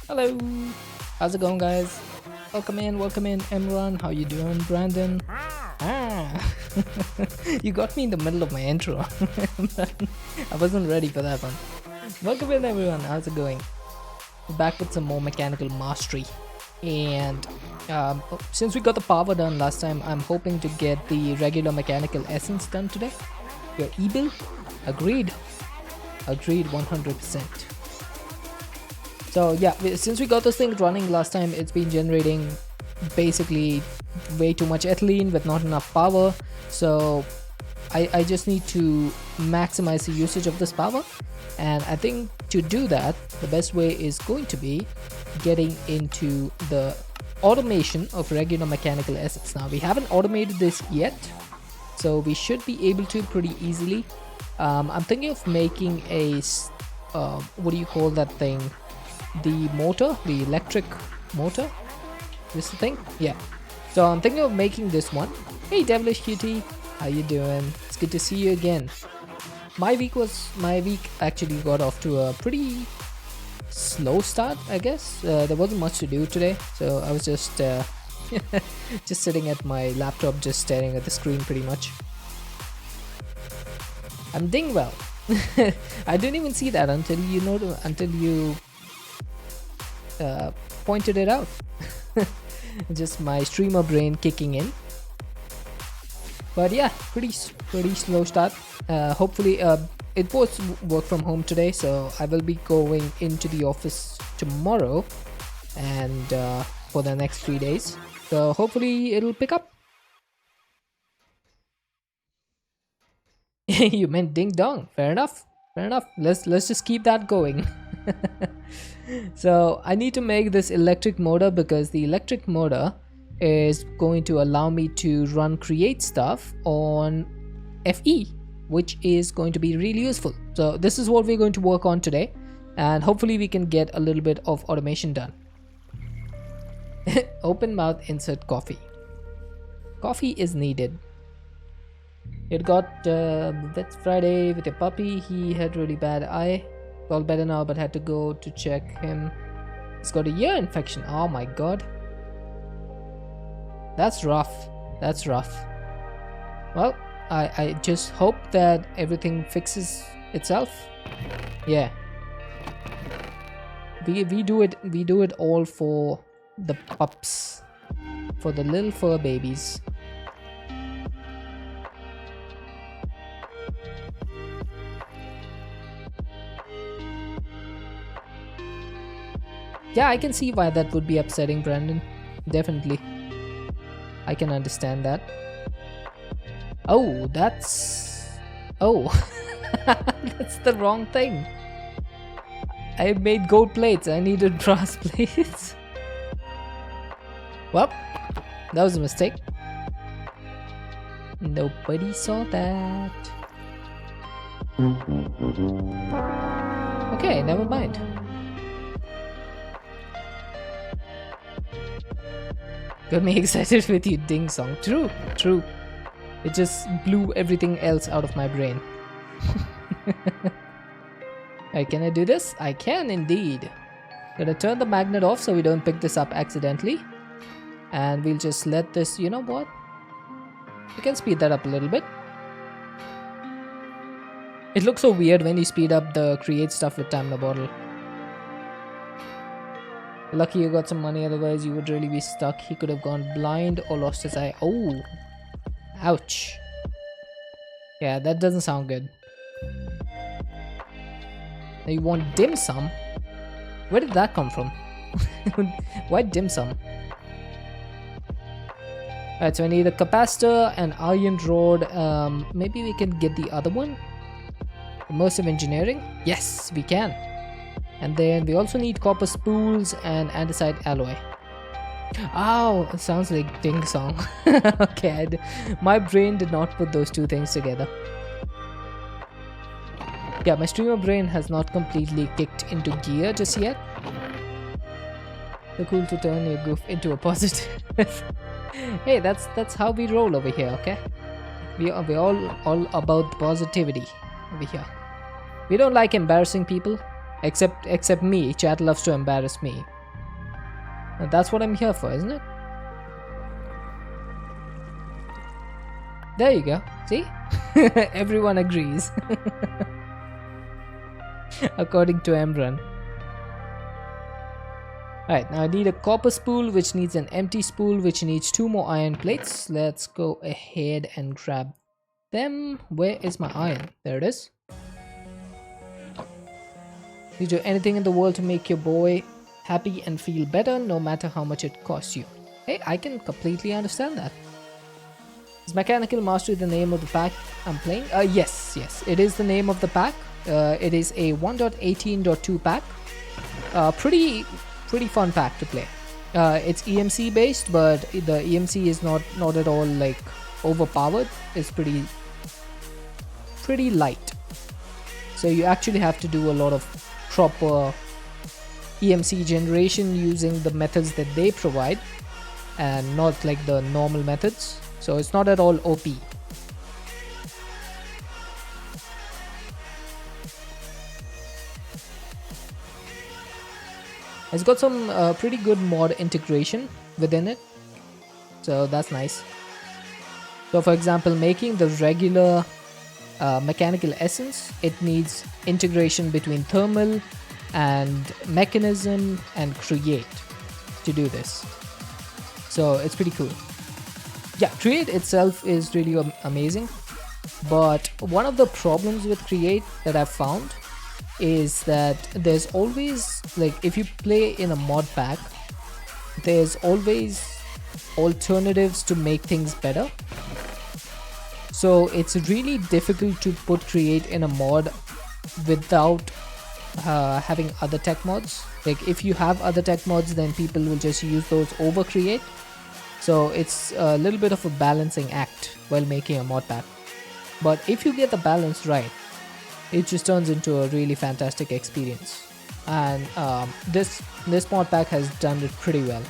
Hello, how's it going, guys? Welcome in, Emran. How you doing, Brandon? Ah, you got me in the middle of my intro. I wasn't ready for that one. Welcome in, everyone. How's it going? We're back with some more mechanical mastery, and since we got the power done last time, I'm hoping to get the regular mechanical essence done today. Your e-bill? Agreed. Agreed, 100%. So yeah, since we got this thing running last time, it's been generating basically way too much ethylene with not enough power. So I just need to maximize the usage of this power, and I think to do that, the best way is going to be getting into the automation of regular mechanical assets. Now we haven't automated this yet, so we should be able to pretty easily. I'm thinking of making a what do you call that thing? The motor, the electric motor. This the thing? Yeah. So I'm thinking of making this one. Hey, devilish cutie, how you doing? It's good to see you again. My week actually got off to a pretty slow start, I guess. There wasn't much to do today, so I was just just sitting at my laptop, just staring at the screen, pretty much. I'm doing well. I didn't even see that until you pointed it out. Just my streamer brain kicking in. But yeah, pretty slow start. Hopefully it was work from home today, so I will be going into the office tomorrow and for the next 3 days, so hopefully it'll pick up. You meant ding dong. Fair enough, let's just keep that going. So I need to make this electric motor because the electric motor is going to allow me to run create stuff on FE, which is going to be really useful. So this is what we're going to work on today, and hopefully we can get a little bit of automation done. Open mouth insert coffee. Coffee is needed. It got that's Friday with a puppy. He had really bad eye. All better now, but had to go to check him. He's got a ear infection. Oh my god. That's rough. Well, I just hope that everything fixes itself. Yeah. We do it all for the pups. For the little fur babies. Yeah, I can see why that would be upsetting, Brandon. Definitely. I can understand that. Oh, that's... Oh. That's the wrong thing. I made gold plates. I needed brass plates. Well, that was a mistake. Nobody saw that. Okay, never mind. Got me excited with you ding song. True. It just blew everything else out of my brain. Alright, can I do this? I can indeed. Gonna turn the magnet off so we don't pick this up accidentally. And we'll just let this, you know what? We can speed that up a little bit. It looks so weird when you speed up the create stuff with time in a bottle. Lucky you got some money, otherwise you would really be stuck. He could have gone blind or lost his eye. Oh, ouch. Yeah, that doesn't sound good. Now you want dim sum? Where did that come from? Why dim sum? Alright, so I need a capacitor, an iron rod. Maybe we can get the other one? Immersive engineering? Yes, we can. And then we also need copper spools and andesite alloy. Oh, it sounds like ding song. Okay, my brain did not put those two things together. Yeah, my streamer brain has not completely kicked into gear just yet. So cool to turn your goof into a positive. Hey, that's how we roll over here, okay? We're all about positivity over here. We don't like embarrassing people. Except me. Chat loves to embarrass me. And that's what I'm here for, isn't it? There you go. See? Everyone agrees. According to Emran. Alright, now I need a copper spool which needs an empty spool which needs 2 more iron plates. Let's go ahead and grab them. Where is my iron? There it is. You do anything in the world to make your boy happy and feel better, no matter how much it costs you. Hey, I can completely understand that. Is Mechanical Mastery the name of the pack I'm playing? Yes, it is the name of the pack. It is a 1.18.2 pack. Pretty fun pack to play. It's EMC based, but the EMC is not at all like overpowered. It's pretty light. So you actually have to do a lot of proper EMC generation using the methods that they provide and not like the normal methods. So it's not at all OP. It's got some pretty good mod integration within it, so that's nice. So for example, making the regular mechanical essence, it needs integration between thermal and mechanism and create to do this. So it's pretty cool. Yeah, create itself is really amazing, but one of the problems with create that I've found is that there's always, like, if you play in a mod pack, there's always alternatives to make things better. So it's really difficult to put create in a mod without having other tech mods. Like if you have other tech mods, then people will just use those over create. So it's a little bit of a balancing act while making a mod pack. But if you get the balance right, it just turns into a really fantastic experience. And this mod pack has done it pretty well.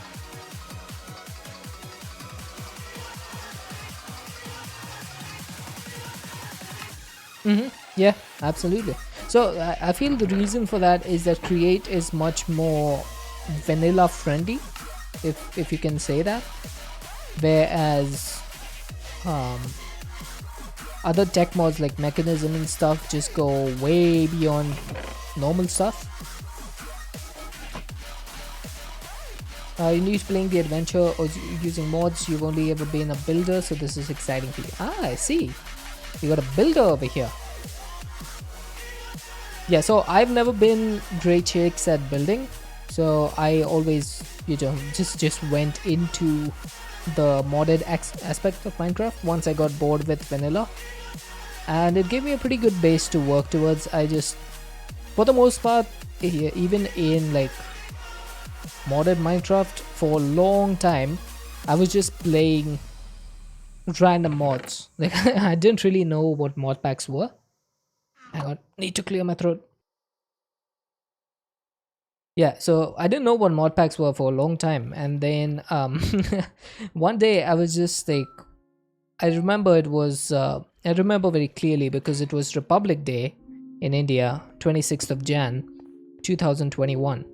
Yeah, absolutely. So I feel the reason for that is that create is much more vanilla friendly, if you can say that, whereas other tech mods like mechanism and stuff just go way beyond normal stuff. You're new to playing the adventure or using mods. You've only ever been a builder, so this is exciting for you. Ah, I see. You got a builder over here. Yeah, so I've never been great chicks at building, so I always, just went into the modded aspect of Minecraft once I got bored with vanilla, and it gave me a pretty good base to work towards. I just, for the most part, even in like modded Minecraft for a long time, I was just playing random mods. Like I didn't really know what mod packs were. Hang on, need to clear my throat. Yeah, so I didn't know what mod packs were for a long time, and then one day I was just like, I remember I remember very clearly because it was Republic Day in India, 26th of Jan 2021,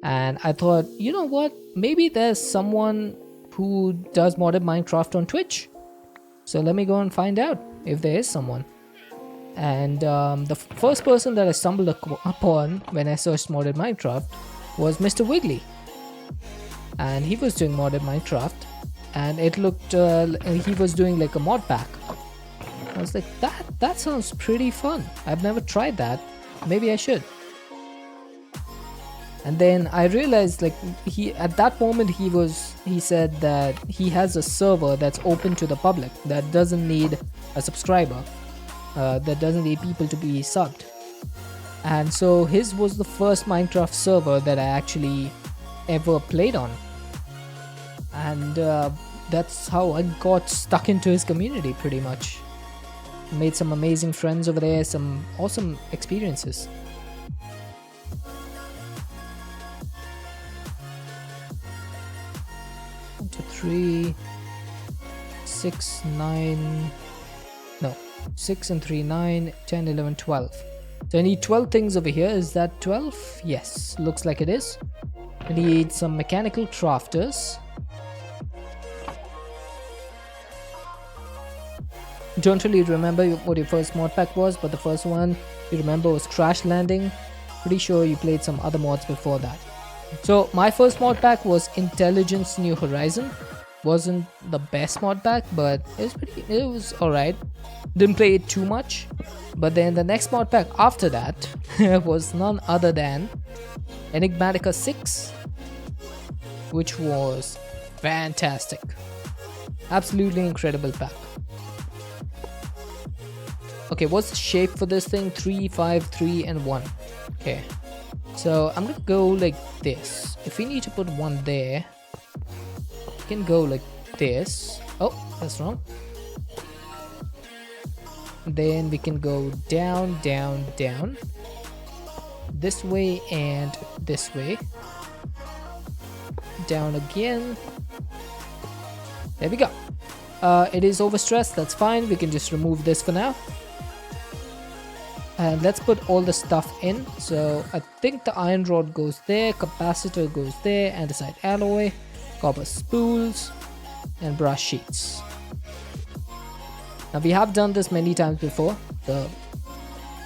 and I thought, you know what, maybe there's someone who does modded Minecraft on Twitch, so let me go and find out if there is someone. And the first person that I stumbled upon when I searched modded Minecraft was Mr. Wiggly, and he was doing modded Minecraft, and it looked he was doing like a mod pack. I was like, that sounds pretty fun. I've never tried that, maybe I should. And then I realized, like, at that moment he said that he has a server that's open to the public that doesn't need a subscriber, that doesn't need people to be subbed. And so his was the first Minecraft server that I actually ever played on, and that's how I got stuck into his community pretty much. Made some amazing friends over there, some awesome experiences. One, two, three, 6, 9, no, 6 and 3, 9, 10, 11, 12. So I need 12 things over here. Is that 12? Yes, looks like it is. I need some mechanical crafters. Don't really remember what your first mod pack was, but the first one you remember was Crash Landing. Pretty sure you played some other mods before that. So my first mod pack was Intelligence New Horizon. Wasn't the best mod pack, but it was alright. Didn't play it too much. But then the next mod pack after that was none other than Enigmatica 6, which was fantastic. Absolutely incredible pack. Okay, what's the shape for this thing? 3, 5, 3, and 1. Okay, so I'm gonna go like this. If we need to put one there, we can go like this. Oh, that's wrong. Then we can go down, down, down. This way and this way. Down again. There we go. It is overstressed, that's fine. We can just remove this for now. And let's put all the stuff in. So I think the iron rod goes there, capacitor goes there, andesite alloy, copper spools, and brass sheets. Now we have done this many times before, so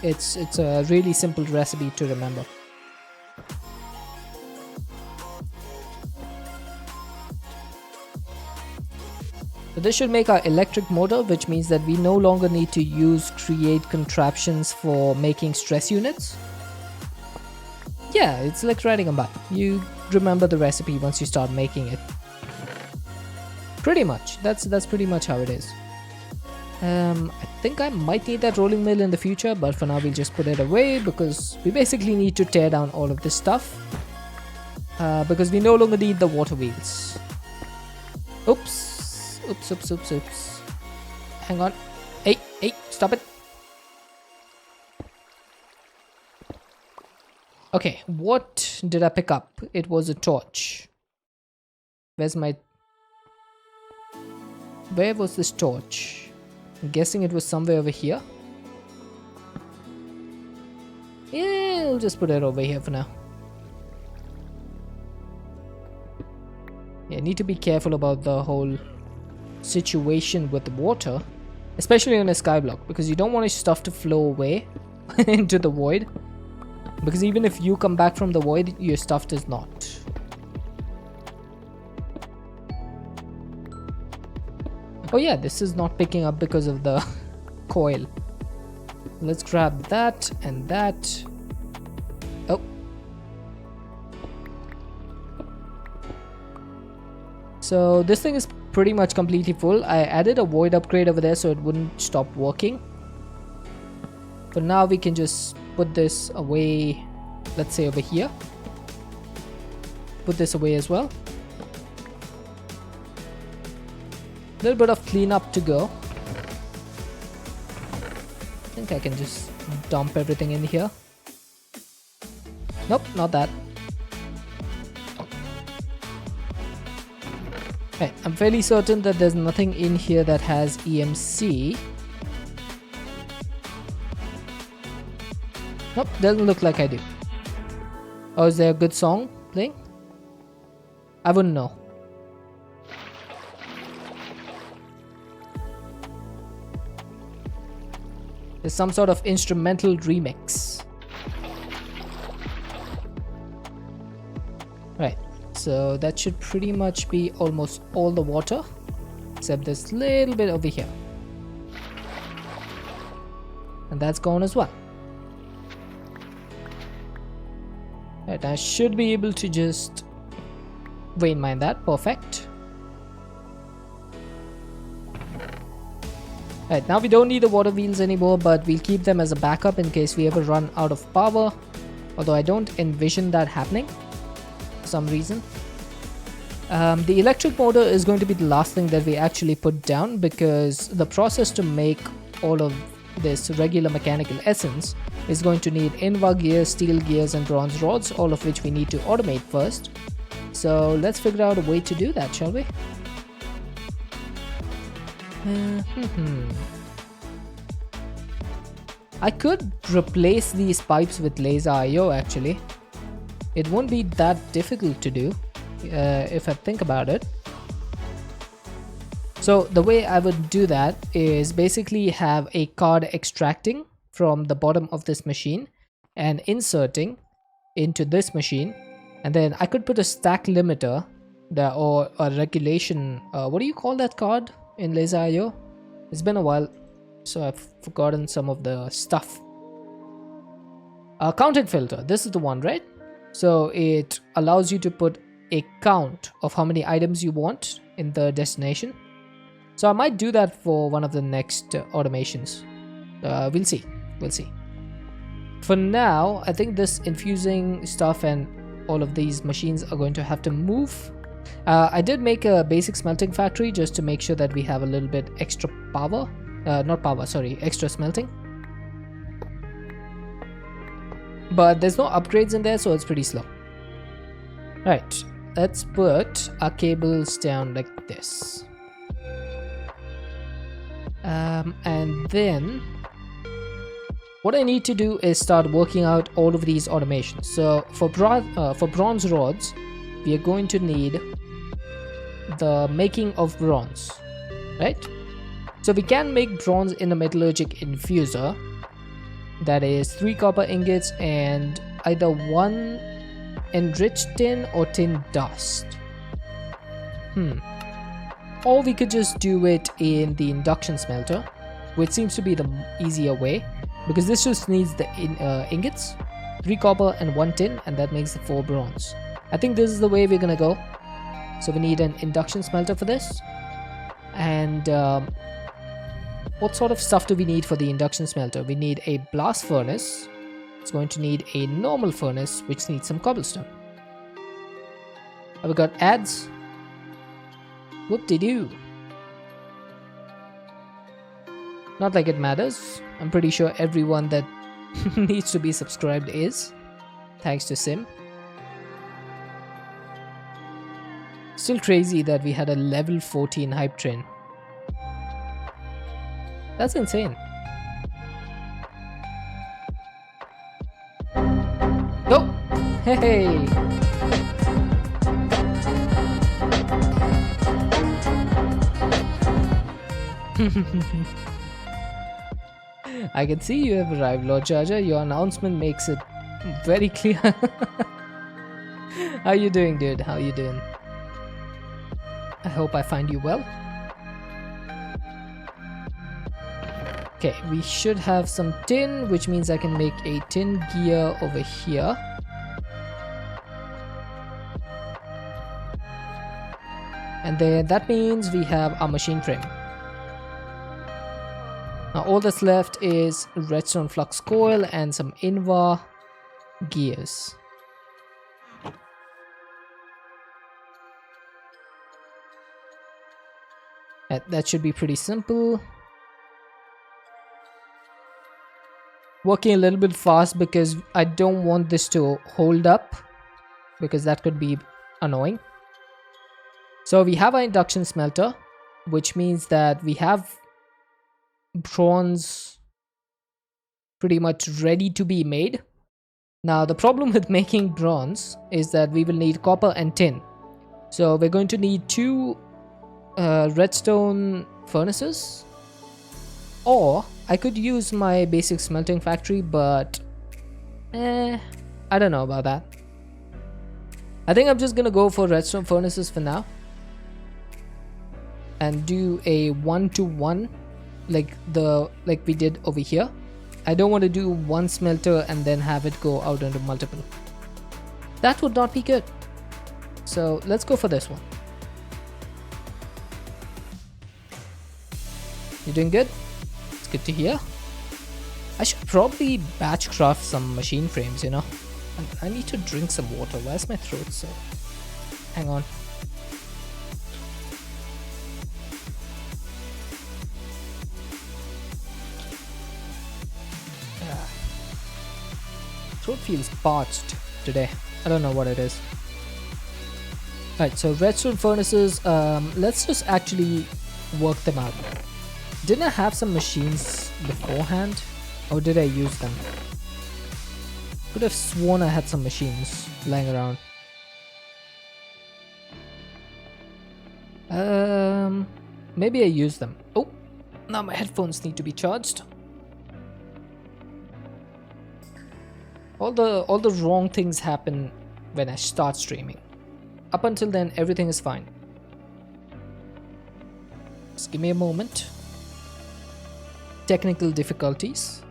it's a really simple recipe to remember. So this should make our electric motor, which means that we no longer need to create contraptions for making stress units. Yeah, it's like riding a bike. You remember the recipe once you start making it. Pretty much. That's pretty much how it is. I think I might need that rolling mill in the future, but for now we'll just put it away because we basically need to tear down all of this stuff. Because we no longer need the water wheels. Oops. Oops. Hang on. Hey, stop it. Okay, what did I pick up? It was a torch. Where was this torch? I'm guessing it was somewhere over here. Yeah, I'll just put it over here for now. Yeah, need to be careful about the whole situation with the water, especially on a skyblock, because you don't want your stuff to flow away into the void, because even if you come back from the void, your stuff does not. Oh yeah, this is not picking up because of the coil. Let's grab that and that. Oh, so this thing is pretty much completely full. I added a void upgrade over there so it wouldn't stop working. For now we can just put this away, let's say over here. Put this away as well. A little bit of cleanup to go. I think I can just dump everything in here. Nope, not that. Okay, I'm fairly certain that there's nothing in here that has EMC. Nope, doesn't look like I do. Oh, is there a good song playing? I wouldn't know. There's some sort of instrumental remix. Right. So that should pretty much be almost all the water, except this little bit over here. And that's gone as well. Right, I should be able to just vein mine that. Perfect. Right, now we don't need the water wheels anymore, but we'll keep them as a backup in case we ever run out of power. Although I don't envision that happening for some reason. The electric motor is going to be the last thing that we actually put down, because the process to make all of this regular mechanical essence is going to need Inva gears, steel gears, and bronze rods, all of which we need to automate first. So let's figure out a way to do that, shall we? I could replace these pipes with laser IO actually. It won't be that difficult to do if I think about it. So the way I would do that is basically have a card extracting from the bottom of this machine and inserting into this machine, and then I could put a stack limiter or a regulation. What do you call that card in laser IO? It's been a while, so I've forgotten some of the stuff. Counting filter, this is the one, right? So it allows you to put a count of how many items you want in the destination. So I might do that for one of the next automations. We'll see. For now, I think this infusing stuff and all of these machines are going to have to move. I did make a basic smelting factory just to make sure that we have a little bit extra power. Extra smelting. But there's no upgrades in there, so it's pretty slow. Right, let's put our cables down like this. And then what I need to do is start working out all of these automations. So for bronze rods, we are going to need the making of bronze, right? So we can make bronze in a metallurgic infuser. That is 3 copper ingots and either 1 enriched tin or tin dust. Or we could just do it in the induction smelter, which seems to be the easier way, because this just needs the ingots, 3 copper and 1 tin, and that makes the 4 bronze. I think this is the way we're gonna go. So we need an induction smelter for this. And what sort of stuff do we need for the induction smelter? We need a blast furnace. It's going to need a normal furnace, which needs some cobblestone. Have we got ads? Whoop-de-doo. Not like it matters. I'm pretty sure everyone that needs to be subscribed is. Thanks to Sim. Still crazy that we had a level 14 hype train. That's insane. Go! Hey! I can see you have arrived, Lord Charger. Your announcement makes it very clear. How you doing, dude? How you doing? I hope I find you well. Okay, we should have some tin, which means I can make a tin gear over here. And then that means we have our machine frame. Now all that's left is redstone flux coil and some Invar gears. That should be pretty simple. Working a little bit fast because I don't want this to hold up, because that could be annoying. So we have our induction smelter, which means that we have bronze pretty much ready to be made. Now the problem with making bronze is that we will need copper and tin. So we're going to need 2 redstone furnaces, or I could use my basic smelting factory, but I don't know about that. I think I'm just gonna go for redstone furnaces for now and do a 1-to-1 like we did over here. I don't want to do one smelter and then have it go out into multiple. That would not be good. So let's go for this one. You doing good? It's good to hear. I should probably batch craft some machine frames, you know. I need to drink some water. Where's my throat? So hang on. Throat feels parched today. I don't know what it is. Alright, so redstone furnaces, let's just actually work them out. Didn't I have some machines beforehand? Or did I use them? Could have sworn I had some machines lying around. Maybe I used them. Oh, now my headphones need to be charged. All the wrong things happen when I start streaming. Up until then, everything is fine. Just give me a moment. Technical difficulties.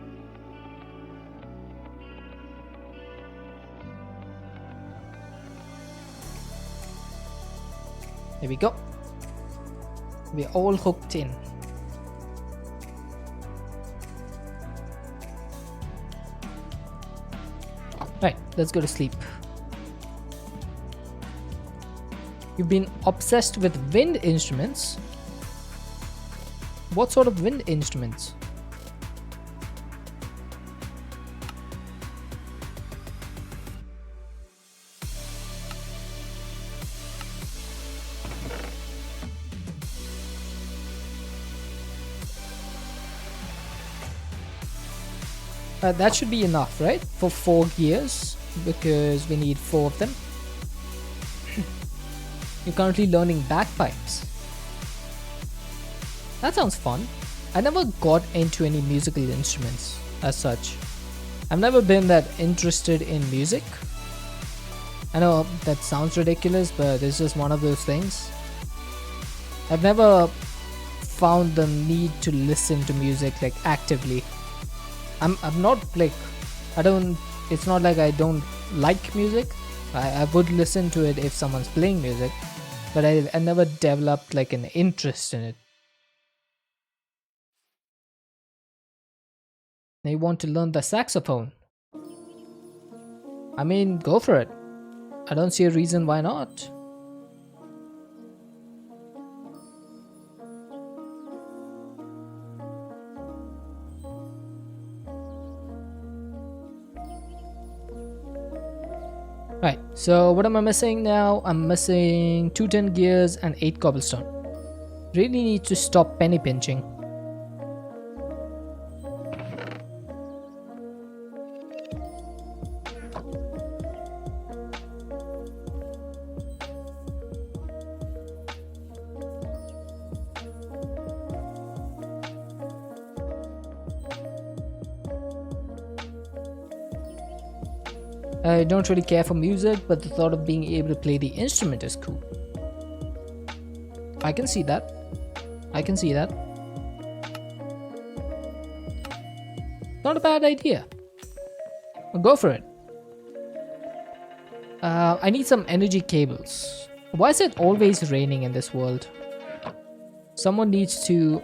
There we go. We're all hooked in. Right, let's go to sleep. You've been obsessed with wind instruments? What sort of wind instruments? That should be enough, right? For 4 gears, because we need 4 of them. You're currently learning bagpipes. That sounds fun. I never got into any musical instruments as such. I've never been that interested in music. I know that sounds ridiculous, but it's just one of those things. I've never found the need to listen to music like actively. I'm not like, it's not like I don't like music. I would listen to it if someone's playing music, but I never developed like an interest in it. Now you want to learn the saxophone? I mean, go for it. I don't see a reason why not. Right, so what am I missing now? I'm missing 2 10 gears and 8 cobblestone. Really need to stop penny pinching. I don't really care for music, but the thought of being able to play the instrument is cool. I can see that. I can see that. Not a bad idea. Go for it. I need some energy cables. Why is it always raining in this world? Someone needs to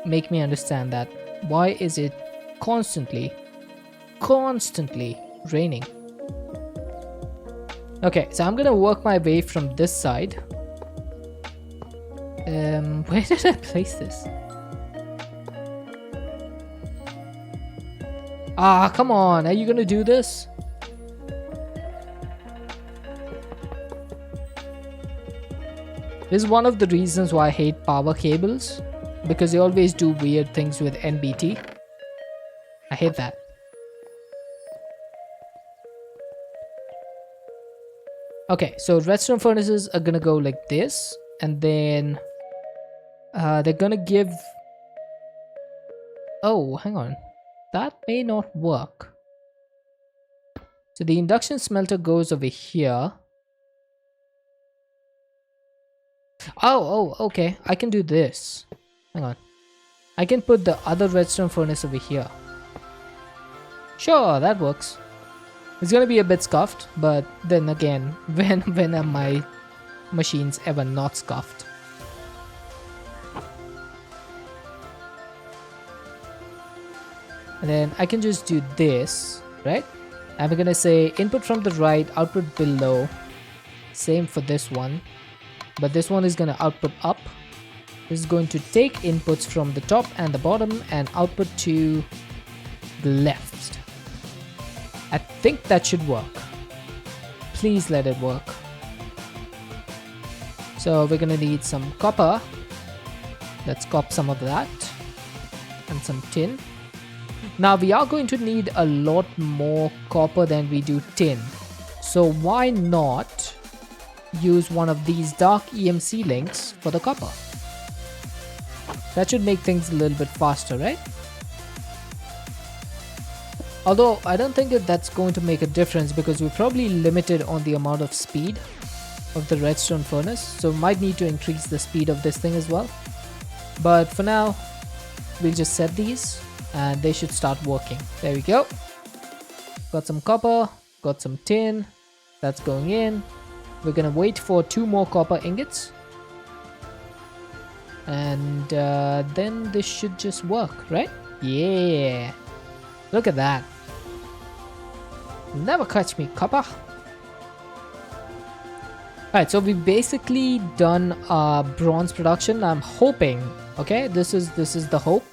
make me understand that. Why is it constantly raining? Okay, so I'm gonna work my way from this side. Where did I place this? Ah, come on, are you gonna do this? This is one of the reasons why I hate power cables, because they always do weird things with NBT. I hate that. Okay, so redstone furnaces are gonna go like this, and then they're gonna give... Oh, hang on. That may not work. So the induction smelter goes over here. Oh, okay. I can do this. Hang on. I can put the other redstone furnace over here. Sure, that works. It's gonna be a bit scuffed, but then again, when are my machines ever not scuffed? And then I can just do this, right? I'm gonna say input from the right, output below. Same for this one, but this one is gonna output up. This is going to take inputs from the top and the bottom and output to the left. I think that should work. Please let it work. So we're gonna need some copper. Let's cop some of that. And some tin. Now we are going to need a lot more copper than we do tin. So why not use one of these dark EMC links for the copper? That should make things a little bit faster, right? Although I don't think that that's going to make a difference because we're probably limited on the amount of speed of the redstone furnace. So might need to increase the speed of this thing as well. But for now, we'll just set these and they should start working. There we go. Got some copper, got some tin. That's going in. We're gonna wait for 2 more copper ingots. And then this should just work, right? Yeah. Look at that. Never catch me, copper. Alright, so we've basically done bronze production. I'm hoping, okay, this is the hope,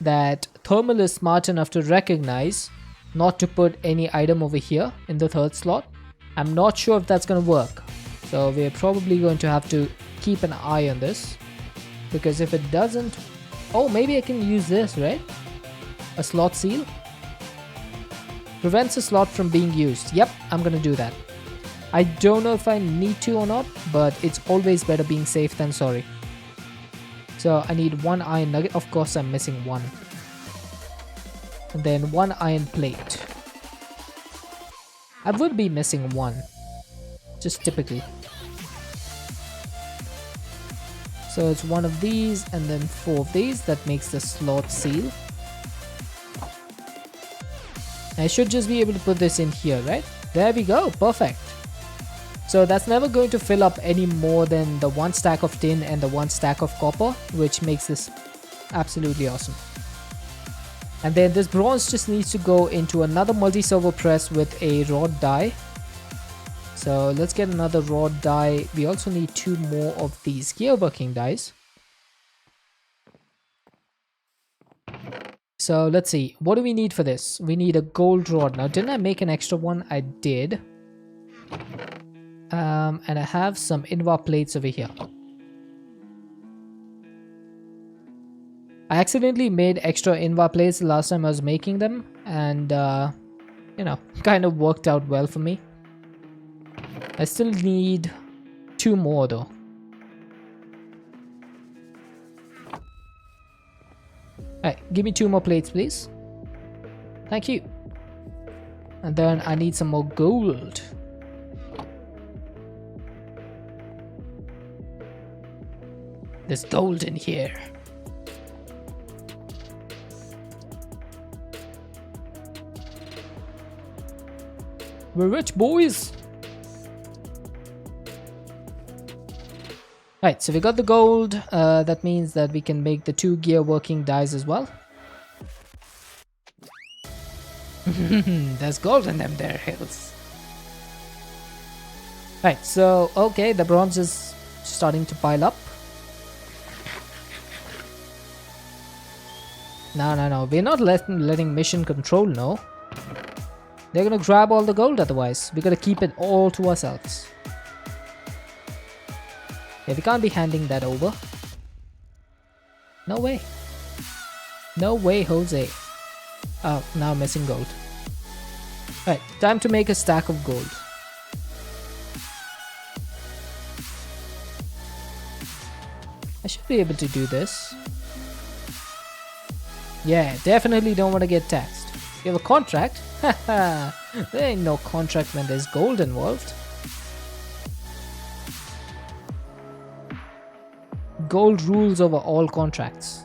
that Thermal is smart enough to recognize not to put any item over here in the 3rd slot. I'm not sure if that's going to work. So we're probably going to have to keep an eye on this. Because if it doesn't... Oh, maybe I can use this, right? A slot seal. Prevents a slot from being used. Yep, I'm going to do that. I don't know if I need to or not, but it's always better being safe than sorry. So I need 1 iron nugget. Of course, I'm missing 1. And then 1 iron plate. I would be missing 1. Just typically. So it's 1 of these and then 4 of these. That makes the slot seal. I should just be able to put this in here, right? There we go. Perfect. So that's never going to fill up any more than the 1 stack of tin and the 1 stack of copper, which makes this absolutely awesome. And then this bronze just needs to go into another multi-servo press with a rod die. So let's get another rod die. We also need 2 more of these gear working dies. So let's see, what do we need for this? We need a gold rod. Now, didn't I make an extra one? I did. And I have some invar plates over here. I accidentally made extra invar plates the last time I was making them. And, you know, kind of worked out well for me. I still need 2 more though. Alright, give me 2 more plates, please. Thank you. And then I need some more gold. There's gold in here. We're rich, boys. Right, so we got the gold. That means that we can make the 2 gear working dies as well. There's gold in them there hills. Right, so okay, the bronze is starting to pile up. No, we're not letting mission control know. They're gonna grab all the gold otherwise. We gotta keep it all to ourselves. Yeah, we can't be handing that over. No way. No way, Jose. Oh, now I'm missing gold. Right, time to make a stack of gold. I should be able to do this. Yeah, definitely don't want to get taxed. You have a contract? Haha, there ain't no contract when there's gold involved. Gold rules over all contracts.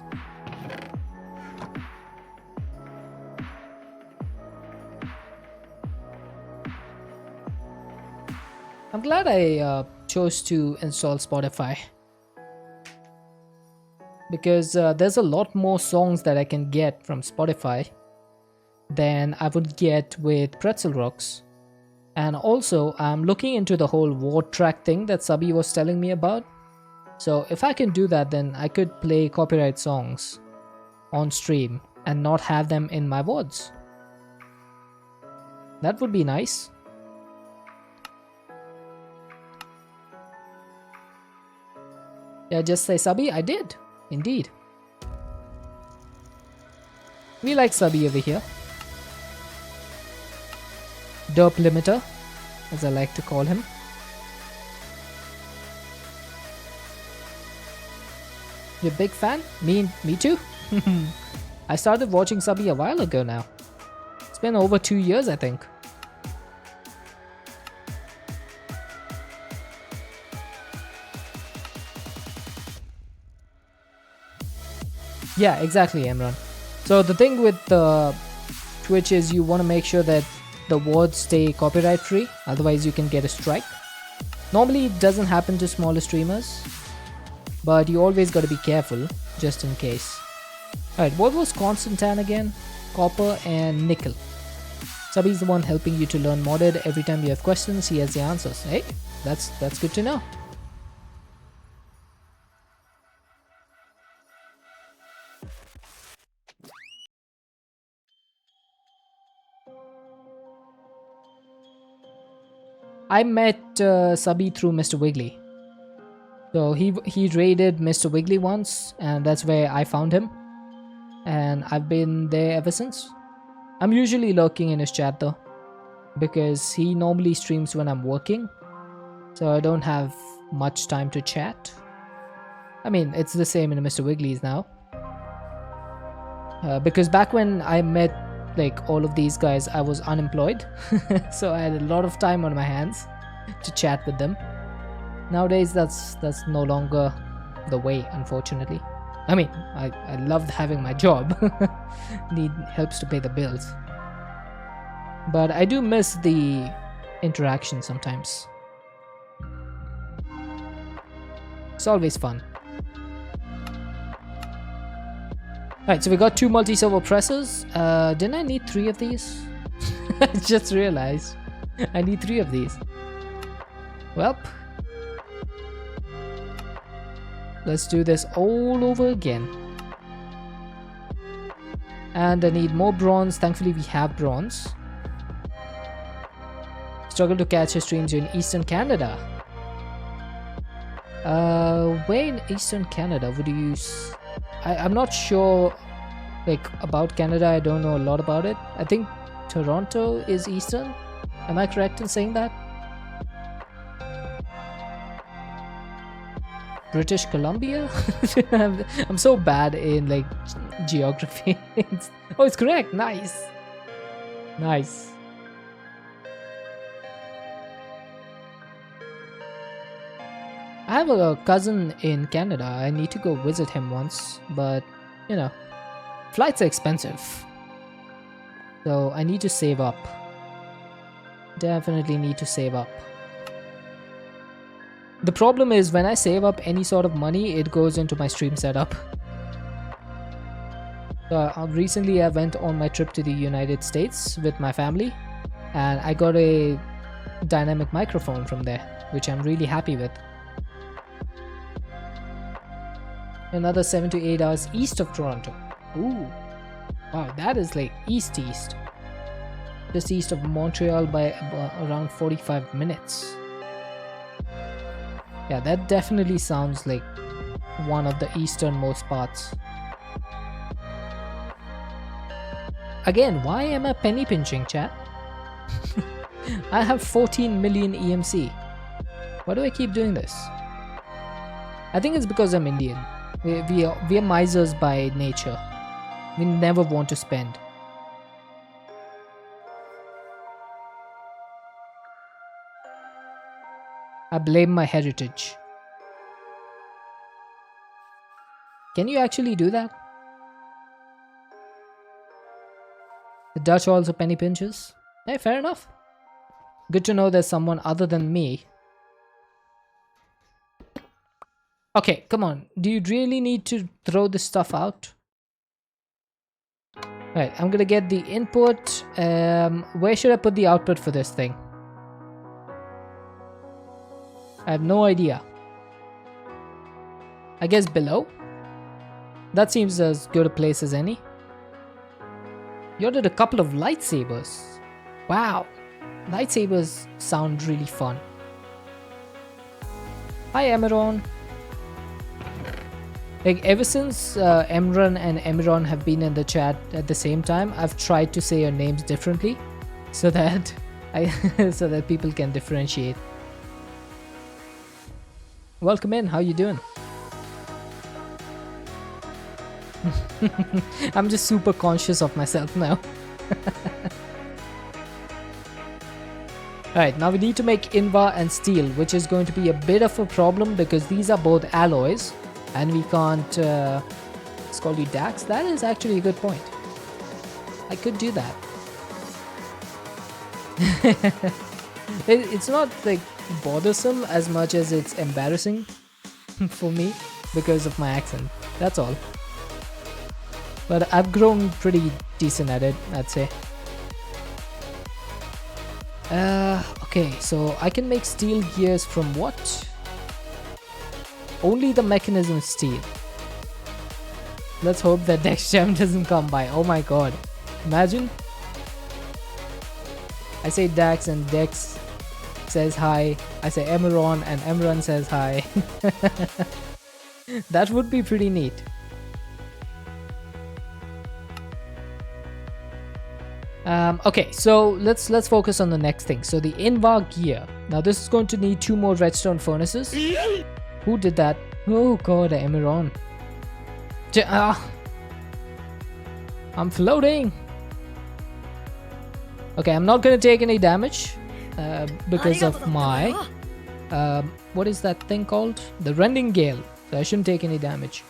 I'm glad I chose to install Spotify. Because there's a lot more songs that I can get from Spotify than I would get with Pretzel Rocks. And also, I'm looking into the whole word track thing that Sabi was telling me about. So if I can do that, then I could play copyright songs on stream and not have them in my VODs. That would be nice. Yeah, just say Sabi, I did. Indeed. We like Sabi over here. Derp Limiter, as I like to call him. You're a big fan? Me too? I started watching Subby a while ago now. It's been over 2 years, I think. Yeah, exactly, Emran. So the thing with Twitch is you want to make sure that the words stay copyright free, otherwise you can get a strike. Normally it doesn't happen to smaller streamers, but you always got to be careful just in case. Alright, what was Constantine again? Copper and nickel. Subby's the one helping you to learn modded. Every time you have questions, he has the answers. Hey, that's good to know. I met Subby through Mr. Wiggly. So he raided Mr. Wiggly once, and that's where I found him. And I've been there ever since. I'm usually lurking in his chat though, because he normally streams when I'm working, so I don't have much time to chat. I mean, it's the same in Mr. Wiggly's now. Because back when I met like all of these guys, I was unemployed, so I had a lot of time on my hands to chat with them. Nowadays, that's no longer the way, unfortunately. I mean, I loved having my job. Helps to pay the bills. But I do miss the interaction sometimes. It's always fun. Alright, so we got 2 multi-server pressers. Didn't I need 3 of these? I just realized I need 3 of these. Welp. Let's do this all over again. And I need more bronze. Thankfully we have bronze. Struggle to catch your streams in Eastern Canada. Where in Eastern Canada would you use? I'm not sure like about Canada. I don't know a lot about it. I think Toronto is Eastern. Am I correct in saying that? British Columbia? I'm so bad in like geography. Oh, it's correct. Nice. Nice. I have a cousin in Canada. I need to go visit him once, but you know, flights are expensive. So I need to save up. Definitely need to save up. The problem is when I save up any sort of money, it goes into my stream setup. Recently I went on my trip to the United States with my family, and I got a dynamic microphone from there, which I'm really happy with. Another 7 to 8 hours east of Toronto. Ooh, wow, that is like east. Just east of Montreal by around 45 minutes. Yeah, that definitely sounds like one of the easternmost parts. Again, why am I penny pinching, chat? I have 14 million EMC. Why do I keep doing this? I think it's because I'm Indian. We are misers by nature. We never want to spend. I blame my heritage. Can you actually do that? The Dutch also penny pinches? Hey, fair enough. Good to know there's someone other than me. Okay, come on. Do you really need to throw this stuff out? Right, I'm gonna get the input. Where should I put the output for this thing? I have no idea. I guess below? That seems as good a place as any. You ordered a couple of lightsabers. Wow. Lightsabers sound really fun. Hi, Emeron. Like, ever since Emran and Emeron have been in the chat at the same time, I've tried to say your names differently so that So that people can differentiate. Welcome in, how you doing? I'm just super conscious of myself now. Alright, now we need to make Invar and steel, which is going to be a bit of a problem because these are both alloys and we can't let's call you Dax. That is actually a good point. I could do that. It's not like bothersome as much as it's embarrassing for me because of my accent. That's all. But I've grown pretty decent at it, I'd say. Okay, so I can make steel gears from what? Only the mechanism steel. Let's hope that Dex Jam doesn't come by. Oh my god. Imagine. I say Dax and Dex says hi. I say Emeron and Emeron says hi. That would be pretty neat. Okay, so let's focus on the next thing. So the Invar gear. Now this is going to need 2 more redstone furnaces. Who did that? Oh god, Emeron. I'm floating. Okay, I'm not gonna take any damage because of my what is that thing called? The Rending Gale. So I shouldn't take any damage.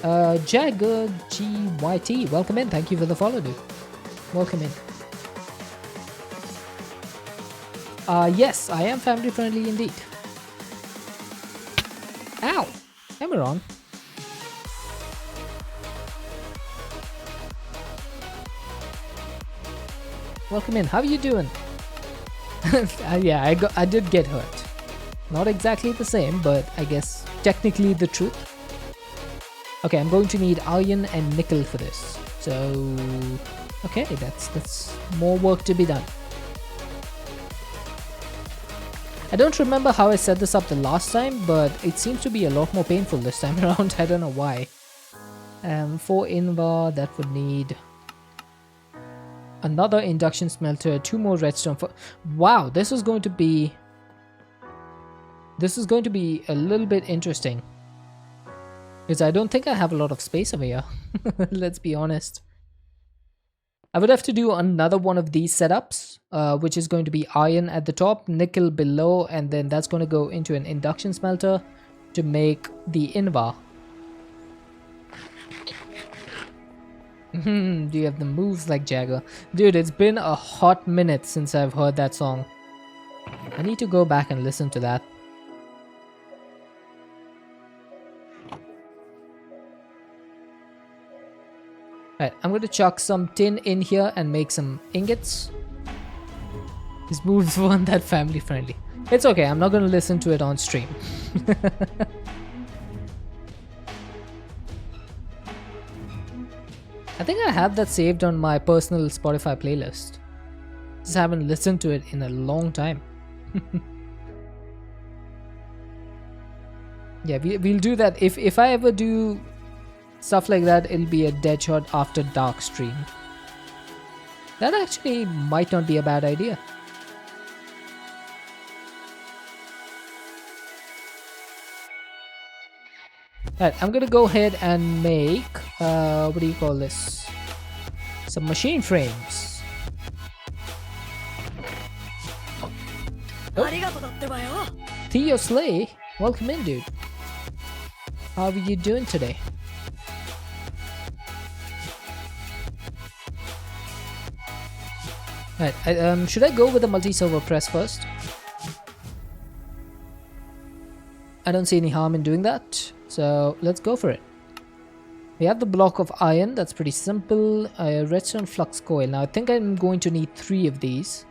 Jagger GYT, welcome in. Thank you for the follow, dude. Welcome in. Yes, I am family friendly indeed. Ow! Emeron. Welcome in. How are you doing? Yeah, I did get hurt. Not exactly the same, but I guess technically the truth. Okay, I'm going to need iron and nickel for this. So, okay, that's more work to be done. I don't remember how I set this up the last time, but it seems to be a lot more painful this time around. I don't know why. For Invar, that would need another induction smelter, 2 more redstone. Wow, this is going to be a little bit interesting because I don't think I have a lot of space over here. Let's be honest. I would have to do another one of these setups, which is going to be iron at the top, nickel below, and then that's going to go into an induction smelter to make the Invar. Do you have the moves like Jagger? Dude, it's been a hot minute since I've heard that song. I need to go back and listen to that. Alright, I'm going to chuck some tin in here and make some ingots. These moves weren't that family friendly. It's okay, I'm not going to listen to it on stream. I think I have that saved on my personal Spotify playlist. Just haven't listened to it in a long time. Yeah, we'll do that. If I ever do stuff like that, it'll be a Deadshot After Dark stream. That actually might not be a bad idea. Alright, I'm gonna go ahead and make, what do you call this? Some machine frames. Oh. Theo Slay, welcome in, dude. How are you doing today? Alright, should I go with the multi-server press first? I don't see any harm in doing that, so let's go for it. We have the block of iron, that's pretty simple. Redstone flux coil. Now I think I'm going to need 3 of these.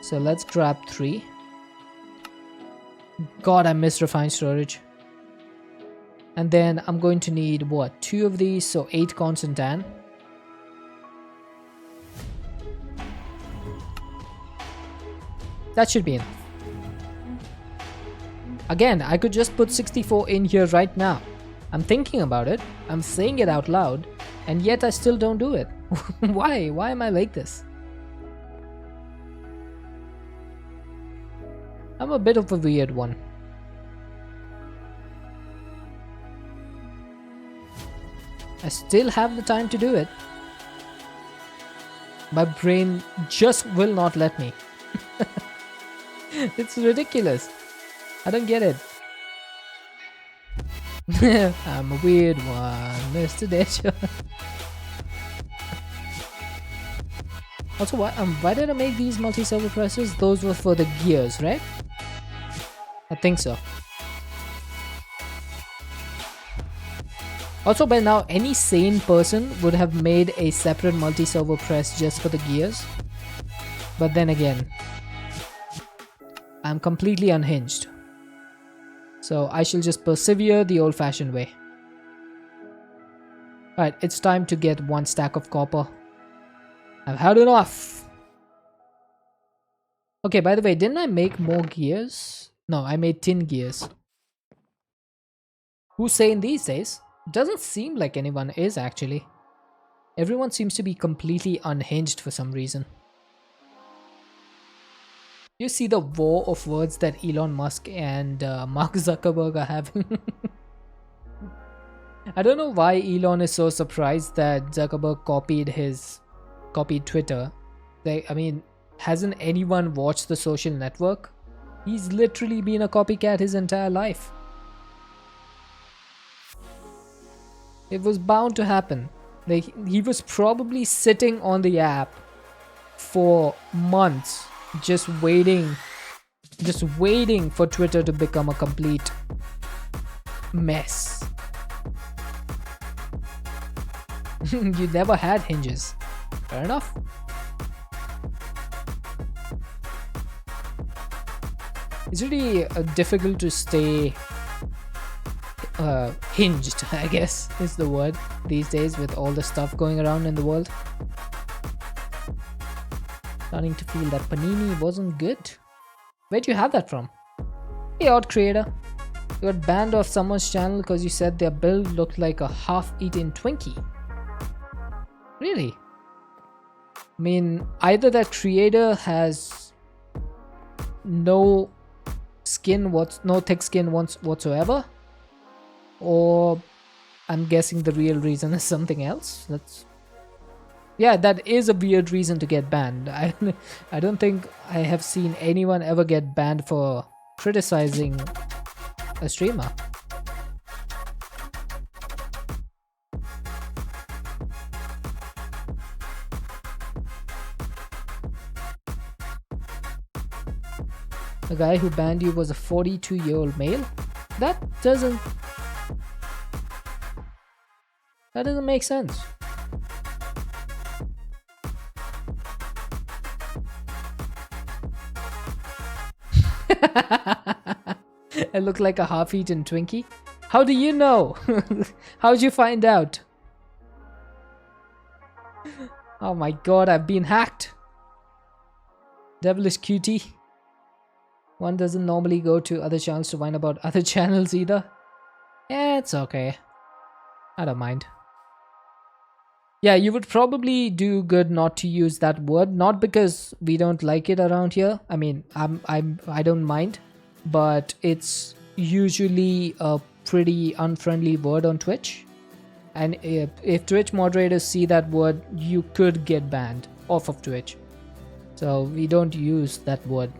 So let's grab 3. God, I missed refined storage. And then I'm going to need, what, 2 of these, so 8 constant tan. That should be enough. Again, I could just put 64 in here right now. I'm thinking about it, I'm saying it out loud, and yet I still don't do it. Why? Why am I like this? I'm a bit of a weird one. I still have the time to do it. My brain just will not let me. It's ridiculous. I don't get it. I'm a weird one, Mr. Deja. Also, why did I make these multi-servo presses? Those were for the gears, right? I think so. Also, by now, any sane person would have made a separate multi-servo press just for the gears. But then again, I'm completely unhinged. So I shall just persevere the old-fashioned way. Alright, it's time to get one stack of copper. I've had enough. Okay, by the way, didn't I make more gears? No, I made tin gears. Who's saying these days? Doesn't seem like anyone is actually. Everyone seems to be completely unhinged for some reason. You see the war of words that Elon Musk and Mark Zuckerberg are having. I don't know why Elon is so surprised that Zuckerberg copied Twitter. I mean, hasn't anyone watched The Social Network? He's literally been a copycat his entire life. It was bound to happen. Like, he was probably sitting on the app for months, just waiting for Twitter to become a complete mess. You never had hinges. Fair enough. It's really difficult to stay hinged, I guess is the word these days with all the stuff going around in the world. Starting to feel that panini wasn't good. Where'd you have that from? Hey, odd creator. You got banned off someone's channel because you said their build looked like a half-eaten Twinkie. Really? I mean, either that creator has no thick skin whatsoever, or I'm guessing the real reason is something else. Yeah, that is a weird reason to get banned. I don't think I have seen anyone ever get banned for criticizing a streamer. The guy who banned you was a 42-year-old male? That doesn't make sense. I look like a half-eaten Twinkie? How do you know? How'd you find out? Oh my god, I've been hacked. Devilish cutie. One doesn't normally go to other channels to whine about other channels either. Yeah, it's okay. I don't mind. Yeah, you would probably do good not to use that word, not because we don't like it around here. I mean, I don't mind, but it's usually a pretty unfriendly word on Twitch. And if Twitch moderators see that word, you could get banned off of Twitch. So we don't use that word.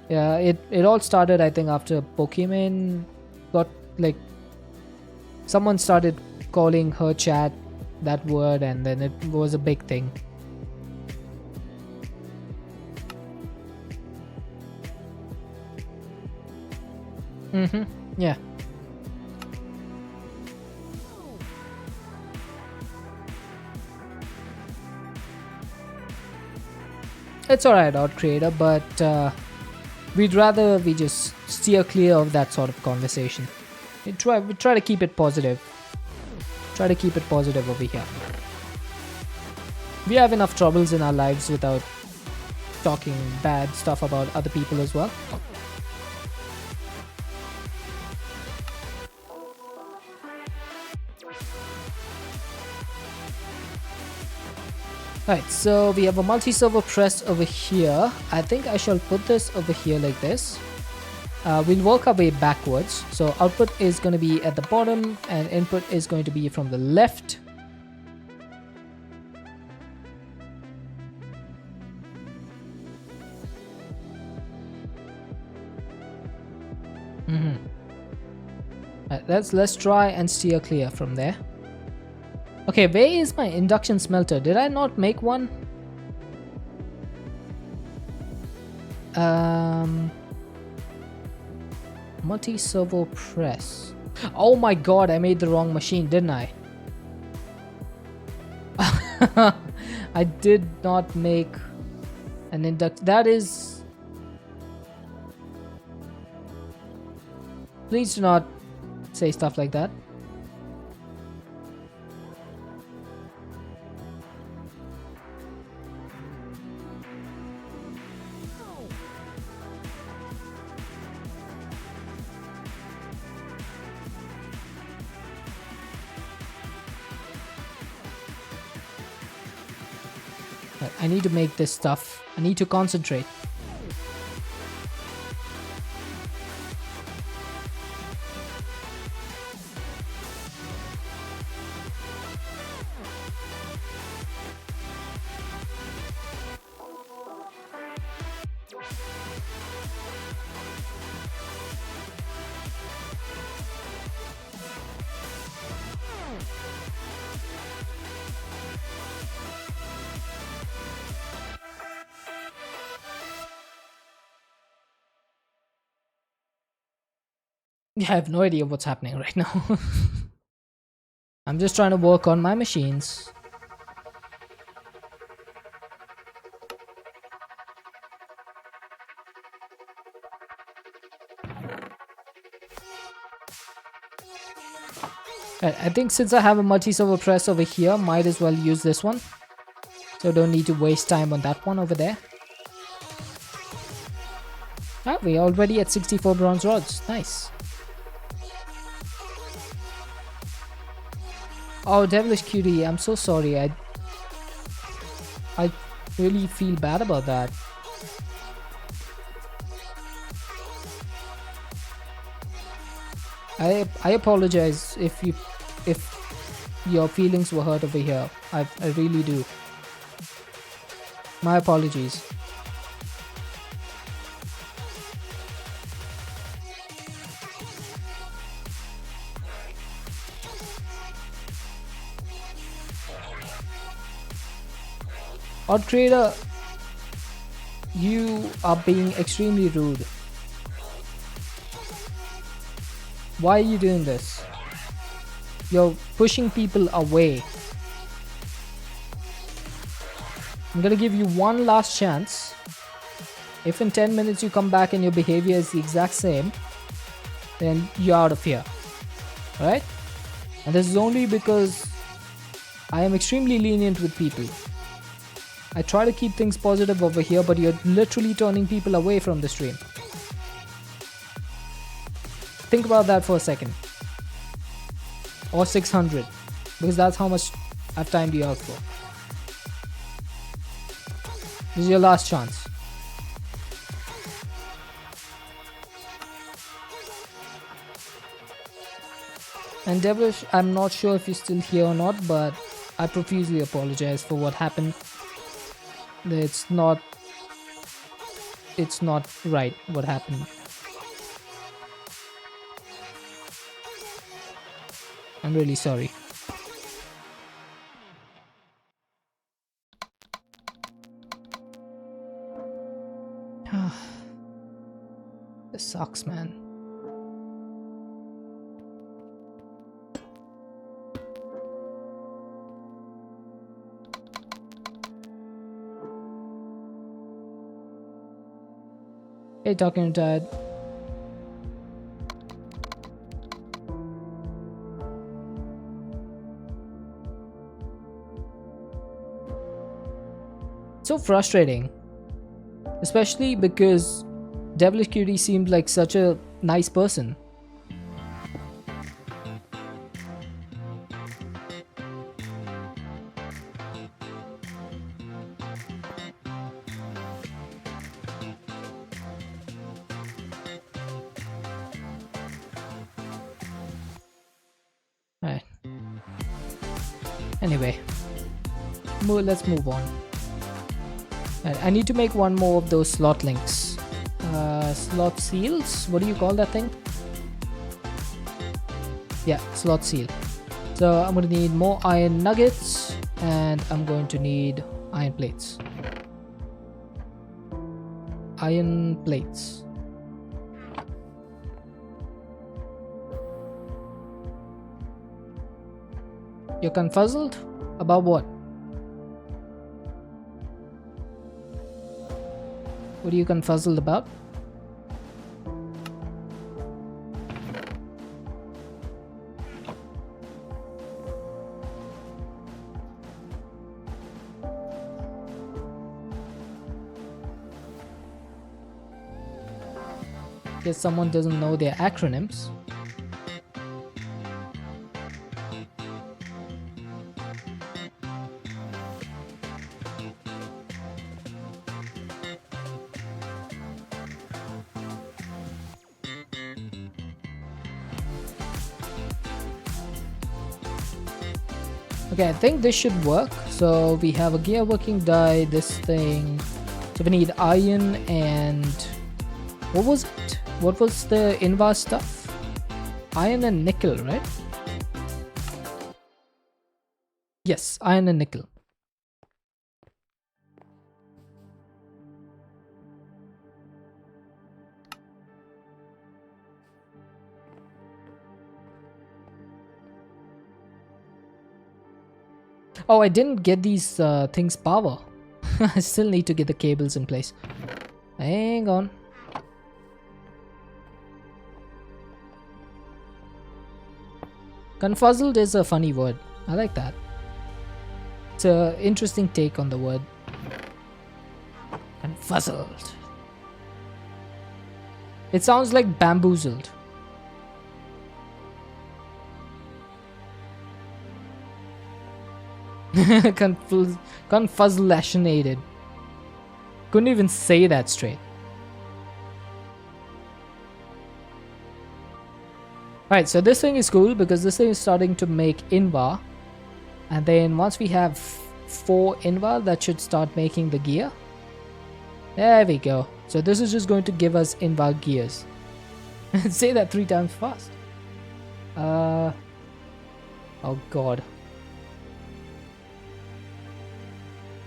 Yeah, it all started, I think, after Pokemon got, like, someone started calling her chat that word, and then it was a big thing. Yeah. It's alright, Odd Creator, but we'd rather we just steer clear of that sort of conversation. We try to keep it positive. Try to keep it positive over here. We have enough troubles in our lives without talking bad stuff about other people as well. Right, so we have a multi-servo press over here. I think I shall put this over here like this. We'll work our way backwards. So output is going to be at the bottom and input is going to be from the left. Right, let's try and steer clear from there. Okay, where is my induction smelter? Did I not make one? Multi-servo press. Oh my god, I made the wrong machine, didn't I? I did not make an that is... Please do not say stuff like that. I need to make this stuff. I need to concentrate. I have no idea what's happening right now. I'm just trying to work on my machines. I think since I have a multi-servo press over here, might as well use this one. So don't need to waste time on that one over there. Ah, we're already at 64 bronze rods. Nice. Oh, Devilish Cutie, I'm so sorry. I really feel bad about that. I apologize if your feelings were hurt over here. I really do. My apologies. Odd Trader, you are being extremely rude. Why are you doing this? You're pushing people away. I'm gonna give you one last chance. If in 10 minutes you come back and your behavior is the exact same, then you're out of here. Alright? And this is only because I am extremely lenient with people. I try to keep things positive over here, but you're literally turning people away from the stream. Think about that for a second. Or 600, because that's how much I've timed you out for. This is your last chance. And Devilish, I'm not sure if you're still here or not, but I profusely apologize for what happened. It's not right what happened. I'm really sorry. This sucks, man. Hey, talking to Dad. So frustrating, especially because Devilish Cutie seemed like such a nice person. Alright. Anyway, let's move on. Right, I need to make one more of those slot links. Slot seals? What do you call that thing? Yeah, slot seal. So I'm going to need more iron nuggets and I'm going to need iron plates. Iron plates. You're confuzzled? About what? What are you confuzzled about? Guess someone doesn't know their acronyms. Okay, I think this should work. So we have a gear working die, this thing. So we need iron and what was it? What was the invar stuff? Iron and nickel, right? Yes, iron and nickel. Oh, I didn't get these things power. I still need to get the cables in place. Hang on. Confuzzled is a funny word. I like that. It's an interesting take on the word. Confuzzled. It sounds like bamboozled. Confuzzlationated. Couldn't even say that straight. Alright, so this thing is cool because this thing is starting to make invar. And then once we have 4 invar, that should start making the gear. There we go. So this is just going to give us invar gears. Say that 3 times fast. Oh god.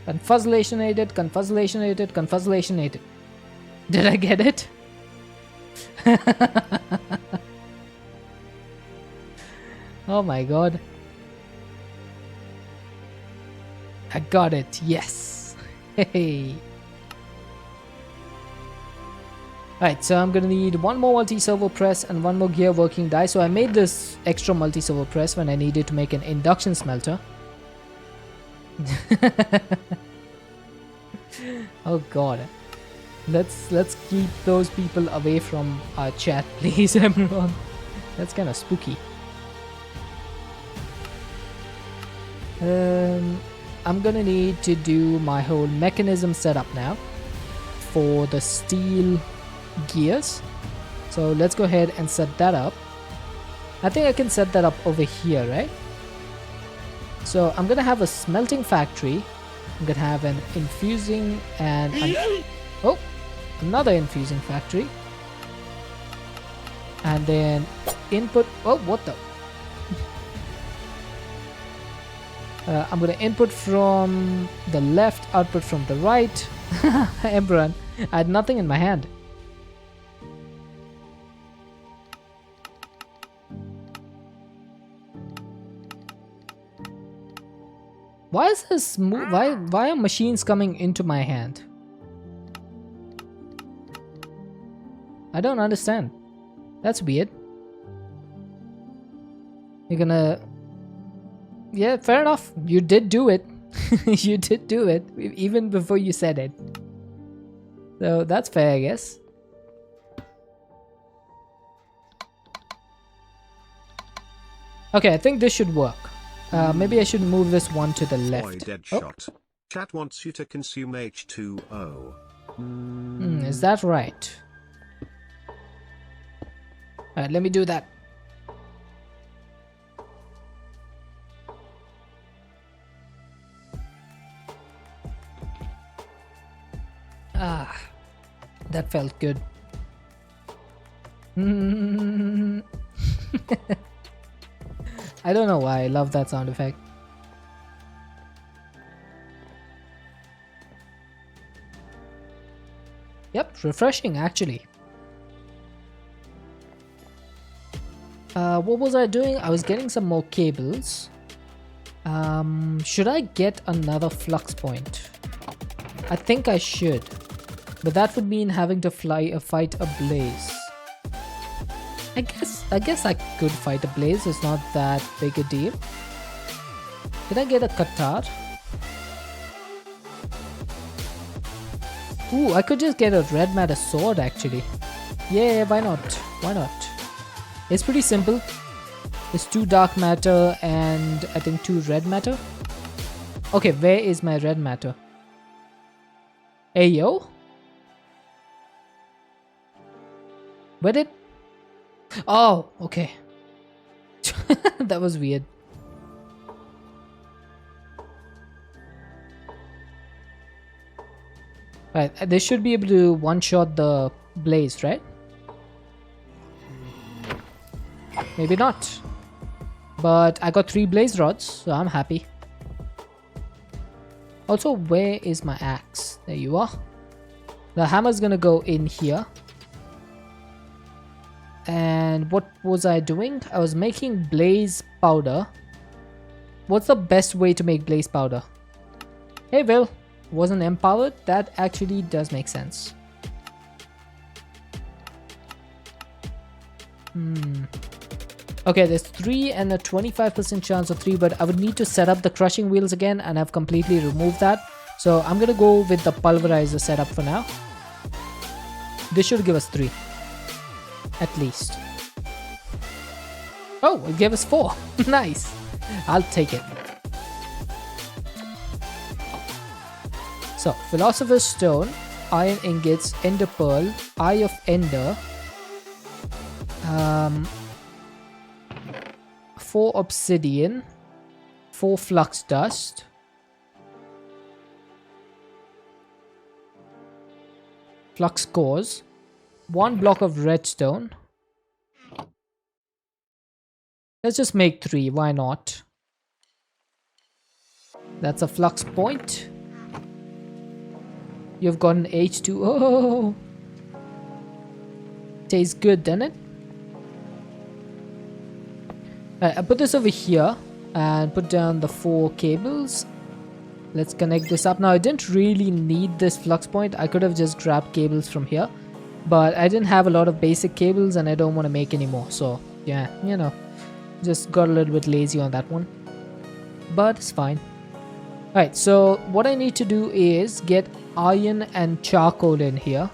Confuzzlationated, confuzzlationated, confuzzlationated. Did I get it? Oh my god. I got it, yes. Hey. Alright, so I'm gonna need one more multi-servo press and one more gear working die. So I made this extra multi-servo press when I needed to make an induction smelter. Oh god. Let's keep those people away from our chat, please, everyone. That's kind of spooky. I'm gonna need to do my whole mechanism setup now for the steel gears. So let's go ahead and set that up. I think I can set that up over here, right? So I'm gonna have a smelting factory. I'm gonna have an infusing and another infusing factory. And then input. Oh, what the? I'm gonna input from the left, output from the right. Embrun, I had nothing in my hand. Why is this why are machines coming into my hand? I don't understand. That's weird. You're gonna... Yeah, fair enough. You did do it. You did do it, even before you said it. So that's fair, I guess. Okay, I think this should work. Maybe I should move this one to the left. Boy, Deadshot. Chat wants you to consume H2O. Is that right? Alright, let me do that. That felt good. I don't know why I love that sound effect. Yep, refreshing actually. What was I doing? I was getting some more cables. Should I get another flux point? I think I should. But that would mean having to fight a blaze. I guess I could fight a blaze. It's not that big a deal. Did I get a Qatar? Ooh, I could just get a red matter sword actually. Yeah, why not? Why not? It's pretty simple. It's 2 dark matter and I think 2 red matter. Okay, where is my red matter? Hey yo? Where did... Oh, okay. That was weird. Right, they should be able to one-shot the blaze, right? Maybe not. But I got 3 blaze rods, so I'm happy. Also, where is my axe? There you are. The hammer's gonna go in here. And what was I doing? I was making blaze powder. What's the best way to make blaze powder? Hey Will, wasn't empowered? That actually does make sense. Okay, there's 3 and a 25% chance of 3, but I would need to set up the crushing wheels again, and I've completely removed that. So I'm gonna go with the pulverizer setup for now. This should give us 3. At least. Oh, it gave us 4. Nice. I'll take it. So, Philosopher's Stone, Iron Ingots, Ender Pearl, Eye of Ender, 4 Obsidian, 4 Flux Dust, Flux Cores, 1 block of redstone. Let's just make 3, why not? That's a flux point. You've got an H2O. Tastes good, doesn't it? I put this over here and put down the 4 cables. Let's connect this up. Now, I didn't really need this flux point. I could have just grabbed cables from here. But I didn't have a lot of basic cables and I don't want to make any more. So, yeah, you know, just got a little bit lazy on that one. But it's fine. Alright, so what I need to do is get iron and charcoal in here.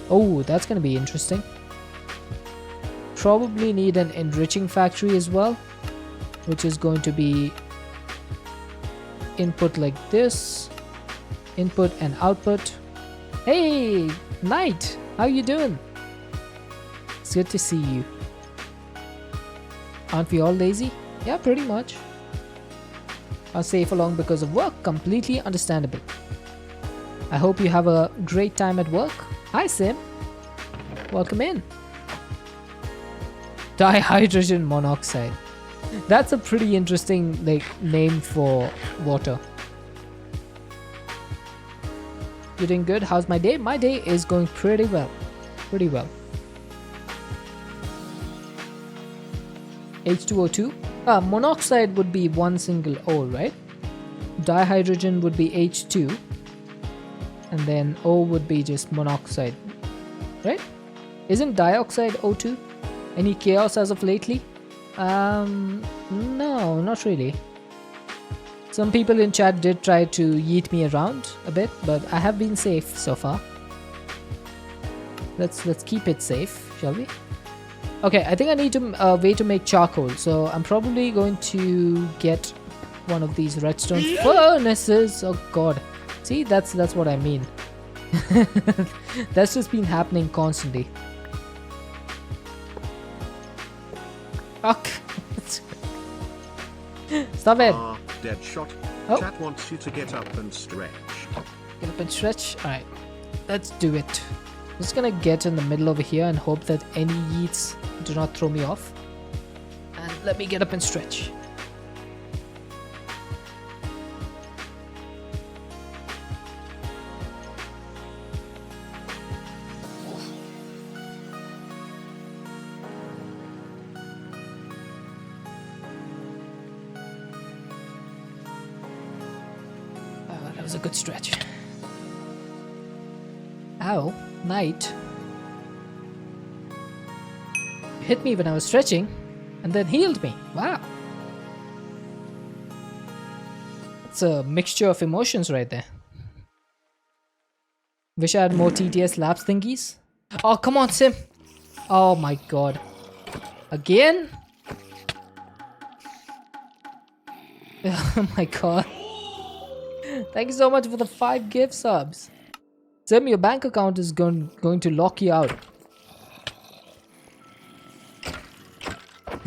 Oh, that's going to be interesting. Probably need an enriching factory as well, which is going to be input like this, input and output. Hey, Knight, how you doing? It's good to see you. Aren't we all lazy? Yeah, pretty much. Are safe along because of work. Completely understandable. I hope you have a great time at work. Hi Sim. Welcome in. Dihydrogen monoxide. That's a pretty interesting name for water. You doing good? How's my day? My day is going pretty well. Pretty well. H2O2. Monoxide would be 1 single O, right? Dihydrogen would be H2. And then O would be just monoxide. Right? Isn't dioxide O2? Any chaos as of lately? No, not really. Some people in chat did try to yeet me around a bit, but I have been safe so far. Let's keep it safe, shall we? Okay, I think I need a way to make charcoal, so I'm probably going to get one of these redstone furnaces. Oh god. See, that's what I mean. That's just been happening constantly. Fuck. Stop it. Dead shot. Oh. Chat wants you to get up and stretch. Get up and stretch. Alright. Let's do it. Just gonna get in the middle over here and hope that any yeets do not throw me off. And let me get up and stretch. That was a good stretch. Ow, knight. You hit me when I was stretching and then healed me. Wow. It's a mixture of emotions right there. Wish I had more TTS labs thingies. Oh, come on, Sim. Oh my god. Again? Oh my god. Thank you so much for the 5 gift subs. Sim, your bank account is going to lock you out.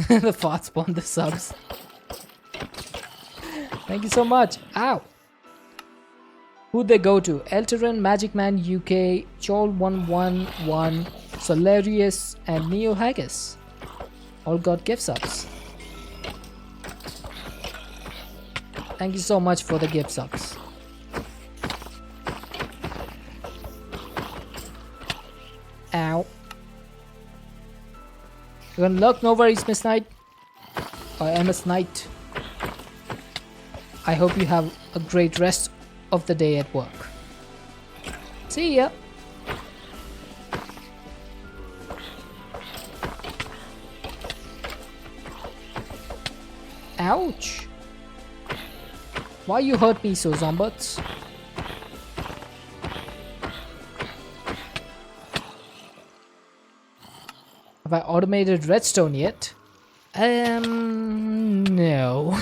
The fart spawned the subs. Thank you so much. Ow. Who'd they go to? Elterin, Magic Man UK, Chol111, Solarius, and Neo Haggis. All got gift subs. Thank you so much for the gift subs. Ow. Good luck, no worries, Miss Knight. Or MS Knight. I hope you have a great rest of the day at work. See ya. Ouch. Why you hurt me so, Zombots? Have I automated redstone yet? No.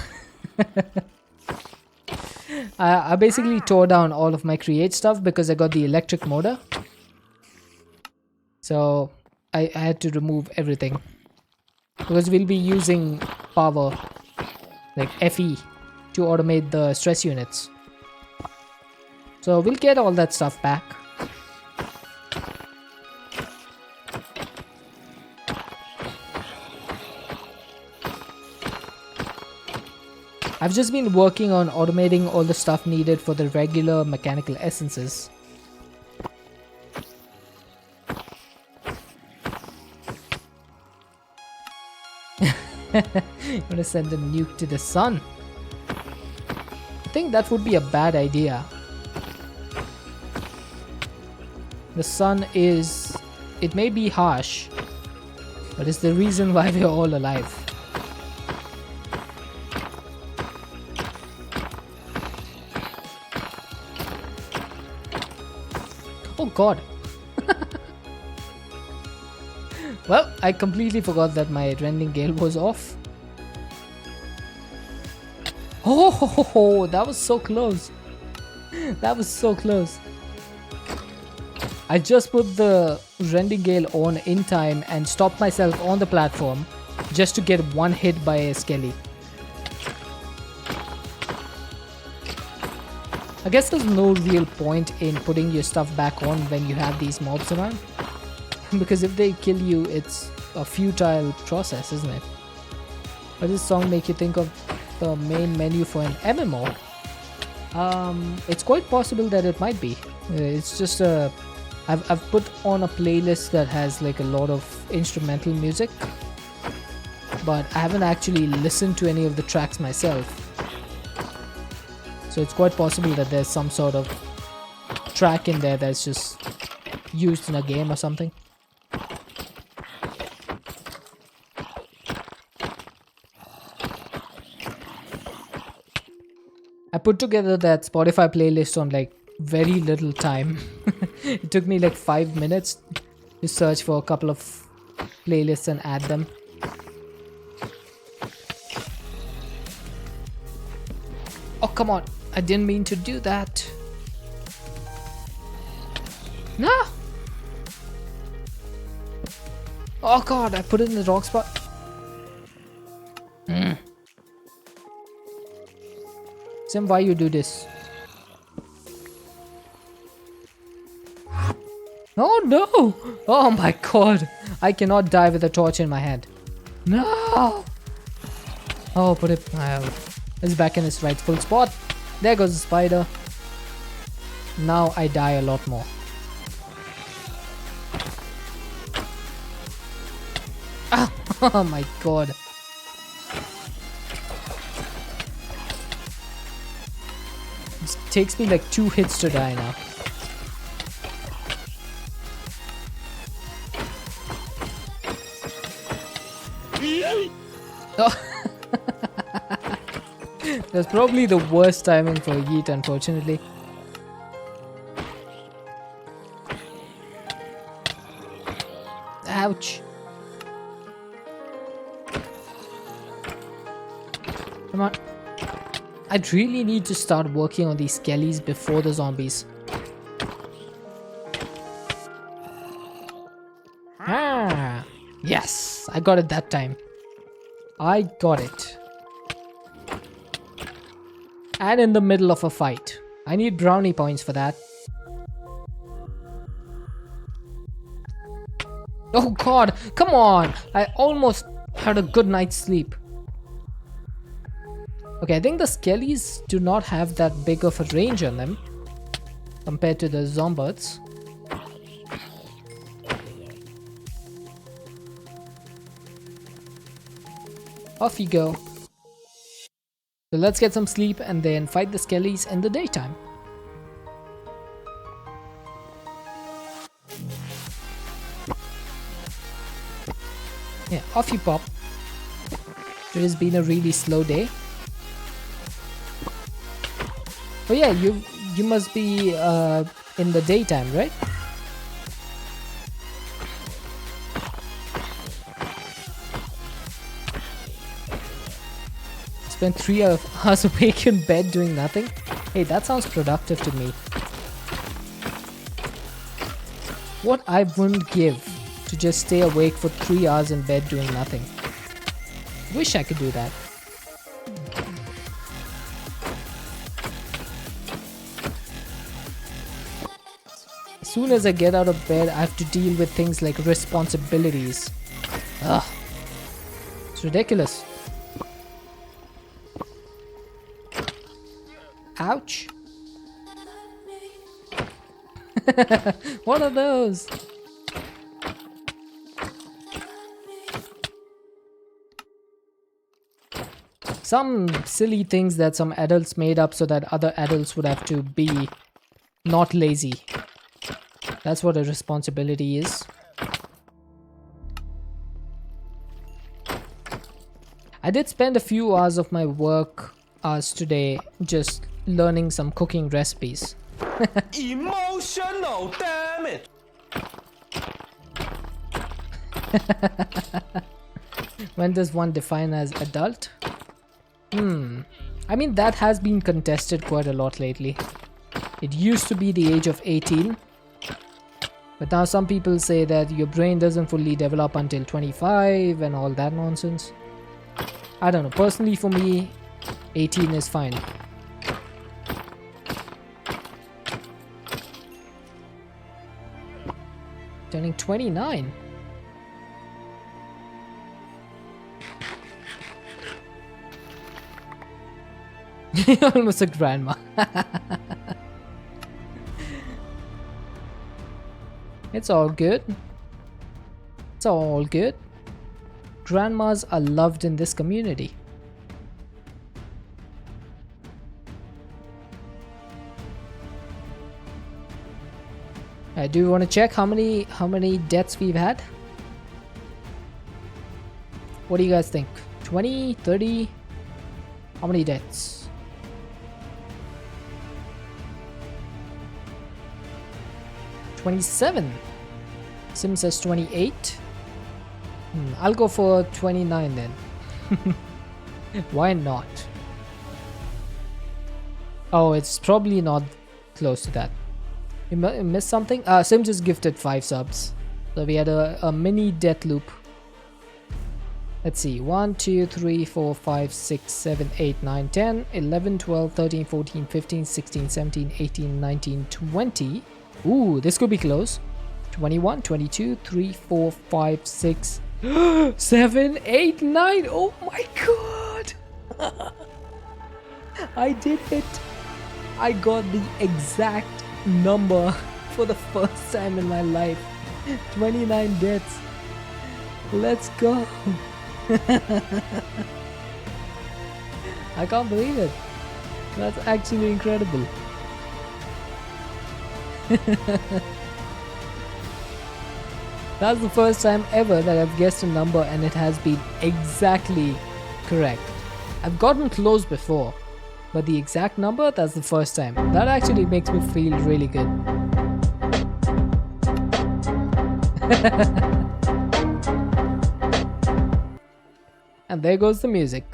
I basically tore down all of my create stuff because I got the electric motor. So I had to remove everything. Because we'll be using power, like FE, to automate the stress units. So we'll get all that stuff back. I've just been working on automating all the stuff needed for the regular mechanical essences. I'm gonna send a nuke to the sun. I think that would be a bad idea. The sun is... it may be harsh, but it's the reason why we're all alive. Oh god. Well, I completely forgot that my rending gale was off. Oh, that was so close. That was so close. I just put the rending gale on in time and stopped myself on the platform just to get one hit by a skelly. I guess there's no real point in putting your stuff back on when you have these mobs around. Because if they kill you, it's a futile process, isn't it? What does this song make you think of the main menu for an MMO? It's quite possible that it might be. It's just a... I've put on a playlist that has like a lot of instrumental music. But I haven't actually listened to any of the tracks myself. So it's quite possible that there's some sort of track in there that's just used in a game or something. I put together that Spotify playlist on like very little time. It took me like 5 minutes to search for a couple of playlists and add them. Oh, come on. I didn't mean to do that. No! Oh god, I put it in the wrong spot. Sim, why you do this? Oh no! Oh my god! I cannot die with a torch in my hand. No! Oh, put it. It's back in its rightful spot. There goes the spider. Now I die a lot more. Ah! Oh my god. It takes me like 2 hits to die now. Oh. That's probably the worst timing for a yeet, unfortunately. Ouch. Come on. I really need to start working on these skellies before the zombies. Ah, yes, I got it that time. I got it. And in the middle of a fight. I need brownie points for that. Oh god, come on! I almost had a good night's sleep. Okay, I think the skellies do not have that big of a range on them compared to the zombies. Off you go. So let's get some sleep and then fight the skellies in the daytime. Yeah, off you pop. It has been a really slow day. Oh yeah, you must be in the daytime, right? Spent 3 hours awake in bed doing nothing. Hey, that sounds productive to me. What I wouldn't give to just stay awake for 3 hours in bed doing nothing. Wish I could do that. As soon as I get out of bed, I have to deal with things like responsibilities. Ugh. It's ridiculous. Ouch. What are those? Some silly things that some adults made up so that other adults would have to be not lazy. That's what a responsibility is. I did spend a few hours of my work hours today just learning some cooking recipes. Emotional, damn it! When does one define as adult? I mean, that has been contested quite a lot lately. It used to be the age of 18. But now some people say that your brain doesn't fully develop until 25 and all that nonsense. I don't know. Personally, for me, 18 is fine. Turning 29. Almost a grandma. It's all good. It's all good. Grandmas are loved in this community. Do you want to check how many deaths we've had? What do you guys think? 20, 30? How many deaths? $27. Sim says 28. I'll go for 29 then. Why not? Oh, it's probably not close to that. You missed something? Sim just gifted 5 subs. So we had a mini death loop. Let's see. 1, 2, 3, 4, 5, 6, 7, 8, 9, 10, 11, 12, 13, 14, 15, 16, 17, 18, 19, 20. Ooh, this could be close. 21, 22, 3, 4, 5, 6, 7, 8, 9. Oh my god! I did it! I got the exact number for the first time in my life. 29 deaths. Let's go! I can't believe it. That's actually incredible. That's the first time ever that I've guessed a number and it has been exactly correct. I've gotten close before, but the exact number, that's the first time. That actually makes me feel really good. And there goes the music.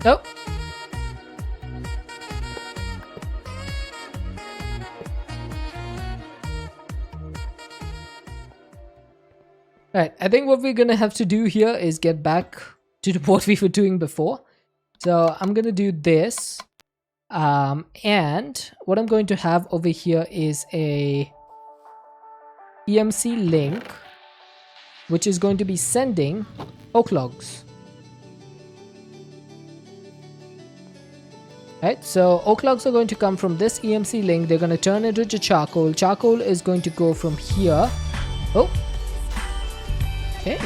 Oh! Right, I think what we're gonna have to do here is get back to what we were doing before. So I'm gonna do this. And what I'm going to have over here is a EMC link, which is going to be sending oak logs. Right, so oak logs are going to come from this EMC link. They're going to turn it into charcoal. Charcoal is going to go from here. Oh, okay.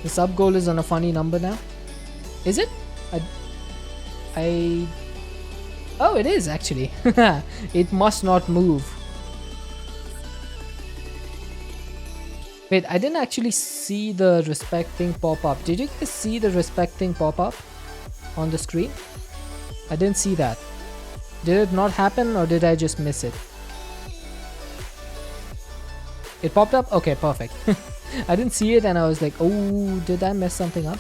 The sub goal is on a funny number now. Is it? Oh, it is actually. It must not move. Wait, I didn't actually see the respect thing pop up. Did you guys see the respect thing pop up on the screen? I didn't see that. Did it not happen or did I just miss it? It popped up? Okay, perfect. I didn't see it and I was like, oh, did I mess something up?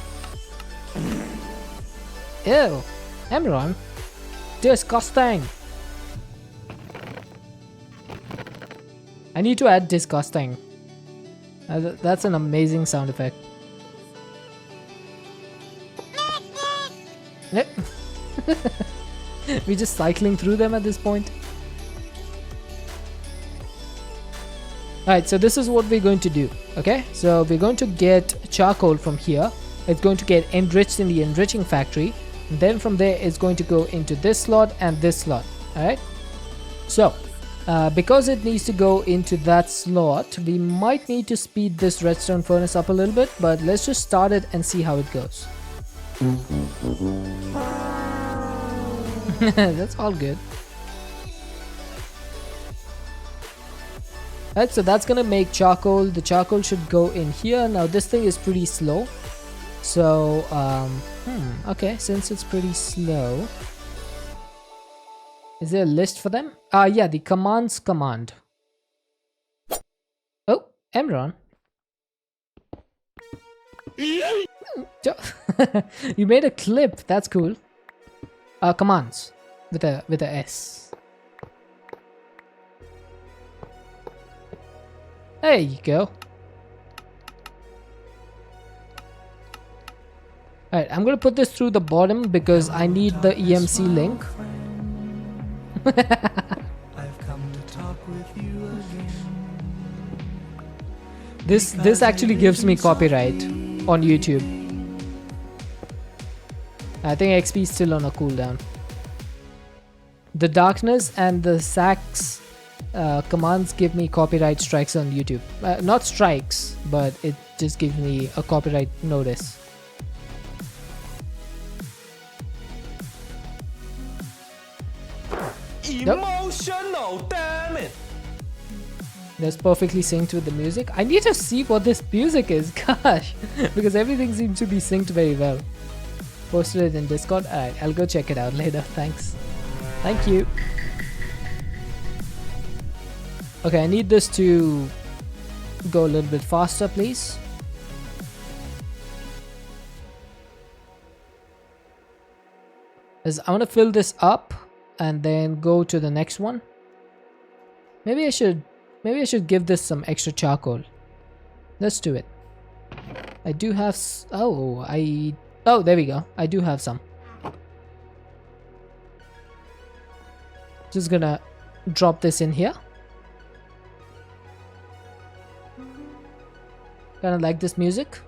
Ew, Emron. Disgusting. I need to add disgusting. That's an amazing sound effect. Yep. We're just cycling through them at this point. Alright, so this is what we're going to do. Okay, so we're going to get charcoal from here. It's going to get enriched in the enriching factory. And then from there, it's going to go into this slot and this slot. Alright, so because it needs to go into that slot, we might need to speed this redstone furnace up a little bit, but let's just start it and see how it goes. That's all good. Alright, so that's gonna make charcoal. The charcoal should go in here. Now this thing is pretty slow. So, okay, since it's pretty slow. Is there a list for them? Yeah, the commands command. Oh, Emron. You made a clip, that's cool. Commands with a S. There you go. Alright, I'm gonna put this through the bottom because I need the EMC link. This actually gives me copyright on YouTube. I think XP is still on a cooldown. The darkness and the sax commands give me copyright strikes on YouTube. Not strikes, but it just gives me a copyright notice. Emotional, damn it! That's perfectly synced with the music. I need to see what this music is, gosh, because everything seems to be synced very well. Posted it in Discord. Alright, I'll go check it out later. Thanks. Thank you. Okay, I need this to go a little bit faster, please. I want to fill this up and then go to the next one. Maybe I should give this some extra charcoal. Let's do it. I do have... Oh, there we go. I do have some. Just gonna drop this in here. Kinda like this music.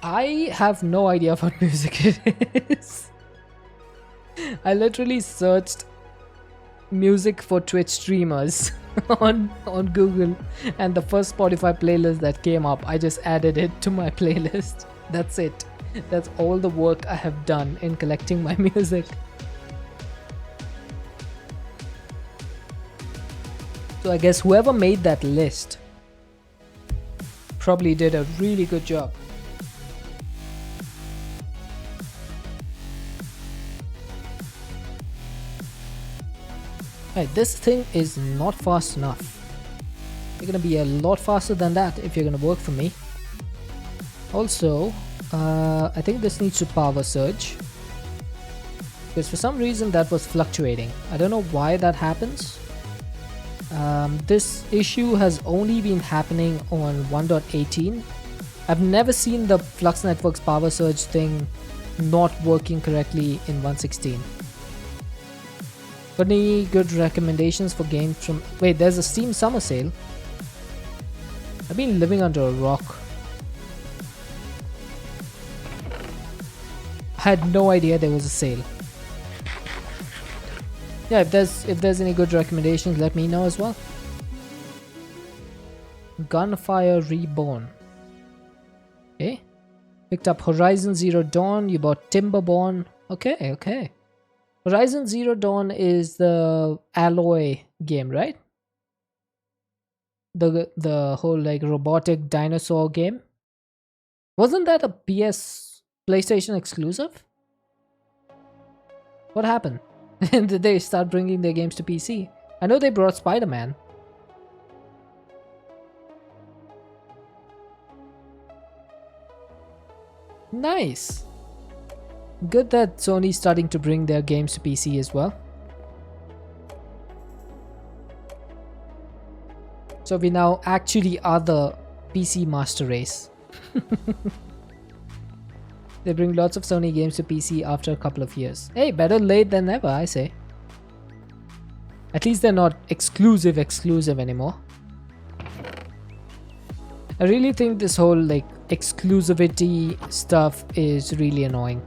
I have no idea what music it is. I literally searched music for Twitch streamers on Google, and the first Spotify playlist that came up, I just added it to my playlist. That's it. That's all the work I have done in collecting my music. So I guess whoever made that list probably did a really good job. Right, this thing is not fast enough. You're gonna be a lot faster than that if you're gonna work for me. Also, I think this needs to power surge, because for some reason that was fluctuating. I don't know why that happens. This issue has only been happening on 1.18. I've never seen the Flux Networks power surge thing not working correctly in 1.16. Got any good recommendations for games from... Wait, there's a Steam summer sale. I've been living under a rock. I had no idea there was a sale. Yeah, if there's any good recommendations, let me know as well. Gunfire Reborn. Okay. Picked up Horizon Zero Dawn. You bought Timberborn. Okay. Horizon Zero Dawn is the Alloy game, right? The whole like robotic dinosaur game. Wasn't that a PlayStation exclusive? What happened? Did they start bringing their games to PC? I know they brought Spider-Man. Nice. Good that Sony's starting to bring their games to PC as well. So we now actually are the PC master race. They bring lots of Sony games to PC after a couple of years. Hey, better late than never, I say. At least they're not exclusive anymore. I really think this whole like exclusivity stuff is really annoying.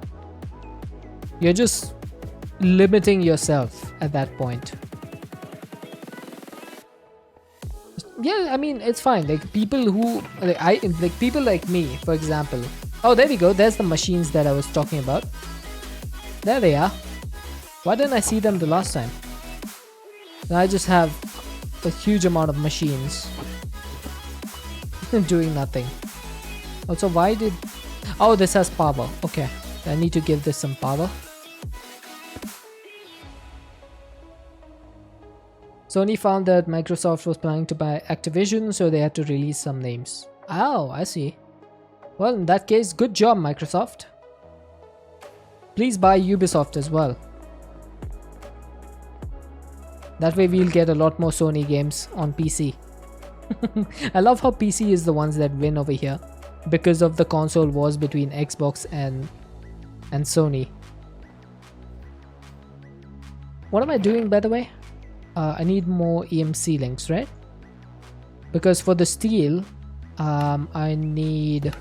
You're just limiting yourself at that point. Yeah, I mean, it's fine. Like people who people like me, for example. Oh, there we go. There's the machines that I was talking about. There they are. Why didn't I see them the last time? I just have a huge amount of machines doing nothing. Also, why did... Oh, this has power. Okay. I need to give this some power. Sony found that Microsoft was planning to buy Activision, so they had to release some names. Oh, I see. Well, in that case, good job, Microsoft. Please buy Ubisoft as well. That way we'll get a lot more Sony games on PC. I love how PC is the ones that win over here because of the console wars between Xbox and Sony. What am I doing, by the way? I need more EMC links, right? Because for the steel, I need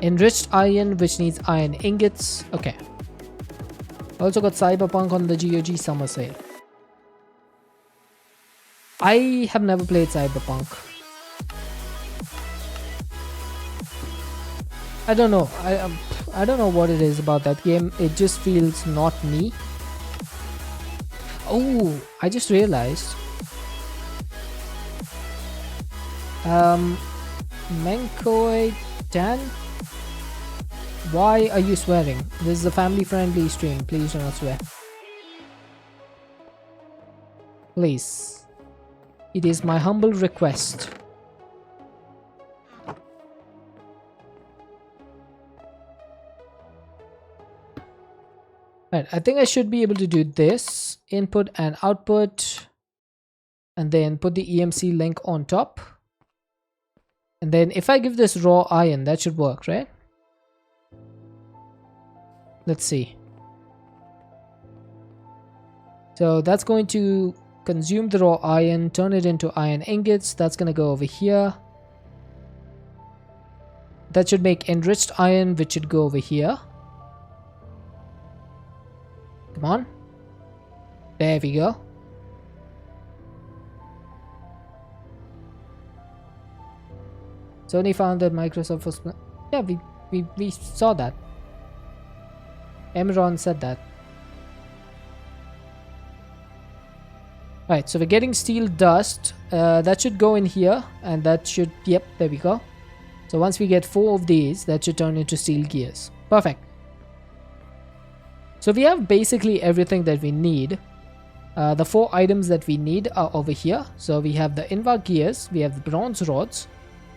enriched iron, which needs iron ingots. Okay. Also got Cyberpunk on the GOG summer sale. I have never played Cyberpunk. I don't know. I don't know what it is about that game. It just feels not me. Oh, I just realized. Menkoi Dan? Why are you swearing? This is a family-friendly stream. Please do not swear. Please. It is my humble request. Right, I think I should be able to do this. Input and output. And then put the EMC link on top. And then if I give this raw iron, that should work, right? Let's see. So that's going to consume the raw iron, turn it into iron ingots. That's going to go over here. That should make enriched iron, which should go over here. Come on. There we go. Sony found that Microsoft was... Yeah, we saw that. Emron said that. Right, so we're getting steel dust. That should go in here, and that should... Yep, there we go. So once we get 4 of these, that should turn into steel gears. Perfect. So we have basically everything that we need. The 4 items that we need are over here. So we have the Invar gears, we have the bronze rods,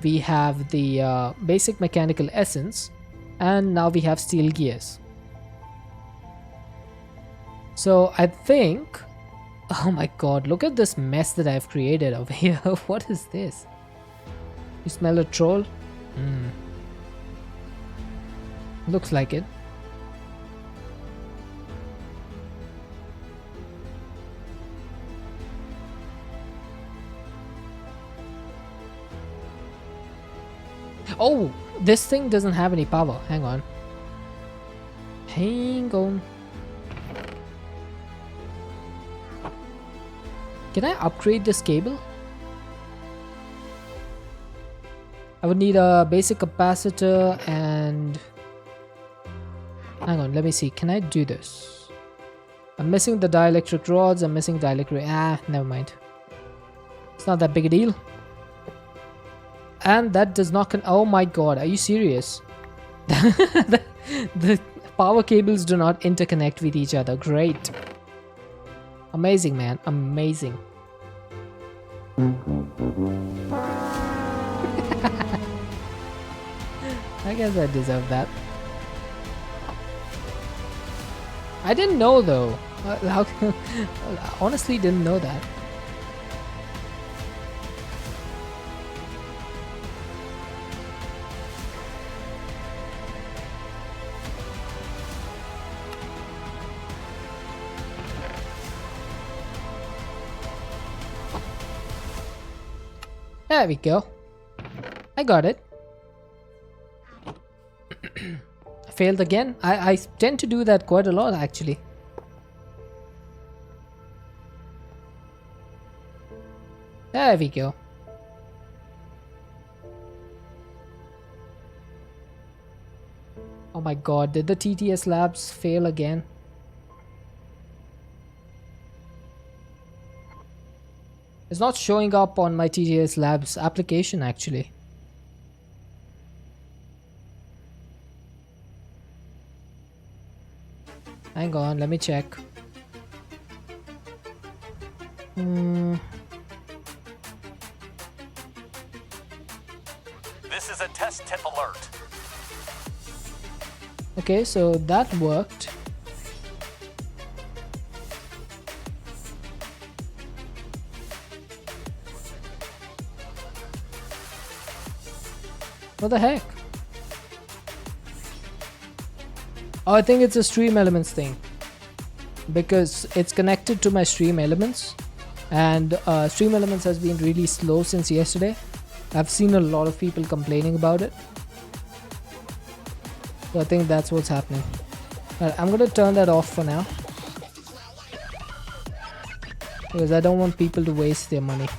we have the basic mechanical essence, and now we have steel gears. So I think... Oh my god, look at this mess that I've created over here. What is this? You smell a troll? Looks like it. Oh, this thing doesn't have any power. Hang on. Hang on. Can I upgrade this cable? I would need a basic capacitor and... Hang on, let me see. Can I do this? I'm missing the dielectric rods. I'm missing dielectric... never mind. It's not that big a deal. And that does not... Oh my god, are you serious? the power cables do not interconnect with each other. Great. Amazing, man. Amazing. I guess I deserve that. I didn't know though. Honestly didn't know that. There we go. I got it. Failed again. I tend to do that quite a lot actually. There we go. Oh my god, did the TTS labs fail again? It's not showing up on my TTS labs application actually. Hang on, let me check. This is a test tip alert. Okay, so that worked. What the heck? Oh, I think it's a stream elements thing. Because it's connected to my stream elements. And stream elements has been really slow since yesterday. I've seen a lot of people complaining about it. So I think that's what's happening. Alright, I'm gonna turn that off for now. Because I don't want people to waste their money.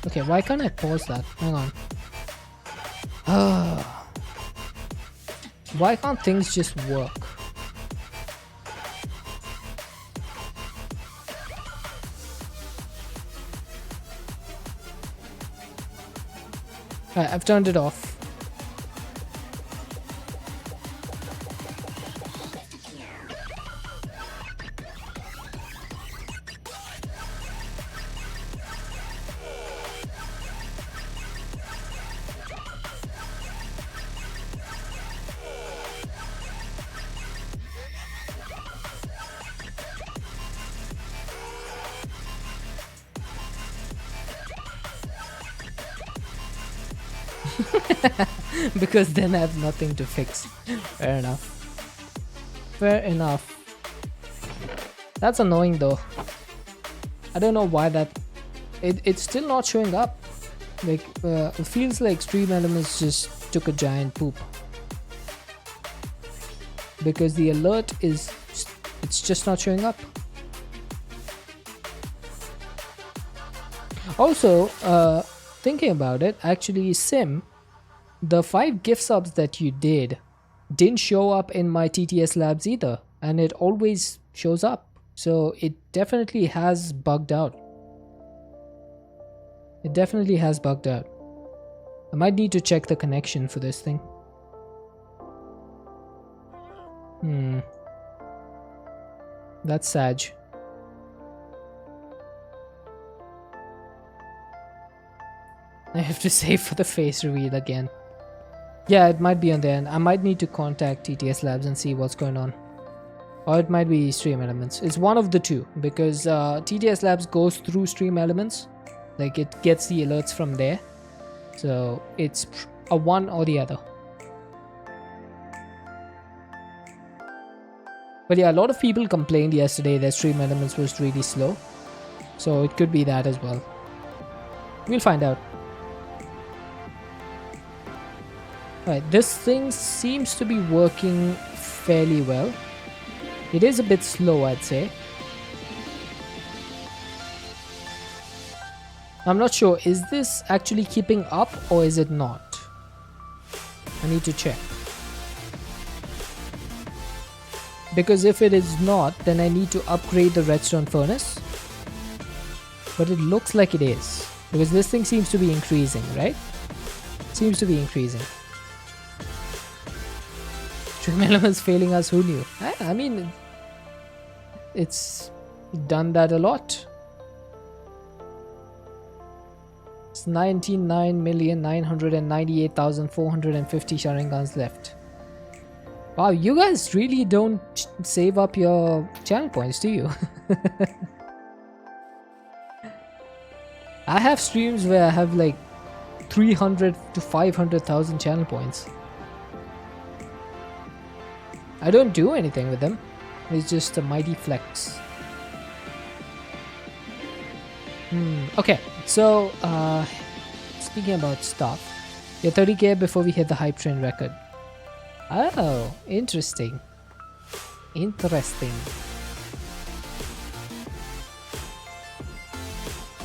Okay, why can't I pause that? Hang on. Why can't things just work? Alright, I've turned it off. Because then I have nothing to fix. Fair enough. Fair enough. That's annoying though. I don't know why that... It's still not showing up. Like, it feels like Stream Elements just took a giant poop. Because the alert is... It's just not showing up. Also, thinking about it, actually Sim, the 5 gift subs that you didn't show up in my TTS labs either, and it always shows up. So it definitely has bugged out. It definitely has bugged out. I might need to check the connection for this thing. That's sad. I have to save for the face reveal again. Yeah, it might be on there, and I might need to contact TTS Labs and see what's going on. Or it might be Stream Elements. It's one of the two, because TTS Labs goes through Stream Elements. Like, it gets the alerts from there. So it's a one or the other. But yeah, a lot of people complained yesterday that Stream Elements was really slow. So it could be that as well. We'll find out. Alright, this thing seems to be working fairly well. It is a bit slow, I'd say. I'm not sure, is this actually keeping up or is it not? I need to check. Because if it is not, then I need to upgrade the redstone furnace. But it looks like it is. Because this thing seems to be increasing, right? Seems to be increasing. Stream Elements failing us, who knew? I mean, it's done that a lot. It's 99,998,450 Sharingans left. Wow, you guys really don't save up your channel points, do you? I have streams where I have like 300 to 500,000 channel points. I don't do anything with them. It's just a mighty flex. Okay, so speaking about stuff, you're 30k before we hit the hype train record. Oh, interesting. Interesting.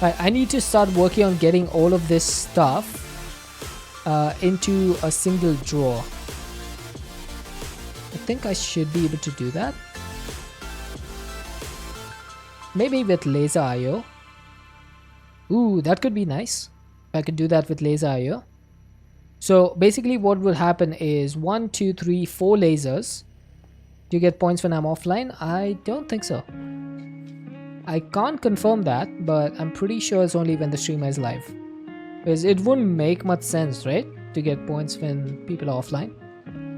Right, I need to start working on getting all of this stuff into a single drawer. I think I should be able to do that. Maybe with laser IO. Ooh, that could be nice. I could do that with laser IO. So basically what will happen is 1, 2, 3, 4 lasers. Do you get points when I'm offline? I don't think so. I can't confirm that, but I'm pretty sure it's only when the streamer is live. Because it wouldn't make much sense, right? To get points when people are offline.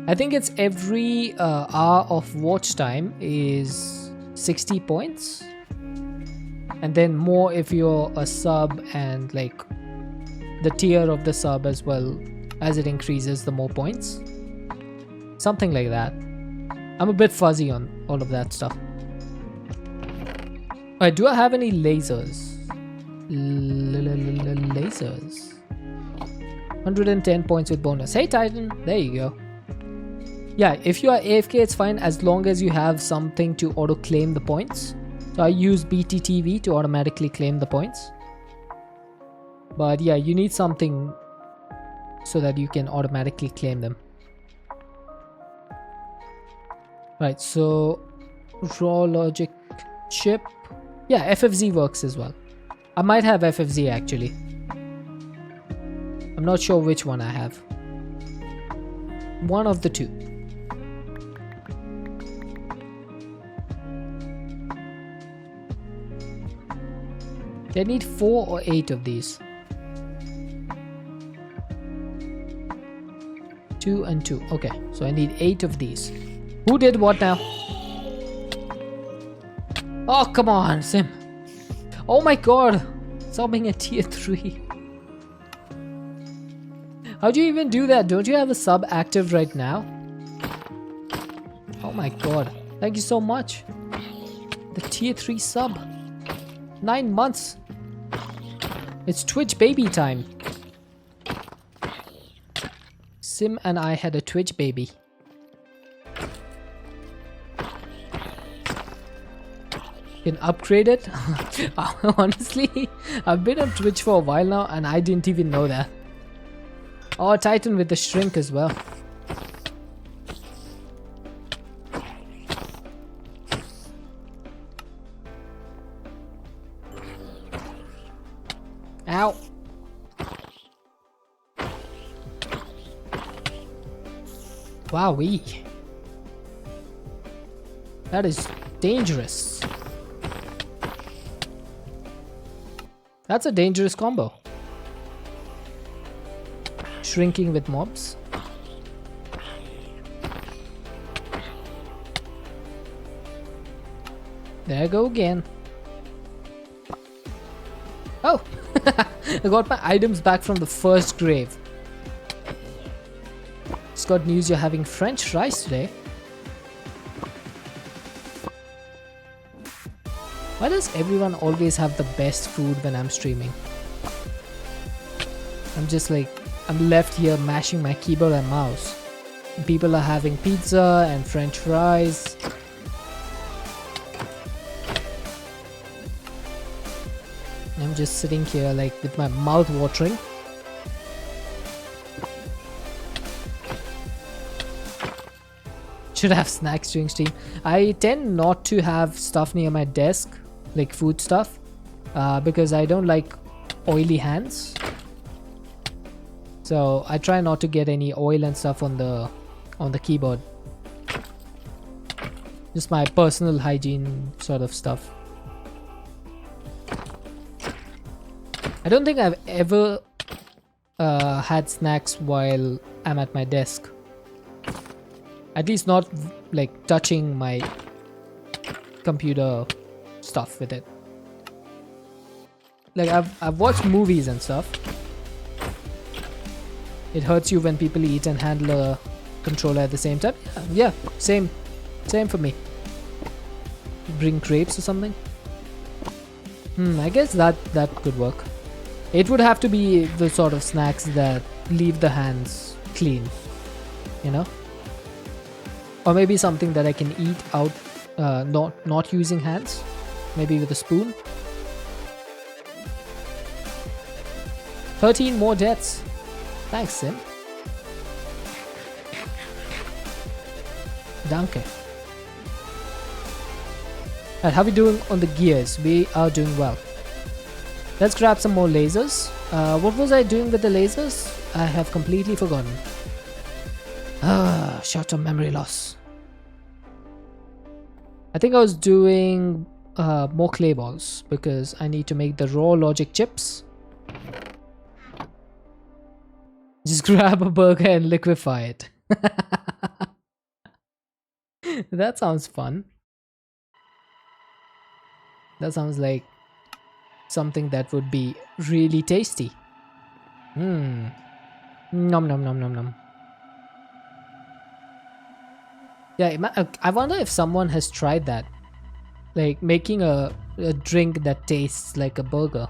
I think it's every hour of watch time is 60 points. And then more if you're a sub and like the tier of the sub as well. As it increases, the more points. Something like that. I'm a bit fuzzy on all of that stuff. Alright, do I have any lasers? Lasers. 110 points with bonus. Hey Titan, there you go. Yeah, if you are AFK, it's fine as long as you have something to auto claim the points. So I use BTTV to automatically claim the points. But yeah, you need something so that you can automatically claim them. Right, so raw logic chip. Yeah, FFZ works as well. I might have FFZ actually. I'm not sure which one I have. One of the two. I need 4 or 8 of these. 2 and 2. Okay, so I need 8 of these. Who did what now? Oh, come on, Sim. Oh my god. Stop being a tier 3. How do you even do that? Don't you have a sub active right now? Oh my god. Thank you so much. The tier 3 sub. 9 months. It's Twitch baby time. Sim and I had a Twitch baby. Can upgrade it? Honestly, I've been on Twitch for a while now and I didn't even know that. Oh, Titan with the shrink as well. Ow. Wowee. That is dangerous. That's a dangerous combo. Shrinking with mobs. There I go again. Oh! I got my items back from the first grave. Just got news you're having French fries today. Why does everyone always have the best food when I'm streaming? I'm just like, I'm left here mashing my keyboard and mouse. And people are having pizza and French fries. I'm just sitting here like with my mouth watering. Should have snacks during stream. I tend not to have stuff near my desk, like food stuff, because I don't like oily hands. So I try not to get any oil and stuff on the keyboard. Just my personal hygiene sort of stuff. I don't think I've ever had snacks while I'm at my desk. At least not like touching my computer stuff with it. Like I've watched movies and stuff. It hurts you when people eat and handle a controller at the same time. Yeah, same for me. Bring crepes or something. I guess that could work. It would have to be the sort of snacks that leave the hands clean, you know? Or maybe something that I can eat out, not using hands. Maybe with a spoon. 13 more deaths. Thanks, Sim. Danke. Alright, how are we doing on the gears? We are doing well. Let's grab some more lasers. What was I doing with the lasers? I have completely forgotten. Short-term memory loss. I think I was doing more clay balls because I need to make the raw logic chips. Just grab a burger and liquefy it. That sounds fun. That sounds like something that would be really tasty. Nom nom nom nom nom. Yeah, I wonder if someone has tried that. Like making a drink that tastes like a burger.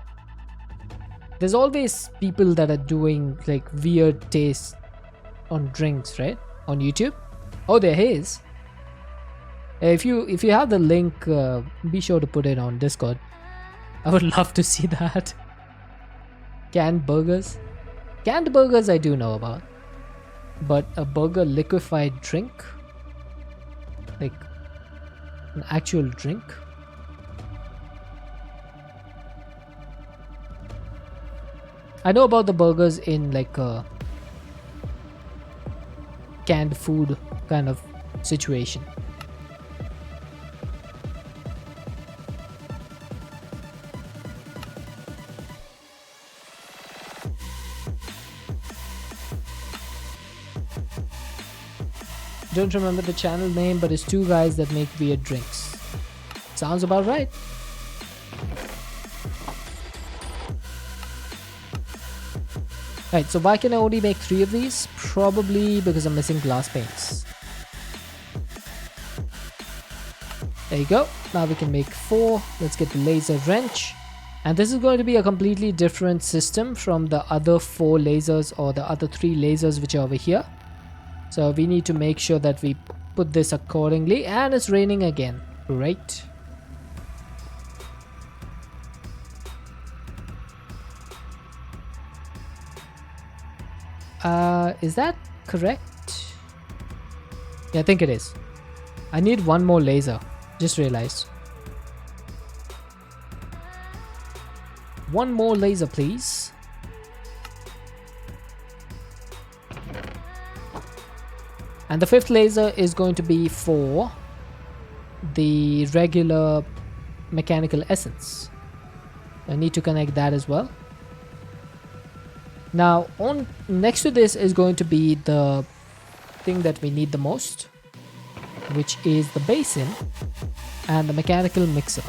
There's always people that are doing like weird tastes on drinks, right? On YouTube. Oh, there is. If you have the link, be sure to put it on Discord. I would love to see that. Canned burgers. Canned burgers I do know about. But a burger liquefied drink? Like an actual drink? I know about the burgers in like a canned food kind of situation. Don't remember the channel name, but it's two guys that make weird drinks. Sounds about right. Right, so why can I only make 3 of these? Probably because I'm missing glass panes. There you go. Now we can make 4. Let's get the laser wrench. And this is going to be a completely different system from the other 4 lasers or the other 3 lasers which are over here. So we need to make sure that we put this accordingly. And it's raining again. Great. Is that correct? Yeah, I think it is. I need 1 more laser. Just realized. 1 more laser, please. And the 5th laser is going to be for the regular mechanical essence. I need to connect that as well. Now, on next to this is going to be the thing that we need the most, which is the basin and the mechanical mixer.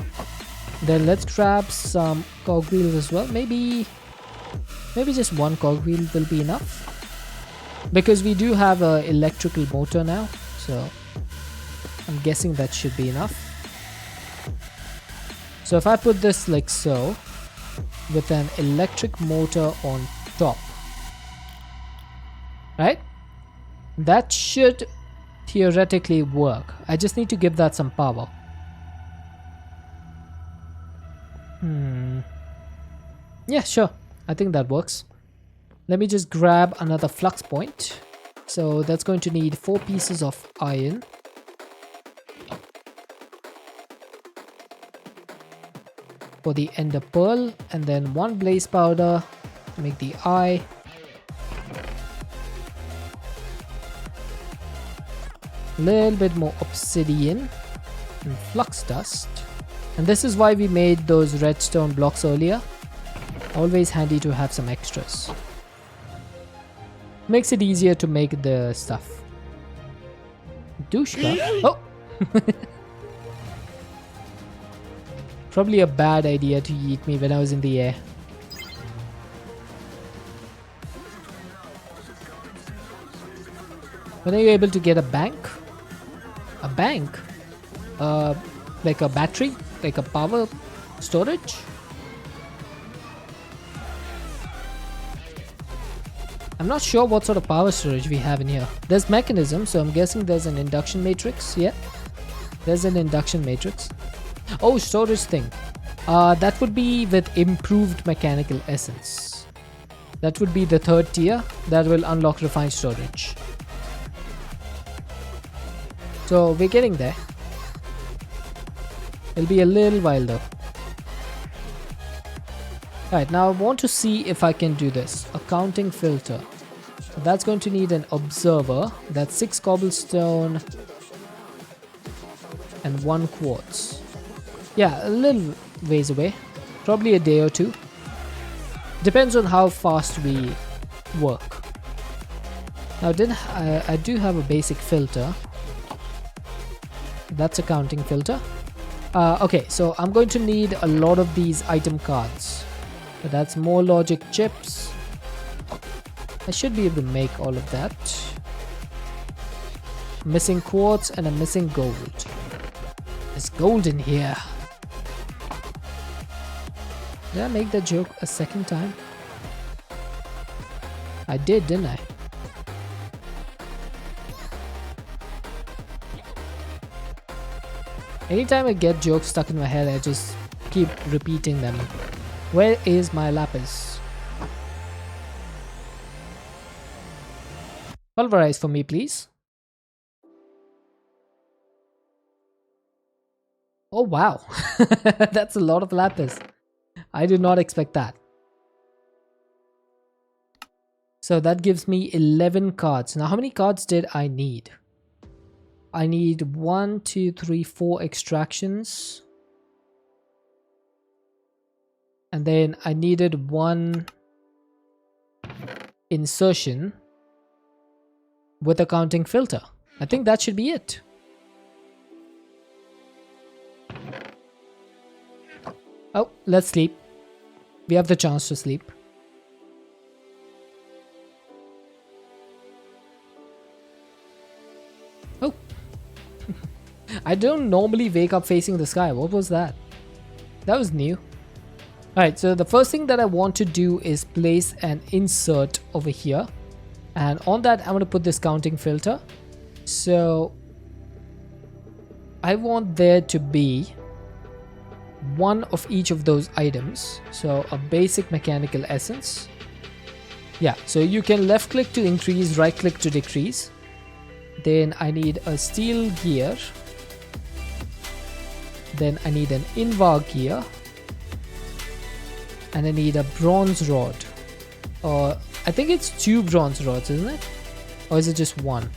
Then let's grab some cogwheels as well. Maybe just 1 cogwheel will be enough, because we do have an electrical motor now, so I'm guessing that should be enough. So if I put this like so, with an electric motor on top, right, that should theoretically work. I just need to give that some power. Yeah, sure, I think that works. Let me just grab another flux point. So that's going to need 4 pieces of iron. For the ender pearl, and then 1 blaze powder to make the eye. Little bit more obsidian and flux dust. And this is why we made those redstone blocks earlier. Always handy to have some extras. Makes it easier to make the stuff. Douchka. Oh! Probably a bad idea to eat me when I was in the air. When are you able to get a bank? A bank? Like a battery? Like a power storage? I'm not sure what sort of power storage we have in here. There's mechanism, so I'm guessing there's an induction matrix. Yeah, there's an induction matrix. Oh, storage thing. That would be with improved mechanical essence. That would be the 3rd tier that will unlock refined storage. So we're getting there. It'll be a little while though. Alright, now I want to see if I can do this. A counting filter. So that's going to need an observer. That's 6 cobblestone and 1 quartz. Yeah, a little ways away. Probably a day or 2. Depends on how fast we work. Now I do have a basic filter. That's a counting filter. Okay, so I'm going to need a lot of these item cards. So that's more logic chips. I should be able to make all of that. Missing quartz and a missing gold. There's gold in here. Did I make that joke a 2nd time? I did, didn't I? Anytime I get jokes stuck in my head, I just keep repeating them. Where is my lapis? Pulverize for me, please. Oh wow, that's a lot of lapis. I did not expect that. So that gives me 11 cards. Now how many cards did I need? I need 1, 2, 3, 4 extractions. And then I needed 1 insertion with a counting filter. I think that should be it. Oh, let's sleep. We have the chance to sleep. I don't normally wake up facing the sky. What was that? That was new. Alright, so the first thing that I want to do is place an insert over here. And on that, I'm going to put this counting filter. So I want there to be one of each of those items. So a basic mechanical essence. Yeah, so you can left click to increase, right click to decrease. Then I need a steel gear. Then I need an invar gear. And I need a bronze rod. Or I think it's 2 bronze rods, isn't it? Or is it just 1?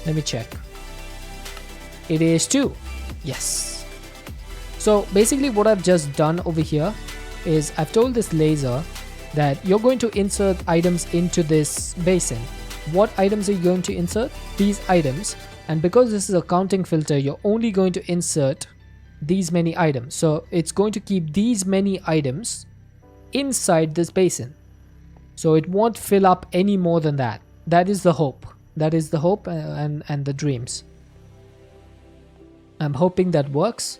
Let me check. It is 2. Yes. So basically what I've just done over here is I've told this laser that you're going to insert items into this basin. What items are you going to insert? These items. And because this is a counting filter, you're only going to insert these many items. So it's going to keep these many items inside this basin. So it won't fill up any more than that. That is the hope. That is the hope and the dreams. I'm hoping that works.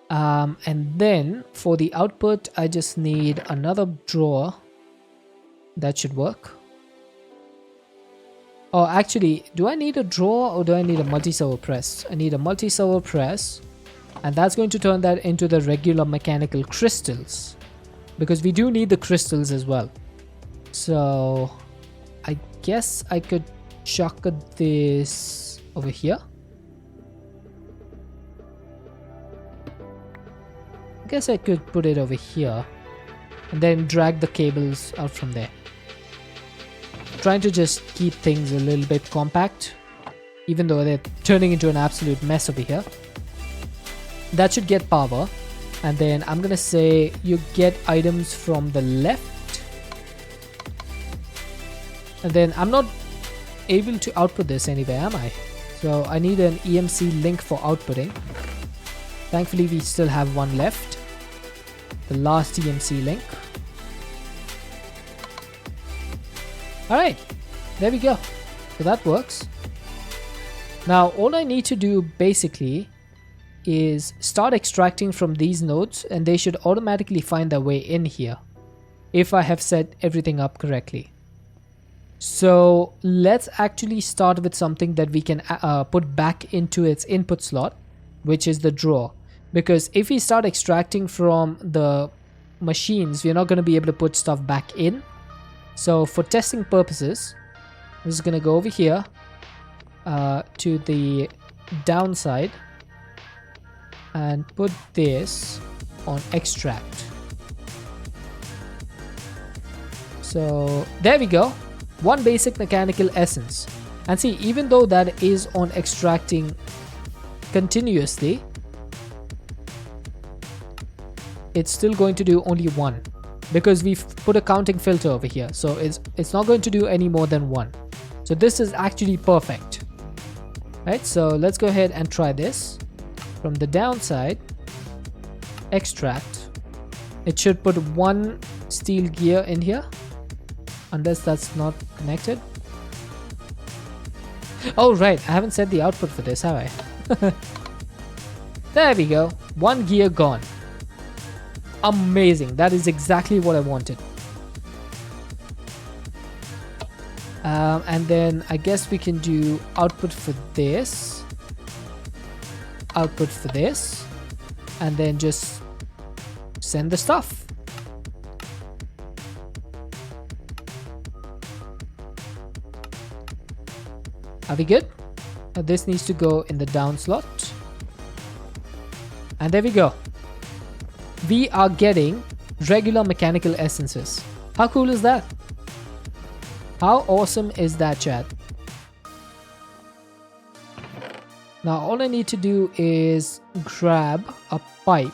And then for the output, I just need another drawer. That should work. Oh, actually, do I need a drawer or do I need a multi-servo press? I need a multi-servo press. And that's going to turn that into the regular mechanical crystals. Because we do need the crystals as well. So I guess I could chuck this over here. I guess I could put it over here and then drag the cables out from there. Trying to just keep things a little bit compact, even though they're turning into an absolute mess over here. That should get power. And then I'm gonna say you get items from the left. And then I'm not able to output this anywhere, am I? So I need an EMC link for outputting. Thankfully we still have one left. The last EMC link. Alright, there we go. So that works. Now all I need to do basically is start extracting from these nodes, and they should automatically find their way in here if I have set everything up correctly. So let's actually start with something that we can put back into its input slot, which is the drawer. Because if we start extracting from the machines, we're not going to be able to put stuff back in. So for testing purposes, I'm just going to go over here to the downside and put this on extract. So there we go. One basic mechanical essence. And see, even though that is on extracting continuously, it's still going to do only 1 because we've put a counting filter over here. So it's not going to do any more than 1. So this is actually perfect. Right, so let's go ahead and try this. From the downside, extract. It should put 1 steel gear in here, unless that's not connected. Oh right, I haven't set the output for this, have I? There we go, 1 gear gone. Amazing, that is exactly what I wanted. And then I guess we can do output for this, output for this, and then just send the stuff. Are we good? This needs to go in the down slot. And there we go. We are getting regular mechanical essences. How cool is that? How awesome is that, chat? Now all I need to do is grab a pipe,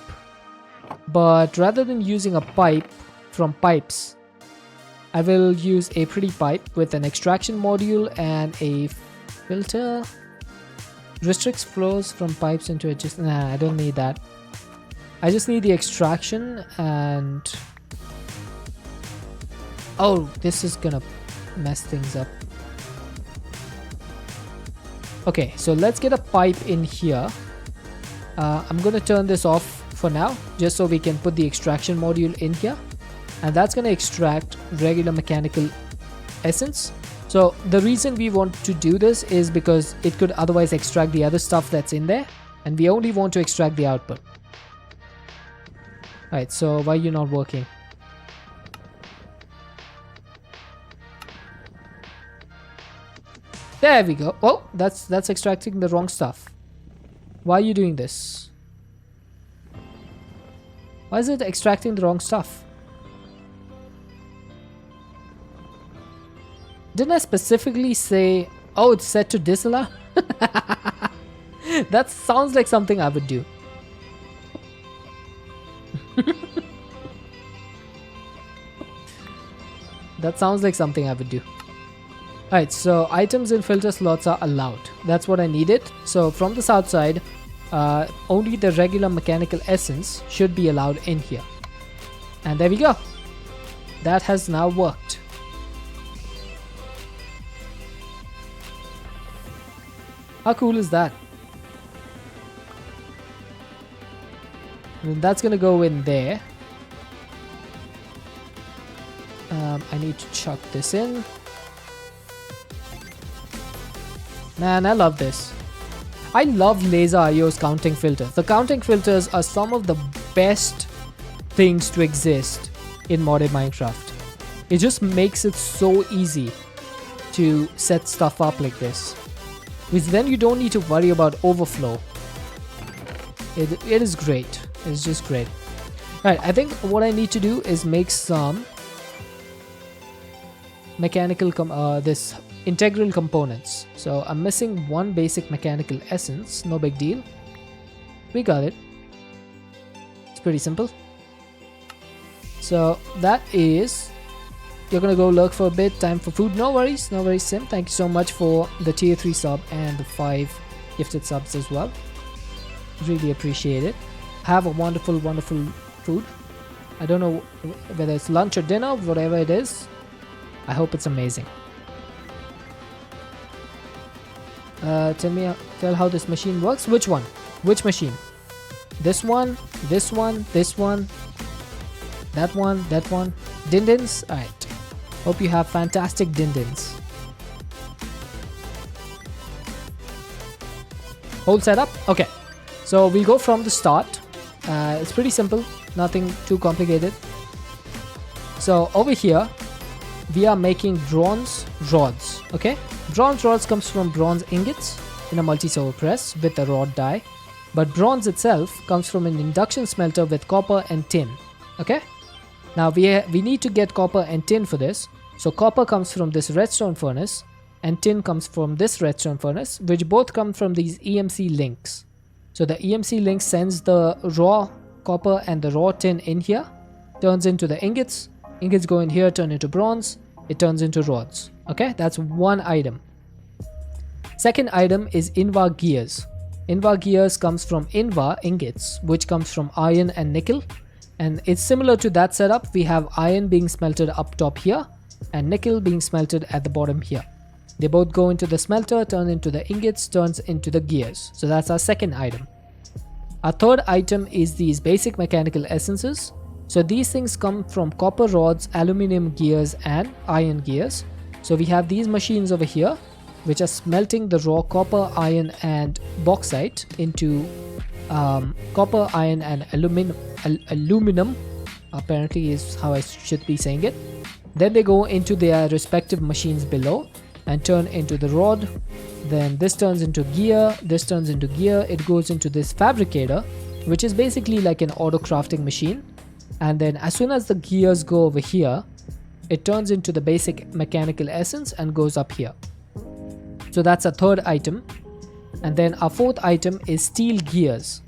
but rather than using a pipe from pipes, I will use a pretty pipe with an extraction module and a filter. Restricts flows from pipes into it. Just nah, I don't need that. I just need the extraction and oh, this is gonna mess things up. Okay, so let's get a pipe in here I'm going to turn this off for now, just so we can put the extraction module in here, and that's going to extract regular mechanical essence. So the reason we want to do this is because it could otherwise extract the other stuff that's in there, and we only want to extract the output. Alright, so why are you not working? There we go. Oh, that's extracting the wrong stuff. Why are you doing this? Why is it extracting the wrong stuff? Didn't I specifically say, oh, it's set to disallow? That sounds like something I would do. That sounds like something I would do. Alright, so items in filter slots are allowed. That's what I needed. So from the south side, only the regular mechanical essence should be allowed in here. And there we go. That has now worked. How cool is that? And that's gonna go in there. I need to chuck this in. Man, I love this. I love Laser IO's counting filters. The counting filters are some of the best things to exist in modded Minecraft. It just makes it so easy to set stuff up like this, because then you don't need to worry about overflow. It is great. It's just great. Alright, I think what I need to do is make some mechanical this integral components. So I'm missing one basic mechanical essence. No big deal. We got it. It's pretty simple. So that is, you're gonna go lurk for a bit. Time for food. No worries, Sim. Thank you so much for the tier 3 sub and the 5 gifted subs as well. Really appreciate it. Have a wonderful food. I don't know whether it's lunch or dinner, whatever it is. I hope it's amazing. Tell how this machine works. Which one? Which machine? This one, this one, this one, that one, that one. Dindins? Alright. Hope you have fantastic dindins. Whole setup? Okay. So we'll go from the start. It's pretty simple. Nothing too complicated. So over here, we are making bronze rods. Okay. Bronze rods comes from bronze ingots in a multi-servo press with a rod die, but bronze itself comes from an induction smelter with copper and tin. Okay, now we need to get copper and tin for this. So copper comes from this redstone furnace and tin comes from this redstone furnace, which both come from these EMC links. So the EMC link sends the raw copper and the raw tin in here, turns into the ingots. Ingots go in here, turn into bronze. It turns into rods. Okay, that's one item. Second item is Invar gears. Invar gears comes from Invar ingots, which comes from iron and nickel. And it's similar to that setup. We have iron being smelted up top here and nickel being smelted at the bottom here. They both go into the smelter, turn into the ingots, turns into the gears. So that's our second item. Our third item is these basic mechanical essences. So these things come from copper rods, aluminum gears and iron gears. So we have these machines over here which are smelting the raw copper, iron and bauxite into copper, iron and aluminum apparently is how I should be saying it. Then they go into their respective machines below and turn into the rod. Then this turns into gear, this turns into gear. It goes into this fabricator, which is basically like an auto crafting machine. And then as soon as the gears go over here, it turns into the basic mechanical essence and goes up here. So that's a third item. And then our fourth item is steel gears.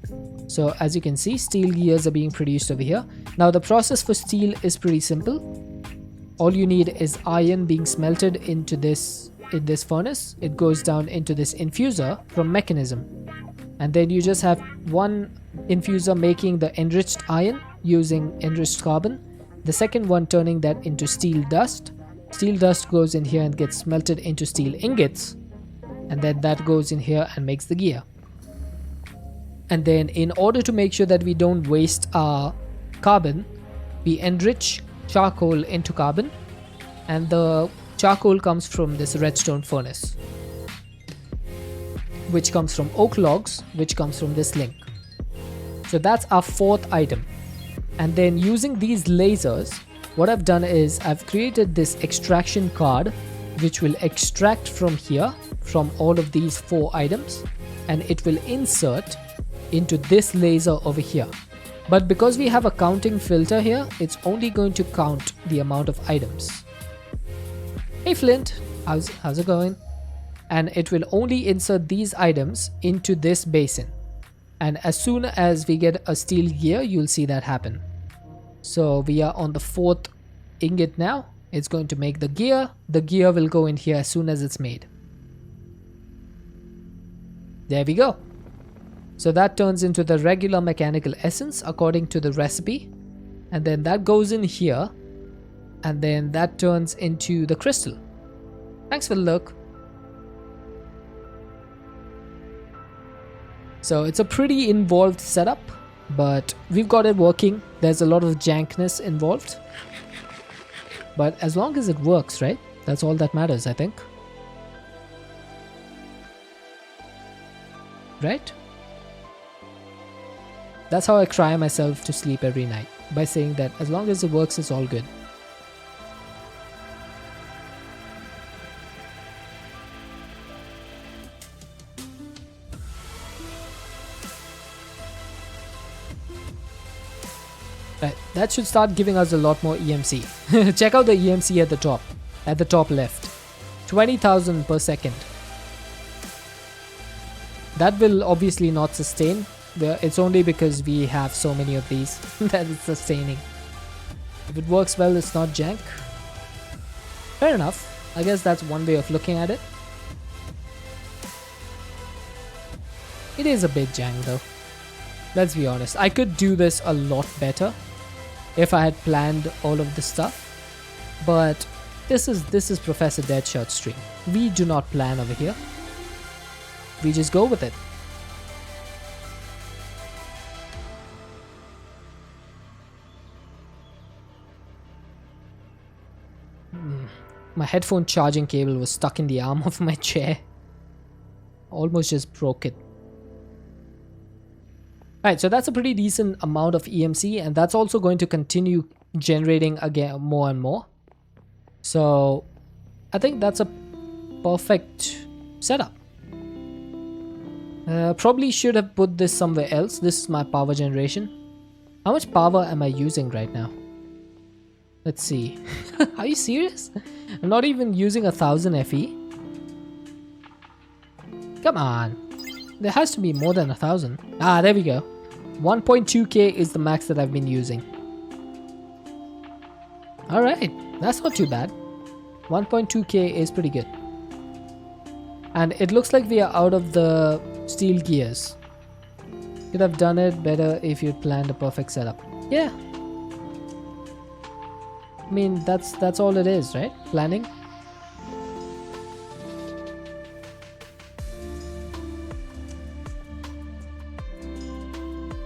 So as you can see, steel gears are being produced over here. Now the process for steel is pretty simple. All you need is iron being smelted into this furnace. It goes down into this infuser from mechanism. And then you just have one infuser making the enriched iron using enriched carbon. The second one turning that into steel dust. Steel dust goes in here and gets smelted into steel ingots. And then that goes in here and makes the gear. And then in order to make sure that we don't waste our carbon, we enrich charcoal into carbon, and the charcoal comes from this redstone furnace, which comes from oak logs, which comes from this link. So that's our fourth item. And then using these lasers, what I've done is I've created this extraction card, which will extract from here, from all of these 4 items, and it will insert into this laser over here. But because we have a counting filter here, it's only going to count the amount of items. Hey Flint, how's it going? And it will only insert these items into this basin. And as soon as we get a steel gear, you'll see that happen. So we are on the 4th ingot now. It's going to make the gear. The gear will go in here as soon as it's made. There we go. So that turns into the regular mechanical essence according to the recipe. And then that goes in here. And then that turns into the crystal. Thanks for the look. So it's a pretty involved setup, but we've got it working. There's a lot of jankness involved. But as long as it works, right? That's all that matters, I think. Right? That's how I cry myself to sleep every night, by saying that as long as it works, it's all good. Right, that should start giving us a lot more EMC. Check out the EMC at the top left. 20,000 per second. That will obviously not sustain. It's only because we have so many of these that it's sustaining. If it works well, it's not jank. Fair enough. I guess that's one way of looking at it. It is a bit jank though. Let's be honest. I could do this a lot better if I had planned all of this stuff. But this is Professor Deadshot's stream. We do not plan over here. We just go with it. My headphone charging cable was stuck in the arm of my chair. Almost just broke it. Right, so that's a pretty decent amount of EMC, and that's also going to continue generating again more and more. So I think that's a perfect setup. Probably should have put this somewhere else. This is my power generation. How much power am I using right now? Let's see. Are you serious? I'm not even using 1000 FE. Come on. There has to be more than 1000. Ah, there we go. 1.2k is the max that I've been using. Alright, that's not too bad. 1.2k is pretty good. And it looks like we are out of the steel gears. Could have done it better if you'd planned a perfect setup. Yeah. I mean, that's all it is, right? Planning.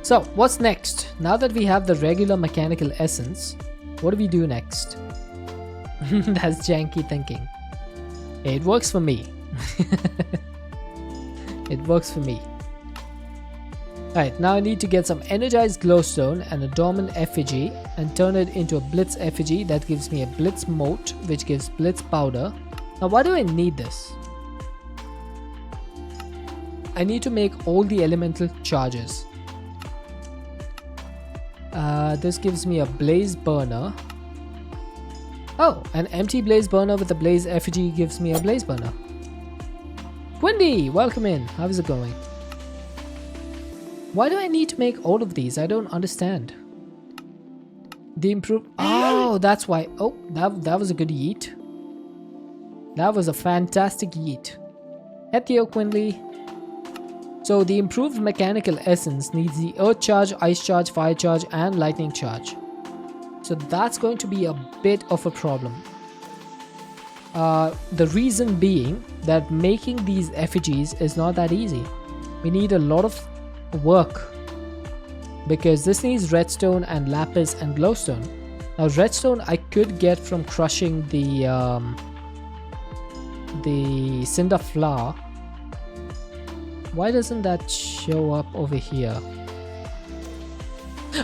So, what's next? Now that we have the regular mechanical essence, what do we do next? That's janky thinking. It works for me. It works for me. Alright, now I need to get some energized glowstone and a dormant effigy and turn it into a blitz effigy that gives me a blitz mote, which gives blitz powder. Now why do I need this? I need to make all the elemental charges. This gives me a blaze burner. Oh, an empty blaze burner with a blaze effigy gives me a blaze burner. Wendy, welcome in. How is it going? Why do I need to make all of these? I don't understand. The improve. Oh, that's why. Oh, that was a good yeet. That was a fantastic yeet. Ethio Quinley. So the improved mechanical essence needs the earth charge, ice charge, fire charge, and lightning charge. So that's going to be a bit of a problem. The reason being that making these effigies is not that easy. We need a lot of work because this needs redstone and lapis and glowstone. Now redstone I could get from crushing the cinder flower. Why doesn't that show up over here?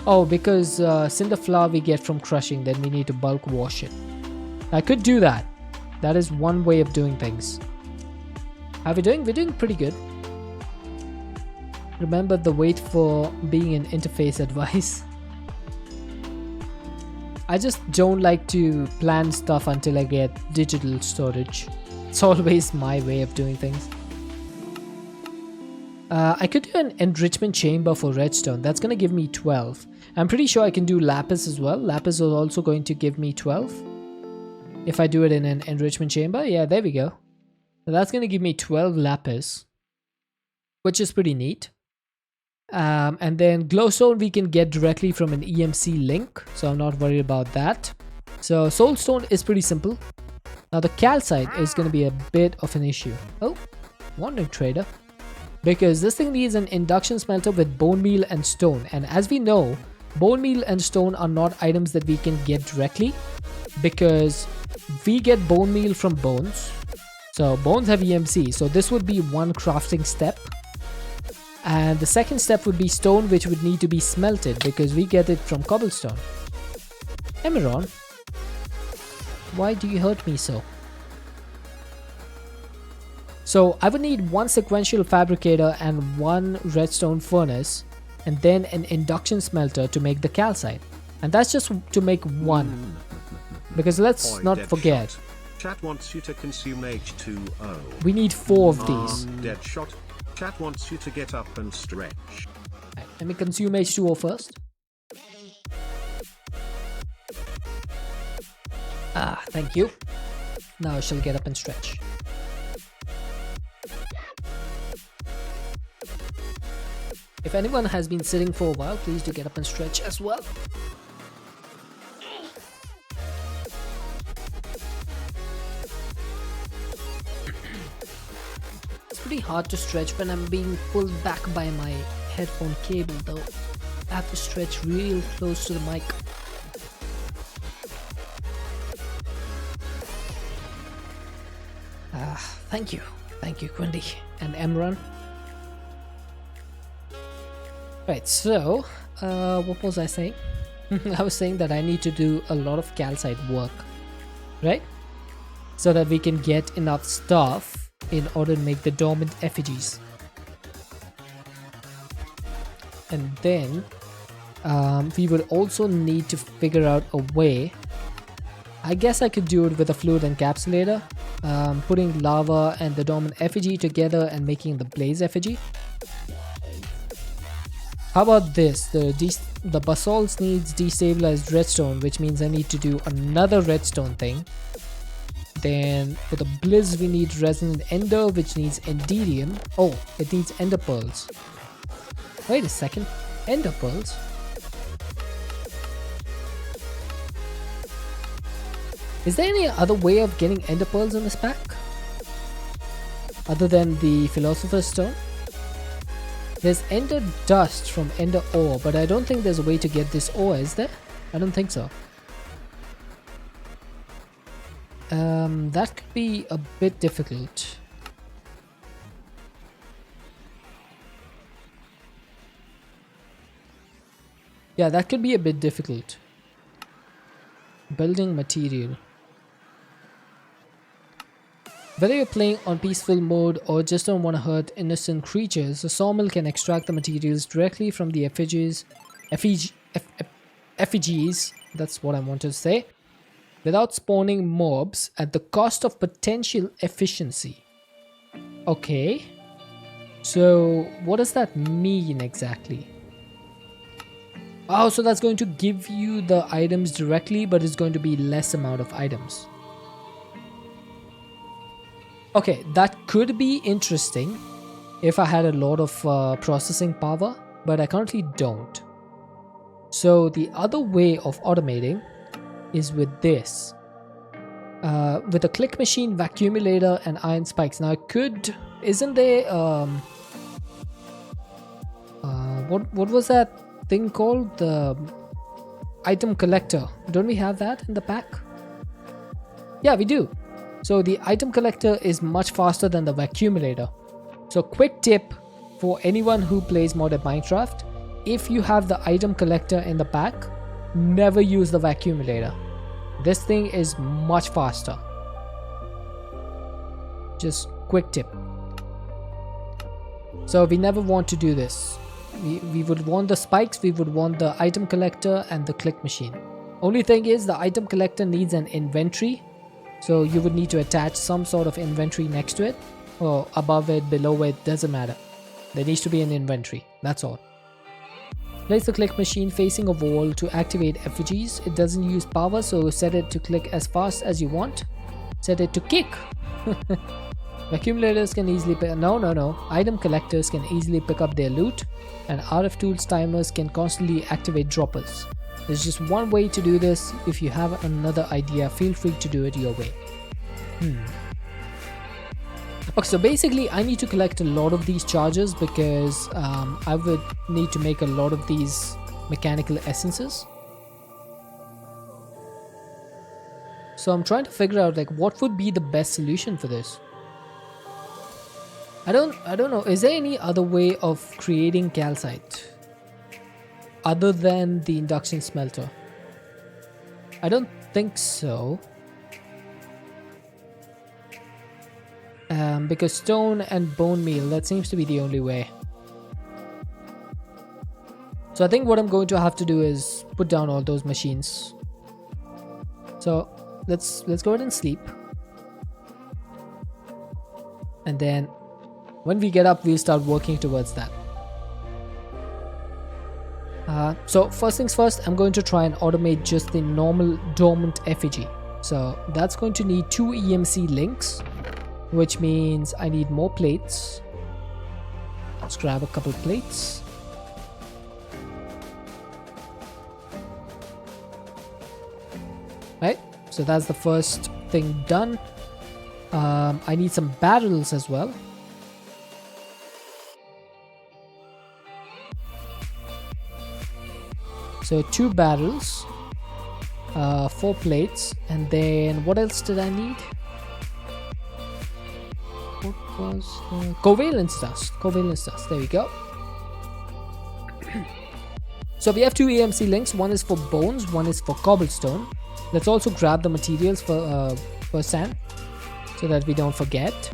Oh, because cinder flower we get from crushing, then we need to bulk wash it. I could do that. That is one way of doing things. How are we doing? We're doing pretty good. Remember the wait for being an interface advice. I just don't like to plan stuff until I get digital storage. It's always my way of doing things. I could do an enrichment chamber for redstone. That's going to give me 12. I'm pretty sure I can do lapis as well. Lapis is also going to give me 12. If I do it in an enrichment chamber. Yeah, there we go. So that's going to give me 12 lapis, which is pretty neat. And then glowstone we can get directly from an EMC link, so I'm not worried about that. So soulstone is pretty simple. Now the calcite is going to be a bit of an issue. Oh, wandering trader. Because this thing needs an induction smelter with bone meal and stone, and as we know, bone meal and stone are not items that we can get directly because we get bone meal from bones. So bones have EMC, so this would be one crafting step. And the second step would be stone, which would need to be smelted because we get it from cobblestone. Emeron, why do you hurt me so? So I would need one sequential fabricator and one redstone furnace and then an induction smelter to make the calcite. And that's just to make one. Because let's not forget. Chat wants you to consume H2O. We need 4 of these. Dead shot. Chat wants you to get up and stretch. Right, let me consume H2O first. Ah, thank you. Now I shall get up and stretch. If anyone has been sitting for a while, please do get up and stretch as well. It's pretty hard to stretch when I'm being pulled back by my headphone cable though. I have to stretch real close to the mic. Thank you. Thank you, Quindy and Emron. Right, so, what was I saying? I was saying that I need to do a lot of calcite work, right? So that we can get enough stuff in order to make the dormant effigies. And then, we would also need to figure out a way. I guess I could do it with a fluid encapsulator, putting lava and the dormant effigy together and making the blaze effigy. How about this? The basalt needs destabilized redstone, which means I need to do another redstone thing. Then for the blizz we need resonant ender, which needs enderium. Oh, it needs ender pearls. Wait a second, ender pearls? Is there any other way of getting ender pearls in this pack? Other than the philosopher's stone? There's ender dust from ender ore, but I don't think there's a way to get this ore, is there? I don't think so. That could be a bit difficult. Yeah, that could be a bit difficult. Building material. Whether you're playing on peaceful mode or just don't want to hurt innocent creatures, a sawmill can extract the materials directly from the effigies, that's what I wanted to say, without spawning mobs at the cost of potential efficiency. Okay, so what does that mean exactly? Oh, so that's going to give you the items directly, but it's going to be less amount of items. Okay, that could be interesting if I had a lot of processing power, but I currently don't. So the other way of automating is with this. With a click machine, vacuumulator and iron spikes. Now I could... Isn't there... what was that thing called? The item collector. Don't we have that in the pack? Yeah, we do. So the item collector is much faster than the vacuumulator. So quick tip for anyone who plays modded Minecraft: if you have the item collector in the pack, never use the vacuumulator. This thing is much faster. Just quick tip. So we never want to do this. We would want the spikes, we would want the item collector and the click machine. Only thing is the item collector needs an inventory. So you would need to attach some sort of inventory next to it, or above it, below it, doesn't matter. There needs to be an inventory, that's all. Place the click machine facing a wall to activate effigies. It doesn't use power, so set it to click as fast as you want. Set it to kick. Accumulators can easily pick... No. Item collectors can easily pick up their loot, and RF tools timers can constantly activate droppers. There's just one way to do this. If you have another idea, feel free to do it your way. Okay, so basically I need to collect a lot of these charges because I would need to make a lot of these mechanical essences. So I'm trying to figure out like what would be the best solution for this. I don't know. Is there any other way of creating calcite other than the induction smelter? I don't think so. Because stone and bone meal, that seems to be the only way. So I think what I'm going to have to do is put down all those machines. So let's go ahead and sleep. And then when we get up, we'll start working towards that. So first things first, I'm going to try and automate just the normal dormant effigy. So that's going to need 2 EMC links, which means I need more plates. Let's grab a couple plates. Right, so that's the first thing done. I need some barrels as well. So 2 barrels, 4 plates, and then what else did I need? What was covalence dust? Covalence dust. There we go. So we have 2 EMC links. One is for bones, one is for cobblestone. Let's also grab the materials for sand, so that we don't forget.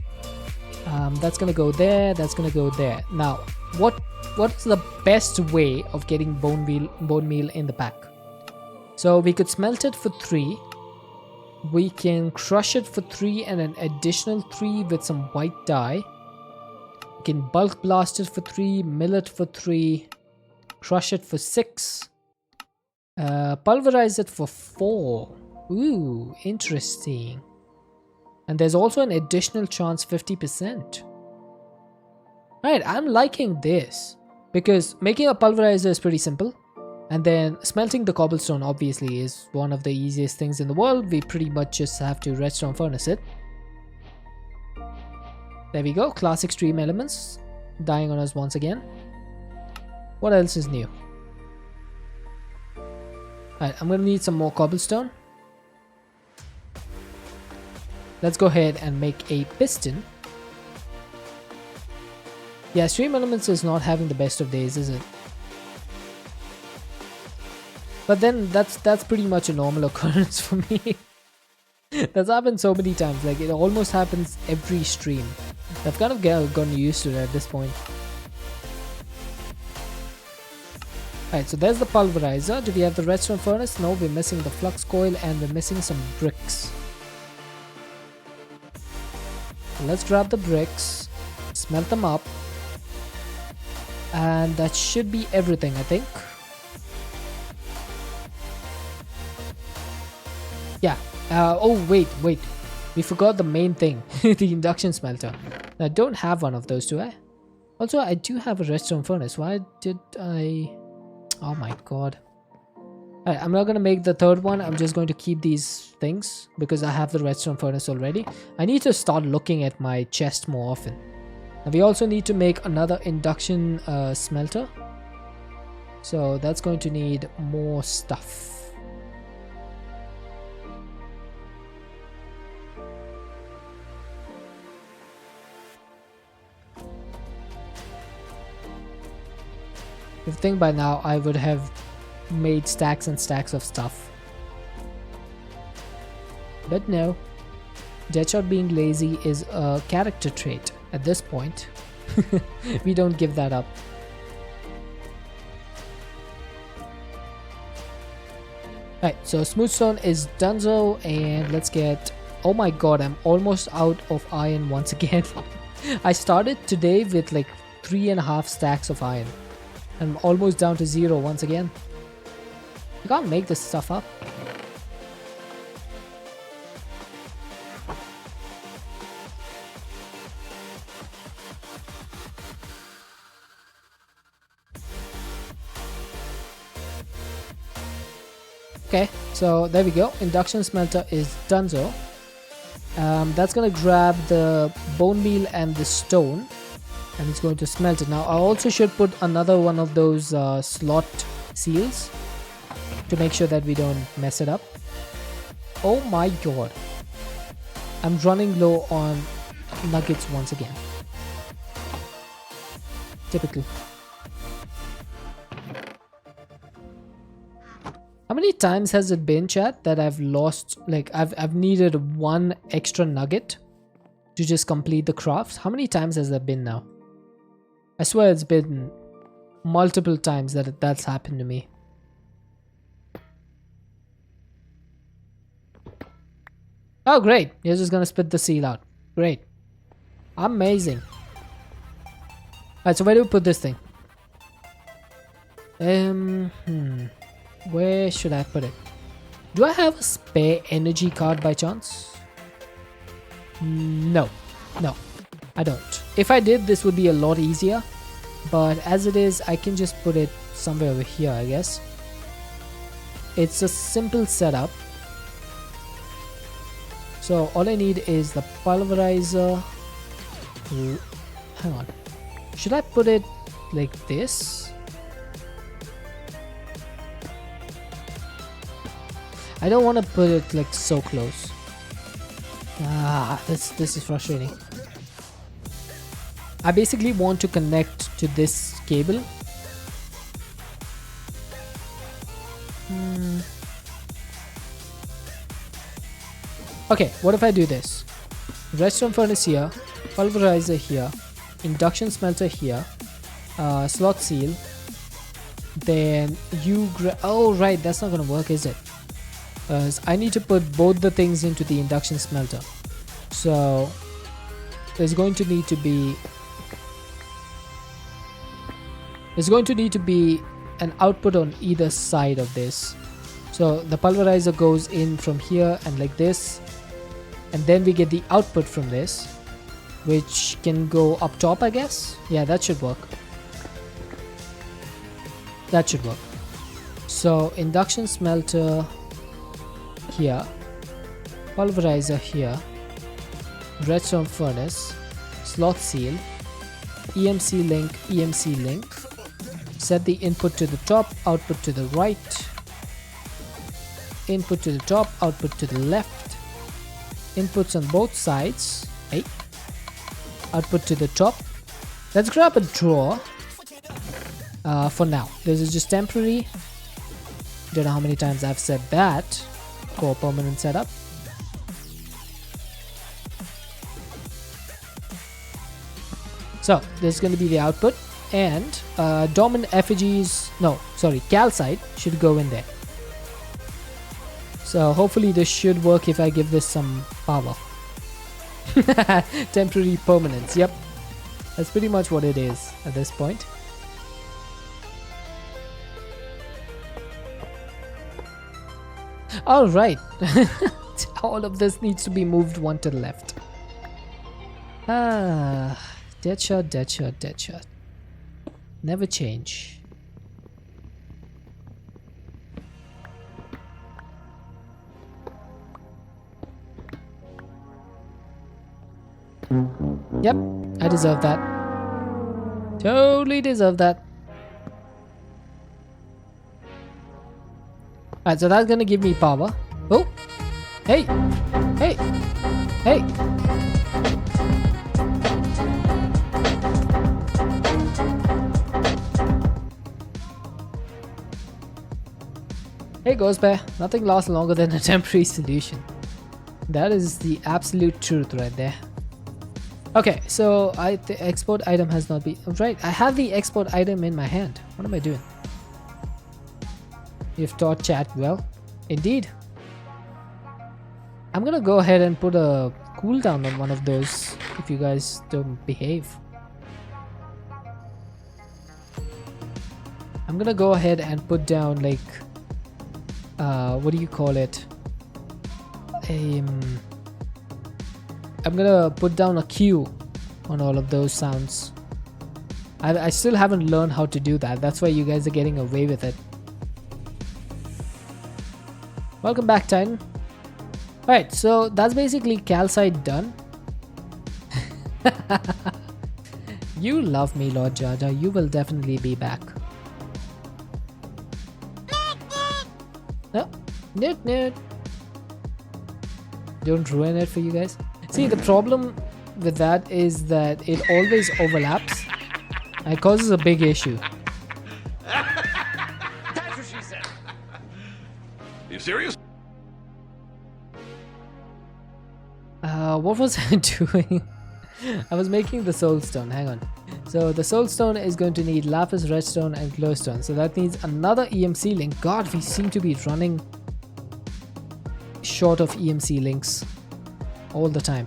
That's gonna go there. That's gonna go there. Now, what's the best way of getting bone meal in the pack? So we could smelt it for 3. We can crush it for 3 and an additional 3 with some white dye. We can bulk blast it for 3, mill it for 3, crush it for 6, pulverize it for 4. Ooh, interesting. And there's also an additional chance 50%. Right, I'm liking this because making a pulverizer is pretty simple. And then smelting the cobblestone obviously is one of the easiest things in the world. We pretty much just have to redstone furnace it. There we go. Classic stream elements dying on us once again. What else is new? Alright, I'm gonna need some more cobblestone. Let's go ahead and make a piston. Yeah, stream elements is not having the best of days, is it? But then that's pretty much a normal occurrence for me. That's happened so many times. Like it almost happens every stream. I've kind of gotten used to it at this point. Alright, so there's the pulverizer. Do we have the redstone furnace? No, we're missing the flux coil and we're missing some bricks. So let's grab the bricks, smelt them up, and that should be everything, I think. Yeah. Oh, wait. We forgot the main thing. The induction smelter. I don't have one of those, do I? Also, I do have a redstone furnace. Why did I... Oh my god. Alright, I'm not going to make the third one. I'm just going to keep these things because I have the redstone furnace already. I need to start looking at my chest more often. And we also need to make another induction smelter. So that's going to need more stuff. If you think by now, I would have made stacks and stacks of stuff. But no. Deadshot being lazy is a character trait at this point. We don't give that up. Right, so Smoothstone is donezo, and let's get... Oh my god, I'm almost out of iron once again. I started today with like 3.5 stacks of iron. I'm almost down to 0 once again. You can't make this stuff up. Okay, so there we go. Induction smelter is donezo. That's gonna grab the bone meal and the stone, and it's going to smelt it. Now I also should put another one of those slot seals to make sure that we don't mess it up. Oh my god, I'm running low on nuggets once again. Typical. How many times has it been, chat, that I've lost, like I've needed one extra nugget to just complete the crafts? How many times has that been now? I swear it's been multiple times that that's happened to me. Oh great, you're just gonna spit the seal out. Great. Amazing. Alright, so where do we put this thing? Where should I put it? Do I have a spare energy card by chance? No. No, I don't. If I did, this would be a lot easier. But as it is, I can just put it somewhere over here, I guess. It's a simple setup. So all I need is the pulverizer. Hang on. Should I put it like this? I don't want to put it like so close. This is frustrating. I basically want to connect to this cable. Okay, what if I do this? Redstone furnace here, pulverizer here, induction smelter here, slot seal. Then you oh right, that's not gonna work, is it? I need to put both the things into the induction smelter. So there's going to need to be an output on either side of this. So the pulverizer goes in from here and like this, and then we get the output from this, which can go up top, I guess. Yeah, that should work. That should work. So induction smelter here, pulverizer here, redstone furnace, slot seal, EMC link, set the input to the top, output to the right, input to the top, output to the left, inputs on both sides, hey, output to the top. Let's grab a drawer for now. This is just temporary. Don't know how many times I've said that for permanent setup. So this is going to be the output, and dormant effigies, no, sorry, calcite should go in there. So hopefully this should work if I give this some power. Temporary permanence, yep. That's pretty much what it is at this point. Alright. All of this needs to be moved one to the left. Deadshot, deadshot, deadshot. Never change. Yep, I deserve that. Totally deserve that. Alright, so that's gonna give me power. Oh! Hey! Hey! Hey! Hey Ghost Bear, nothing lasts longer than a temporary solution. That is the absolute truth right there. Okay, so the export item has not been... Right, I have the export item in my hand. What am I doing? You've taught chat well. Indeed. I'm gonna go ahead and put a cooldown on one of those if you guys don't behave. I'm gonna go ahead and put down like... what do you call it? I'm gonna put down a Q on all of those sounds. I still haven't learned how to do that. That's why you guys are getting away with it. Welcome back, Titan. Alright, so that's basically calcite done. You love me, Lord Jaja. You will definitely be back. No, newt. Don't ruin it for you guys. See, the problem with that is that it always overlaps and it causes a big issue. That's what she said. You serious? What was I doing? I was making the soul stone. Hang on. So the soul stone is going to need lapis, redstone, and glowstone. So that needs another EMC link. God, we seem to be running short of EMC links all the time.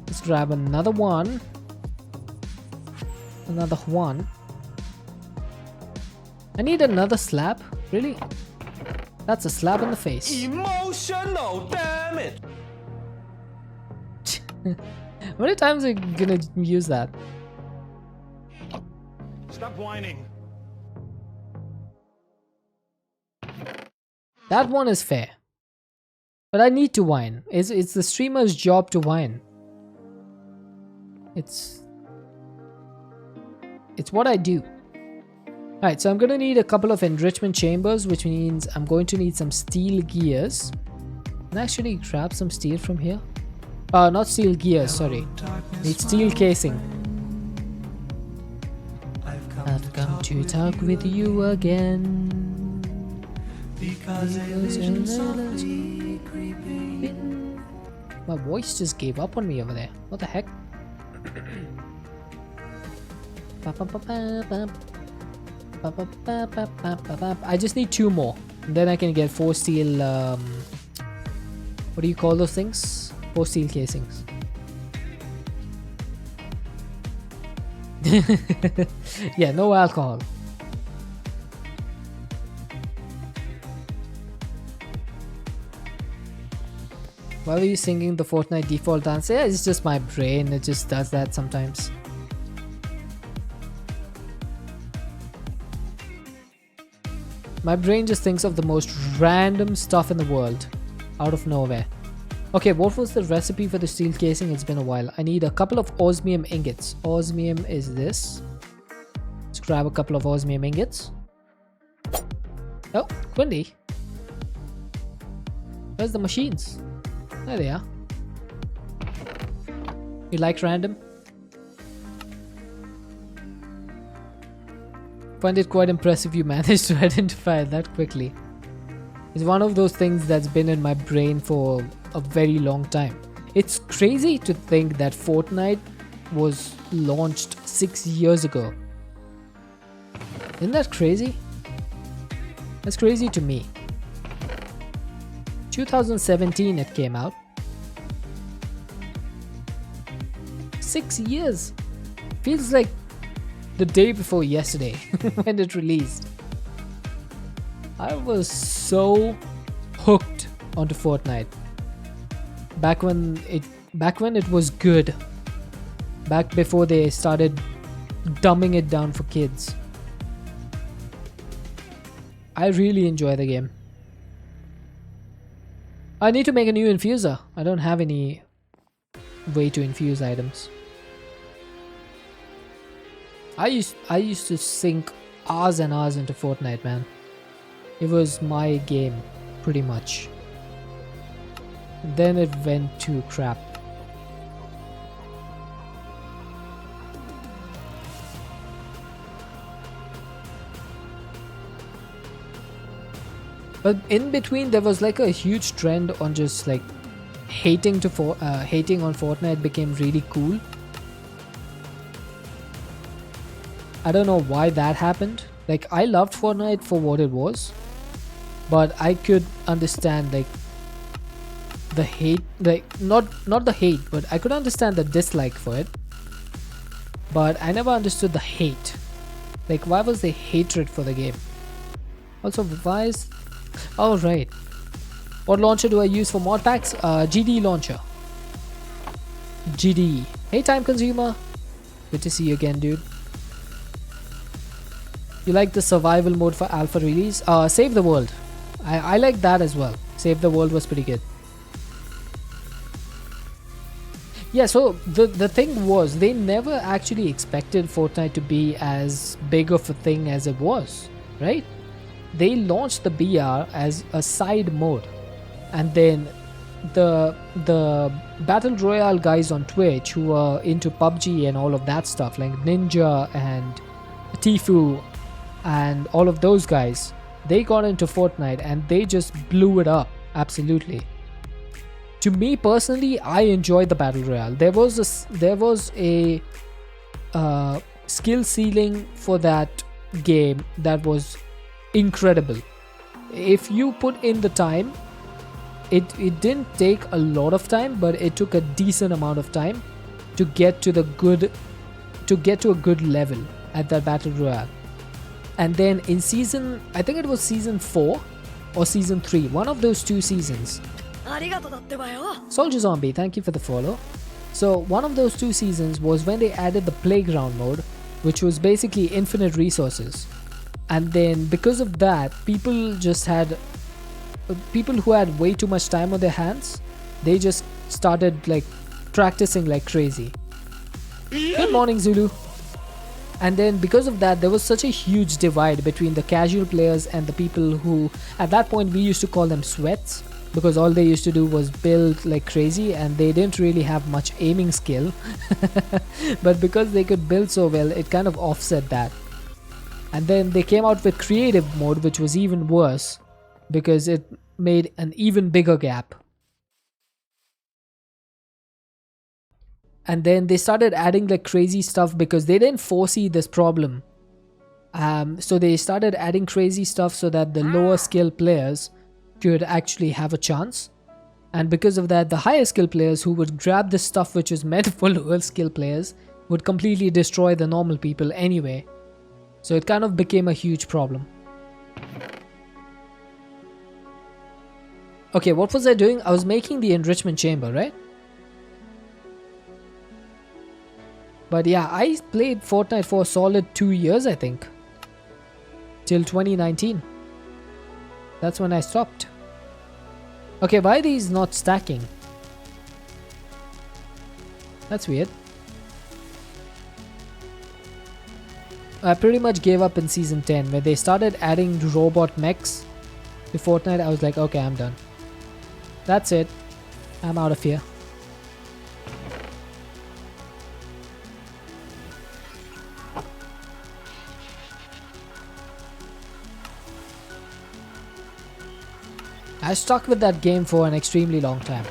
Let's grab another one. Another one. I need another slab. Really? That's a slap in the face. Emotional damage. How many times are you gonna use that? Stop whining. That one is fair. But I need to whine. It's the streamer's job to whine. It's what I do. Alright, so I'm gonna need a couple of enrichment chambers, which means I'm going to need some steel gears. Can I actually grab some steel from here? Not steel gears, sorry. Need steel casing. I've come to talk with you again. Because my voice just gave up on me over there. What the heck? I just need 2 more. And then I can get 4 steel... what do you call those things? 4 steel casings. Yeah, no alcohol. Why were you singing the Fortnite default dance? Yeah, it's just my brain. It just does that sometimes. My brain just thinks of the most random stuff in the world. Out of nowhere. Okay, what was the recipe for the steel casing? It's been a while. I need a couple of osmium ingots. Osmium is this. Let's grab a couple of osmium ingots. Oh, Quindy. Where's the machines? There they are. You like random? Find it quite impressive you managed to identify it that quickly. It's one of those things that's been in my brain for a very long time. It's crazy to think that Fortnite was launched 6 years ago. Isn't that crazy? That's crazy to me. 2017 it came out. 6 years. Feels like the day before yesterday when it released. I was so hooked onto Fortnite. Back when it was good. Back before they started dumbing it down for kids. I really enjoy the game. I need to make a new infuser. I don't have any way to infuse items. I used to sink hours and hours into Fortnite, man. It was my game, pretty much. Then it went to crap. But in between, there was like a huge trend on just like hating on Fortnite became really cool. I don't know why that happened. Like, I loved Fortnite for what it was, but I could understand like the hate, like not the hate, but I could understand the dislike for it. But I never understood the hate. Like, why was there hatred for the game? Also, why is... Oh, right. What launcher do I use for mod packs? GD launcher. GD. Hey, Time Consumer. Good to see you again, dude. You like the survival mode for alpha release? Save the world. I like that as well. Save the world was pretty good. Yeah, so the thing was, they never actually expected Fortnite to be as big of a thing as it was, right? They launched the BR as a side mode, and then the battle royale guys on Twitch who are into PUBG and all of that stuff, like Ninja and Tifu and all of those guys, they got into Fortnite and they just blew it up. Absolutely. To me personally, I enjoyed the battle royale. There was a skill ceiling for that game that was incredible. If you put in the time, it didn't take a lot of time, but it took a decent amount of time to get to a good level at that battle royale. And then in season, I think it was season 4 or season 3, one of those two seasons. Soldier Zombie, thank you for the follow. So one of those two seasons was when they added the playground mode, which was basically infinite resources. And then because of that, people who had way too much time on their hands, they just started like practicing like crazy. Good morning, Zulu. And then because of that, there was such a huge divide between the casual players and the people who, at that point, we used to call them sweats, because all they used to do was build like crazy and they didn't really have much aiming skill. But because they could build so well, it kind of offset that. And then they came out with creative mode, which was even worse because it made an even bigger gap. And then they started adding like crazy stuff because they didn't foresee this problem. So they started adding crazy stuff so that the lower skill players could actually have a chance. And because of that, the higher skill players who would grab the stuff which was meant for lower skill players would completely destroy the normal people anyway. So it kind of became a huge problem. Okay, what was I doing? I was making the enrichment chamber, right? But yeah, I played Fortnite for a solid 2 years, I think. Till 2019. That's when I stopped. Okay, why are these not stacking? That's weird. I pretty much gave up in season 10 where they started adding robot mechs to Fortnite. I was like, okay, I'm done. That's it. I'm out of here. I stuck with that game for an extremely long time.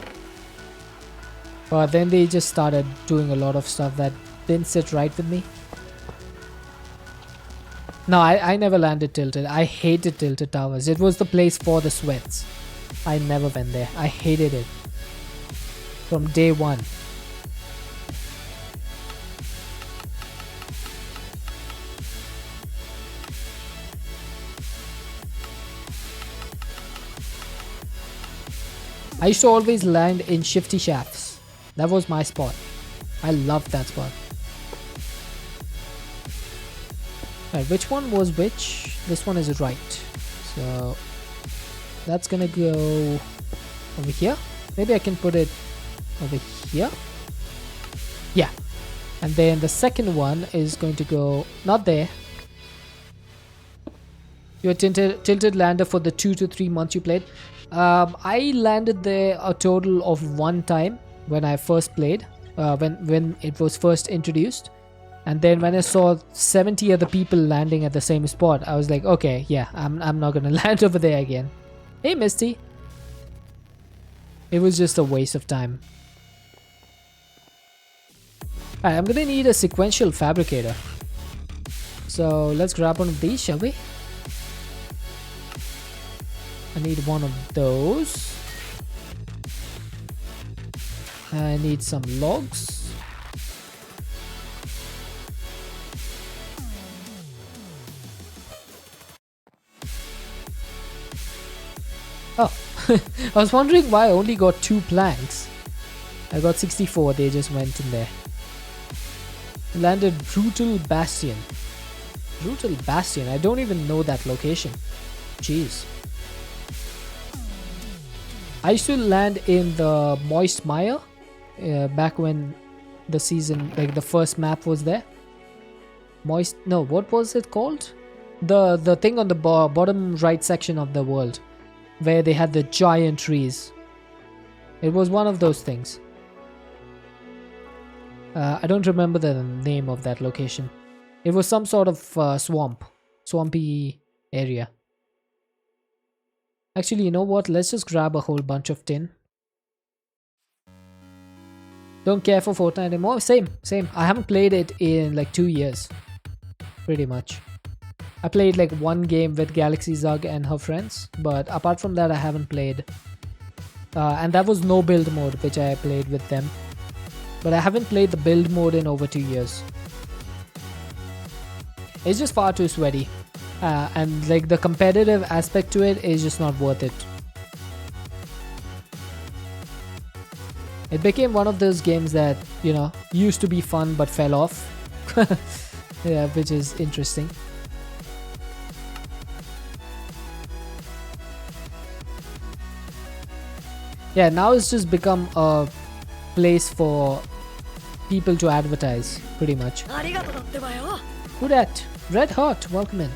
But then they just started doing a lot of stuff that didn't sit right with me. No, I never landed tilted. I hated tilted towers. It was the place for the sweats. I never went there. I hated it. From day one. I used to always land in shifty shafts. That was my spot. I loved that spot. Right, which one was which? This one is right. So that's gonna go over here. Maybe I can put it over here. Yeah. And then the second one is going to go not there. Your tilted lander for the 2 to 3 months you played. I landed there a total of 1 time when I first played, when it was first introduced. And then when I saw 70 other people landing at the same spot, I was like, okay, yeah, I'm not gonna land over there again. Hey, Misty. It was just a waste of time. Alright, I'm gonna need a sequential fabricator. So let's grab one of these, shall we? I need one of those. I need some logs. Oh, I was wondering why I only got 2 planks. I got 64, they just went in there. Landed Brutal Bastion. Brutal Bastion, I don't even know that location. Jeez. I used to land in the Moist Mire back when the season, like the first map was there. No, what was it called? The thing on the bottom right section of the world, where they had the giant trees. It was one of those things. I don't remember the name of that location. It was some sort of swampy area. Actually, you know what? Let's just grab a whole bunch of tin. Don't care for Fortnite anymore. Same. I haven't played it in like 2 years. Pretty much. I played like 1 game with Galaxy Zug and her friends, but apart from that I haven't played. And that was no build mode, which I played with them. But I haven't played the build mode in over 2 years. It's just far too sweaty. And like the competitive aspect to it is just not worth it. It became one of those games that, you know, used to be fun but fell off. Yeah, which is interesting. Yeah, now it's just become a place for people to advertise, pretty much. Who dat? Red Hot, welcome in.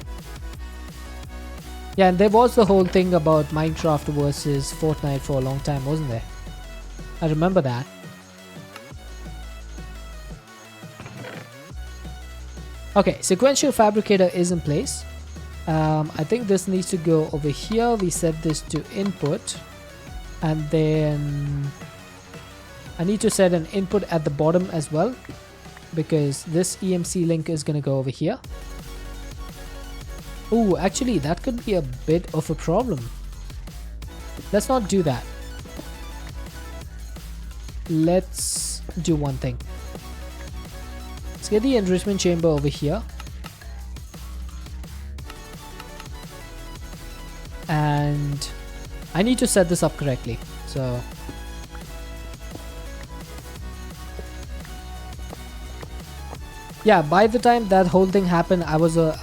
Yeah, and there was the whole thing about Minecraft versus Fortnite for a long time, wasn't there? I remember that. Okay, sequential fabricator is in place. I think this needs to go over here. We set this to input. And then I need to set an input at the bottom as well, because this EMC link is going to go over here. Oh, actually that could be a bit of a problem. Let's not do that. Let's do one thing. Let's get the enrichment chamber over here. And I need to set this up correctly, so yeah, by the time that whole thing happened, I was a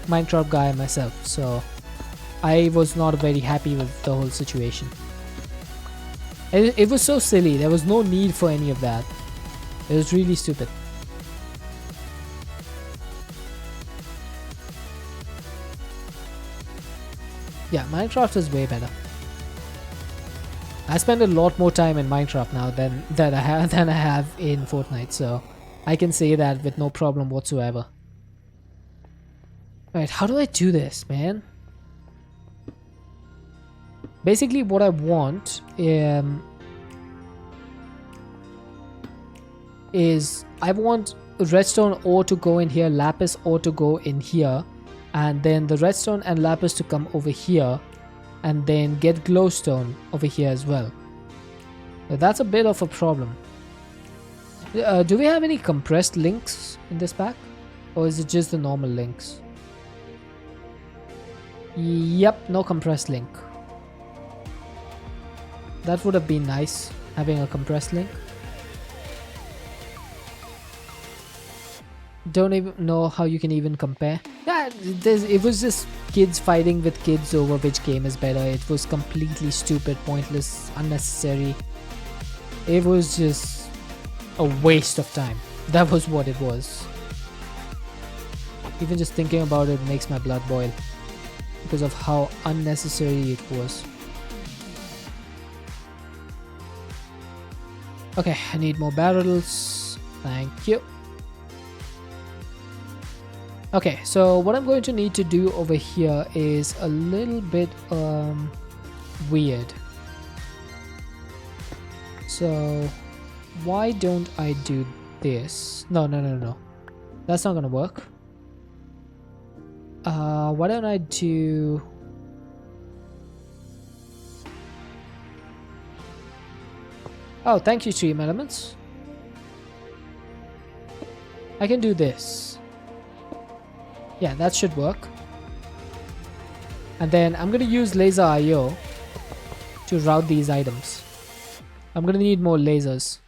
Minecraft guy myself, so I was not very happy with the whole situation. It was so silly, there was no need for any of that. It was really stupid. Yeah, Minecraft is way better. I spend a lot more time in Minecraft now than I have in Fortnite, so I can say that with no problem whatsoever. Alright, how do I do this, man? Basically what I want is I want redstone ore to go in here, lapis ore to go in here, and then the redstone and lapis to come over here, and then get glowstone over here as well. That's a bit of a problem. Do we have any compressed links in this pack, or is it just the normal links? Yep, no compressed link. That would have been nice, having a compressed link. Don't even know how you can even compare. Yeah, it was just kids fighting with kids over which game is better. It was completely stupid, pointless, unnecessary. It was just a waste of time. That was what it was. Even just thinking about it makes my blood boil. because of how unnecessary it was. Okay, I need more barrels. Thank you. Okay, so what I'm going to need to do over here is a little bit weird. So why don't I do this? No. That's not gonna work. Why don't I do... Oh, thank you, Stream Elements. I can do this. Yeah, that should work. And then I'm gonna use laser IO to route these items. I'm gonna need more lasers.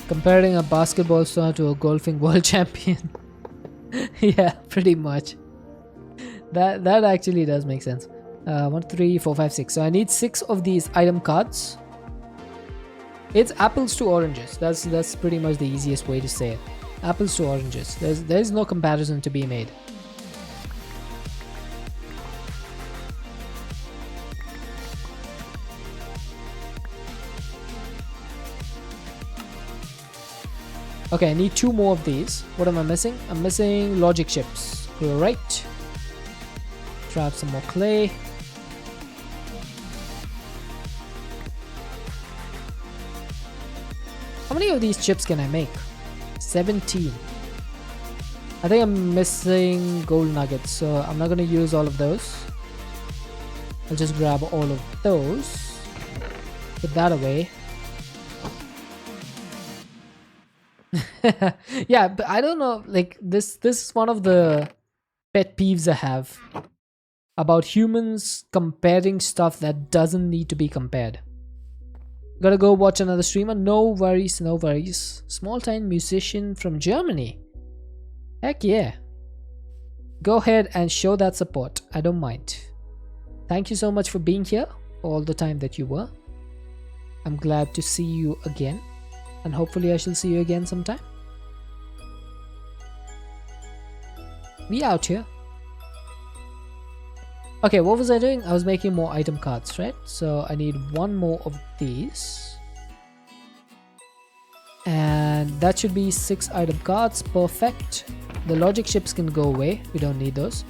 Comparing a basketball star to a golfing world champion. Yeah, pretty much. That actually does make sense. 1, 3, 4, 5, 6. So I need 6 of these item cards. It's apples to oranges. That's pretty much the easiest way to say it. Apples to oranges. There's no comparison to be made. Okay, I need 2 more of these. What am I missing? I'm missing logic chips. Great. Grab some more clay. How many of these chips can I make? 17. I think I'm missing gold nuggets, so I'm not going to use all of those. I'll just grab all of those. Put that away. Yeah, but I don't know, like this is one of the pet peeves I have about humans comparing stuff that doesn't need to be compared. Gotta go watch another streamer. No worries, no worries. Small time musician from Germany. Heck yeah. Go ahead and show that support. I don't mind. Thank you so much for being here for all the time that you were. I'm glad to see you again, and hopefully I shall see you again sometime. We out here. Okay, what was I doing? I was making more item cards, right? So I need 1 more of these. And that should be 6 item cards. Perfect. The logic chips can go away. We don't need those.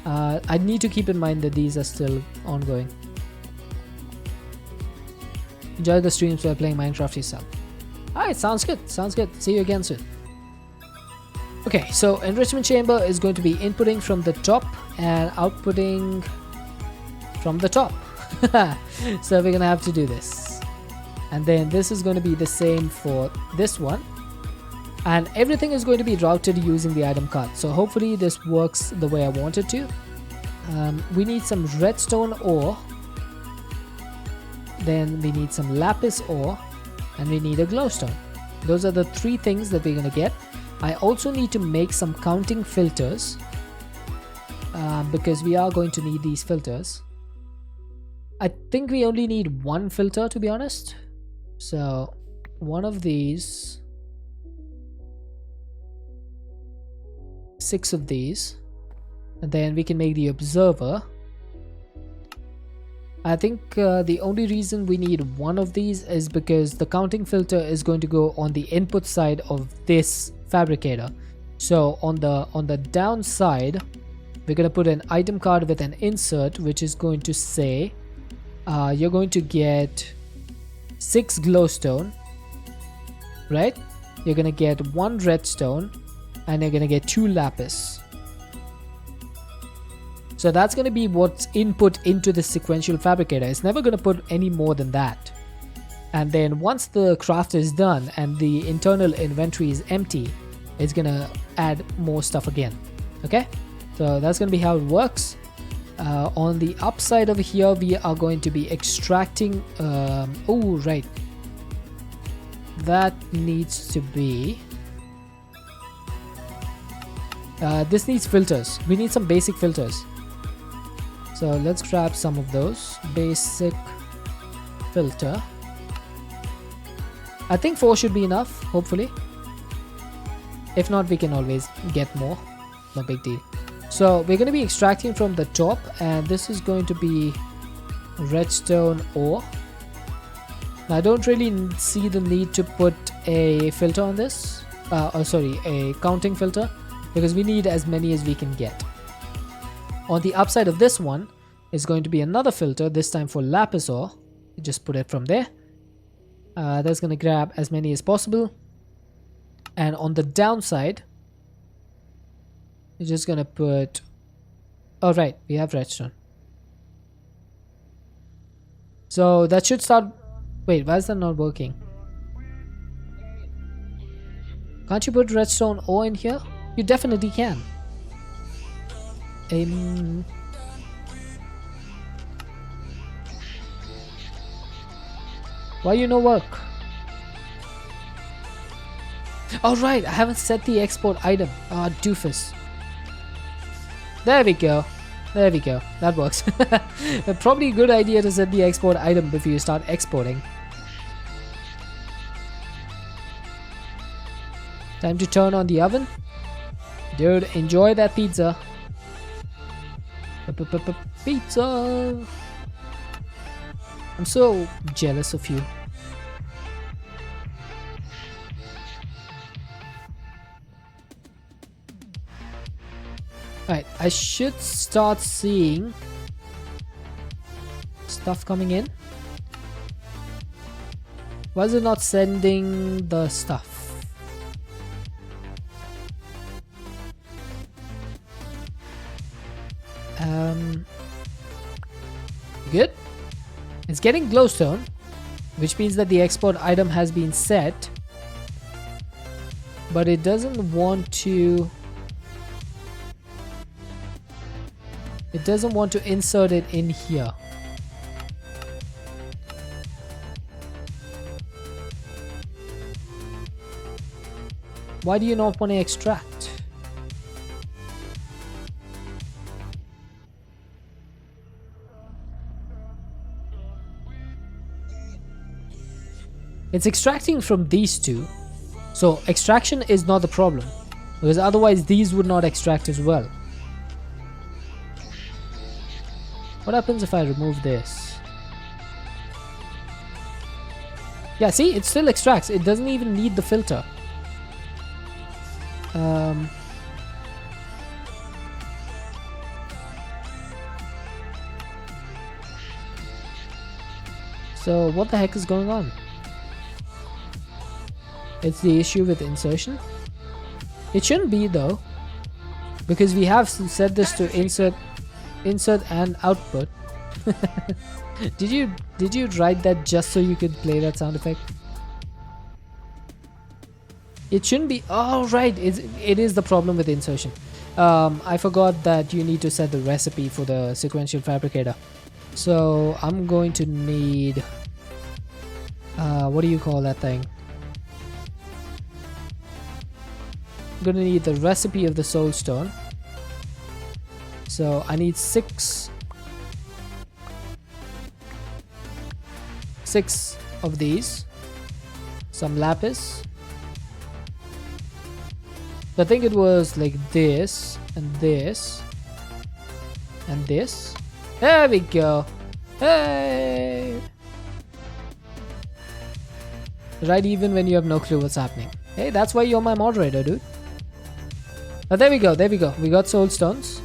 I need to keep in mind that these are still ongoing. Enjoy the streams while playing Minecraft yourself. Alright, sounds good. Sounds good. See you again soon. Okay, so enrichment chamber is going to be inputting from the top and outputting from the top. So we're gonna have to do this. And then this is going to be the same for this one. And everything is going to be routed using the item card. So hopefully this works the way I want it to. We need some redstone ore. Then we need some lapis ore. And we need a glowstone. Those are the 3 things that we're gonna get. I also need to make some counting filters because we are going to need these filters. I think we only need 1 filter, to be honest. So 1 of these, 6 of these, and then we can make the observer. I think the only reason we need 1 of these is because the counting filter is going to go on the input side of this fabricator. So on the downside, we're going to put an item card with an insert, which is going to say you're going to get 6 glowstone, right? You're going to get 1 redstone, and you're going to get 2 lapis. So that's going to be what's input into the sequential fabricator. It's never going to put any more than that. And then once the craft is done and the internal inventory is empty, it's going to add more stuff again. Okay, so that's going to be how it works. On the upside over here, we are going to be extracting oh right, that needs to be This needs filters. We need some basic filters. So let's grab some of those. Basic filter. I think 4 should be enough, hopefully. If not, we can always get more. No big deal. So we're going to be extracting from the top, and this is going to be redstone ore. Now, I don't really see the need to put a filter on this. A counting filter, because we need as many as we can get. On the upside of this one is going to be another filter, this time for lapis ore. Just put it from there. That's going to grab as many as possible. And on the downside, we're just going to put... Oh, right, we have redstone. So that should start... Wait, why is that not working? Can't you put redstone ore in here? You definitely can. Why you no work? Oh right, I haven't set the export item. Ah, doofus. There we go. There we go. That works. Probably a good idea to set the export item before you start exporting. Time to turn on the oven. Dude, enjoy that pizza. Pizza. I'm so jealous of you. Alright, I should start seeing stuff coming in. Why is it not sending the stuff? Good. It's getting glowstone, which means that the export item has been set, but it doesn't want to. It doesn't want to insert it in here. Why do you not want to extract? It's extracting from these two. So extraction is not the problem, because otherwise these would not extract as well. What happens if I remove this? Yeah, see, it still extracts. It doesn't even need the filter. So what the heck is going on? It's the issue with insertion. It shouldn't be though, because we have set this to insert and output. Did you write that just so you could play that sound effect? It shouldn't be. Oh right, it is the problem with insertion. I forgot that you need to set the recipe for the sequential fabricator. So I'm going to need what do you call that thing? I'm gonna need the recipe of the soulstone. So I need six of these. Some lapis. I think it was like this and this and this. There we go. Hey! Right, even when you have no clue what's happening. Hey, that's why you're my moderator, dude. There we go, there we go. We got soul stones.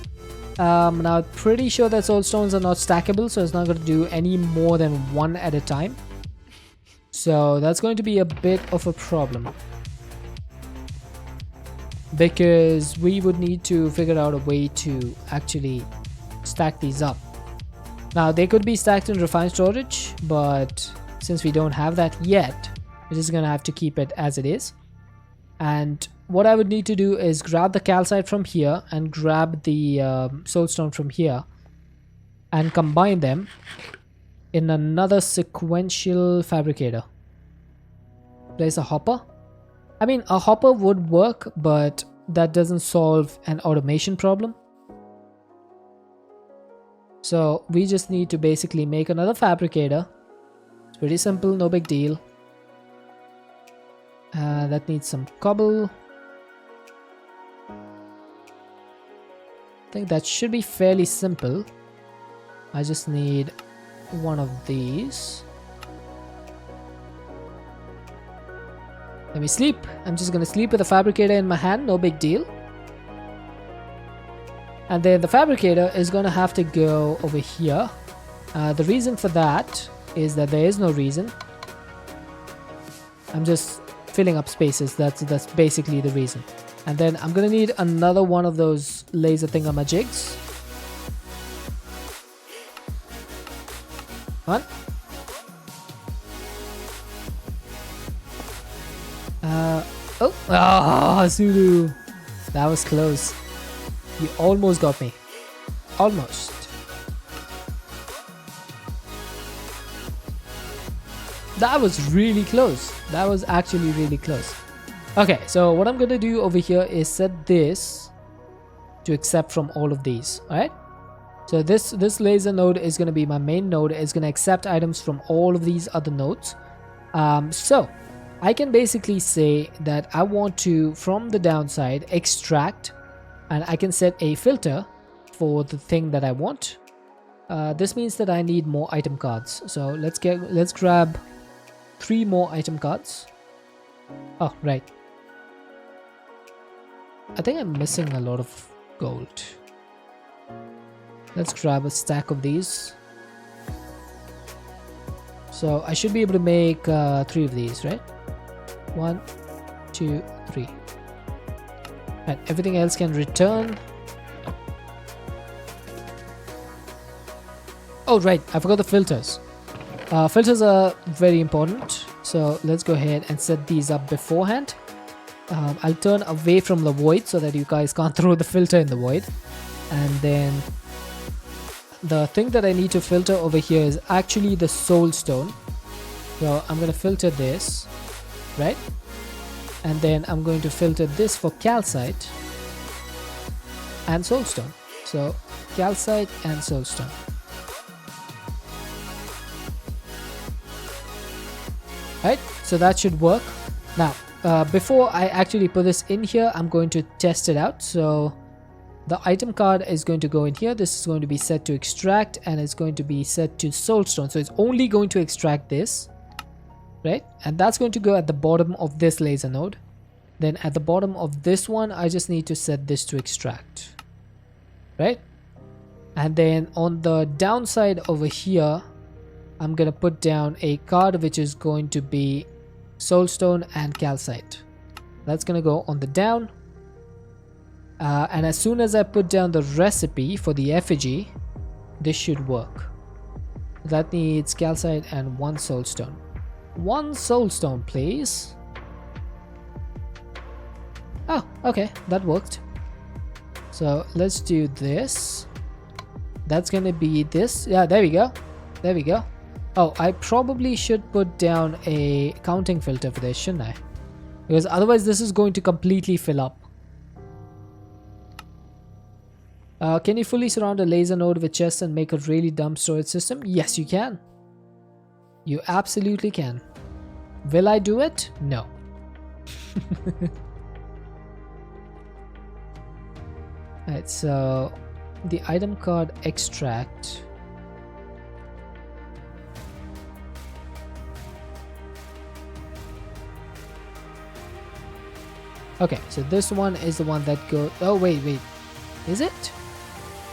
Now pretty sure that soul stones are not stackable, so it's not going to do any more than one at a time. So that's going to be a bit of a problem, because we would need to figure out a way to actually stack these up. Now they could be stacked in refined storage, but since we don't have that yet, we're just gonna have to keep it as it is. And what I would need to do is grab the calcite from here and grab the soulstone from here and combine them in another sequential fabricator. Place a hopper. I mean, a hopper would work, but that doesn't solve an automation problem. So we just need to basically make another fabricator. It's pretty simple, no big deal. That needs some cobble. I think that should be fairly simple. I just need one of these. Let me sleep. I'm just gonna sleep with a fabricator in my hand, no big deal. And then the fabricator is gonna have to go over here. The reason for that is that there is no reason. I'm just filling up spaces. That's basically the reason. And then I'm gonna need another one of those laser thingamajigs. One. Zulu. That was close. You almost got me. Almost. That was really close. That was actually really close. Okay, so what I'm gonna do over here is set this to accept from all of these. Alright? So this laser node is gonna be my main node. It's gonna accept items from all of these other nodes. So I can basically say that I want to, from the downside, extract, and I can set a filter for the thing that I want. This means that I need more item cards. So let's grab 3 more item cards. Oh, right. I think I'm missing a lot of gold. Let's grab a stack of these. So I should be able to make 3 of these, right? 1, 2, 3. And everything else can return. Oh, right. I forgot the filters. Filters are very important. So let's go ahead and set these up beforehand. I'll turn away from the void so that you guys can't throw the filter in the void. And then the thing that I need to filter over here is actually the soul stone. So I'm going to filter this, right? And then I'm going to filter this for calcite and soulstone. So calcite and soulstone. Right, so that should work. Now, before I actually put this in here, I'm going to test it out. So the item card is going to go in here. This is going to be set to extract, and it's going to be set to soulstone. So it's only going to extract this, right? And that's going to go at the bottom of this laser node. Then at the bottom of this one, I just need to set this to extract, right? And then on the downside over here, I'm gonna put down a card which is going to be soulstone and calcite. That's gonna go on the down. And as soon as I put down the recipe for the effigy, this should work. That needs calcite and 1 soulstone. 1 soulstone, please. Oh, okay, that worked. So let's do this. That's gonna be this. Yeah, there we go. There we go. Oh, I probably should put down a counting filter for this, shouldn't I? Because otherwise this is going to completely fill up. Can you fully surround a laser node with chests and make a really dumb storage system? Yes, you can. You absolutely can. Will I do it? No. Alright, so the item card extract. Okay, so this one is the one that goes... Oh, wait. Is it?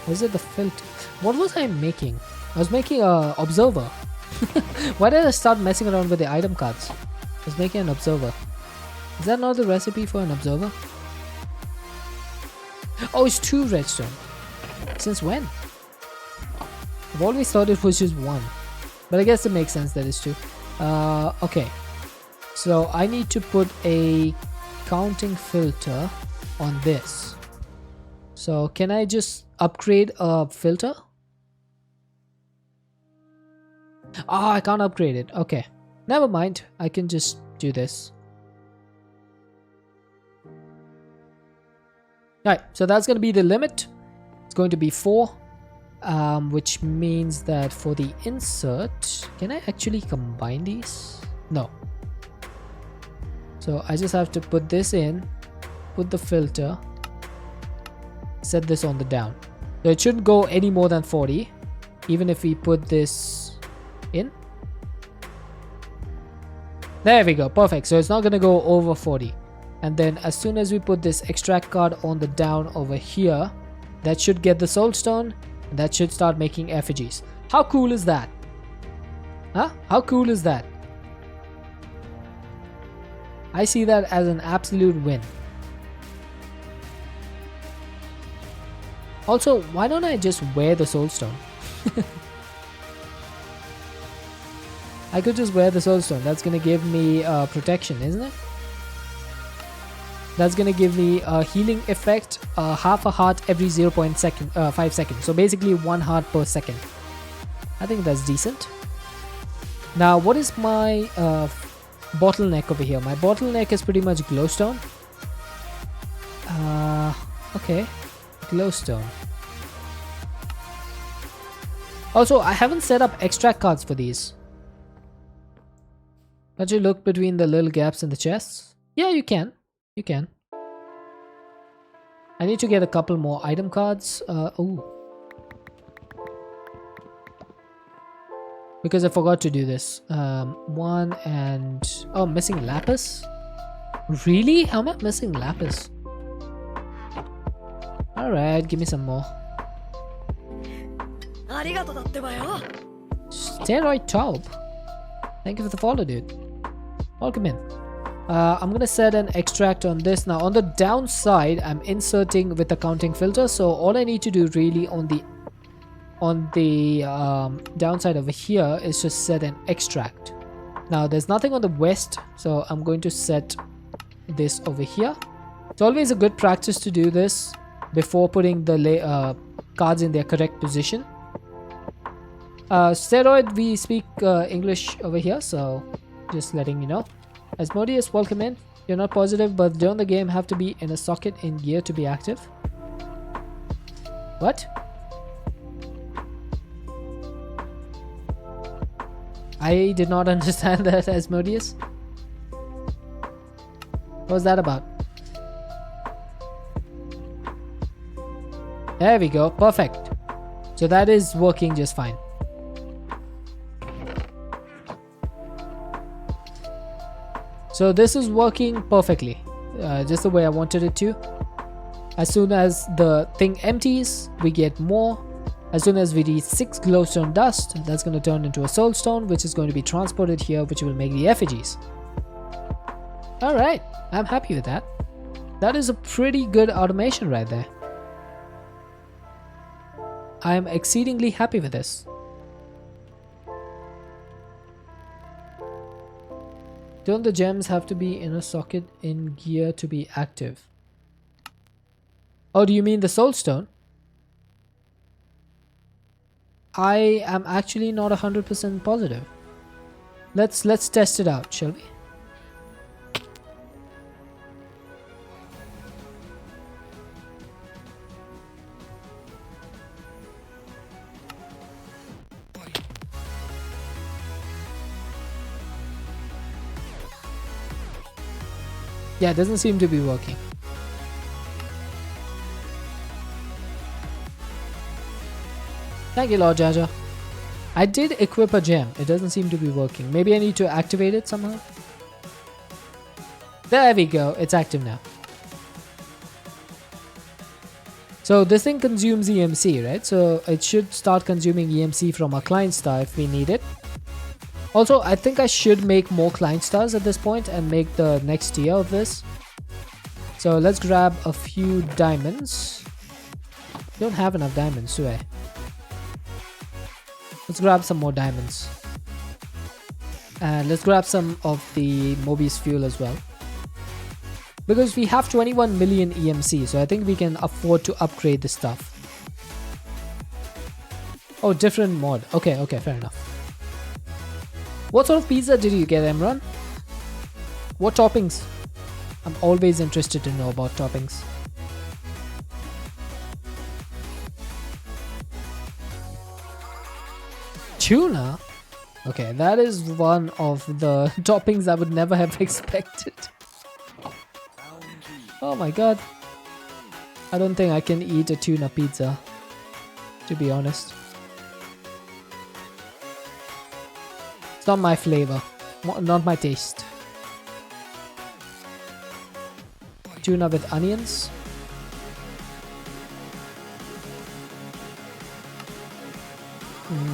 Or is it the filter? What was I making? I was making a observer. Why did I start messing around with the item cards? I was making an observer. Is that not the recipe for an observer? Oh, it's 2 redstone. Since when? I've always thought it was just 1. But I guess it makes sense that it's 2. Okay. So I need to put a counting filter on this. So can I just upgrade a filter? Ah, I can't upgrade it. Okay, never mind. I can just do this. Alright, so that's going to be the limit. It's going to be 4, which means that for the insert, can I actually combine these? No. So I just have to put this in, put the filter, set this on the down. So it shouldn't go any more than 40, even if we put this in. There we go, perfect. So it's not going to go over 40. And then as soon as we put this extract card on the down over here, that should get the soul stone, and that should start making effigies. How cool is that? Huh? How cool is that? I see that as an absolute win. Also, why don't I just wear the soul stone? I could just wear the soul stone. That's gonna give me protection, isn't it? That's gonna give me a healing effect, half a heart every 0.5 seconds. So basically 1 heart per second. I think that's decent. Now, what is my bottleneck over here? My bottleneck is pretty much glowstone. Okay, glowstone. Also, I haven't set up extract cards for these. Can't you look between the little gaps in the chests? Yeah, you can. You can. I need to get a couple more item cards. Oh. Because I forgot to do this. 1 and... Oh, missing lapis? Really? How am I missing lapis? Alright, give me some more. Steroid Taub. Thank you for the follow, dude. Welcome in. I'm gonna set an extract on this. Now on the downside, I'm inserting with the counting filter. So all I need to do really on the downside over here is just set an extract. Now there's nothing on the west, so I'm going to set this over here. It's always a good practice to do this before putting the cards in their correct position. Steroid, we speak English over here, so just letting you know. Asmodeus, welcome in. You're not positive, but don't the game have to be in a socket in gear to be active? What? I did not understand that, Asmodeus. What was that about? There we go, perfect. So that is working just fine. So this is working perfectly, just the way I wanted it to. As soon as the thing empties, we get more. As soon as we reach 6 glowstone dust, that's going to turn into a soul stone, which is going to be transported here, which will make the effigies. Alright, I'm happy with that. That is a pretty good automation right there. I am exceedingly happy with this. Don't the gems have to be in a socket in gear to be active? Oh, do you mean the soul stone? I am actually not 100% positive. Let's test it out, shall we? Yeah, it doesn't seem to be working. Thank you, Lord Jaja. I did equip a gem. It doesn't seem to be working. Maybe I need to activate it somehow. There we go. It's active now. So this thing consumes EMC, right? So it should start consuming EMC from our client star if we need it. Also, I think I should make more client stars at this point and make the next tier of this. So let's grab a few diamonds. Don't have enough diamonds, do I? Let's grab some more diamonds. And let's grab some of the Mobius fuel as well. Because we have 21 million EMC, so I think we can afford to upgrade this stuff. Oh, different mod. Okay, fair enough. What sort of pizza did you get, Emran? What toppings? I'm always interested to know about toppings. Tuna? Okay, that is one of the toppings I would never have expected. Oh my god. I don't think I can eat a tuna pizza, to be honest. It's not my flavor, not my taste. Tuna with onions.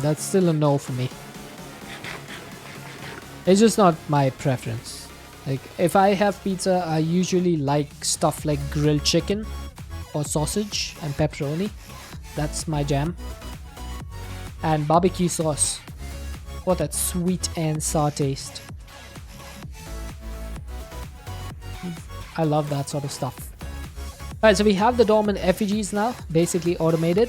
That's still a no for me. It's just not my preference. Like, if I have pizza, I usually like stuff like grilled chicken or sausage and pepperoni. That's my jam. And barbecue sauce. What that sweet and sour taste. I love that sort of stuff. Alright, so we have the dormant effigies now, basically automated.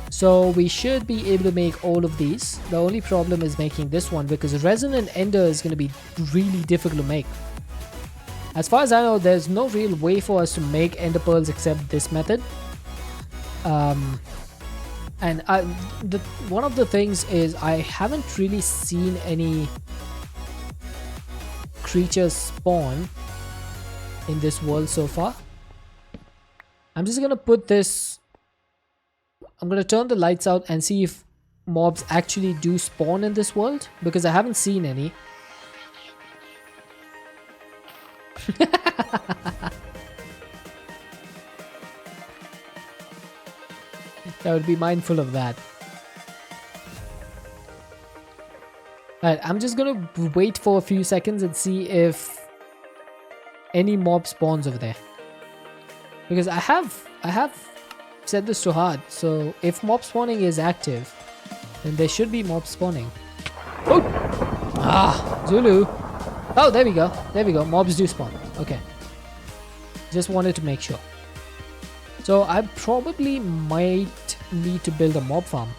So we should be able to make all of these. The only problem is making this one because resonant ender is going to be really difficult to make. As far as I know, there's no real way for us to make ender pearls except this method. One of the things is I haven't really seen any creatures spawn in this world so far. I'm just going to put this... I'm going to turn the lights out and see if mobs actually do spawn in this world, because I haven't seen any. I would be mindful of that. Alright, I'm just going to wait for a few seconds and see if any mob spawns over there. Because I have set this to hard, so if mob spawning is active, then there should be mob spawning. Oh! Ah! Zulu! Oh, there we go. There we go. Mobs do spawn. Okay. Just wanted to make sure. So I probably might need to build a mob farm.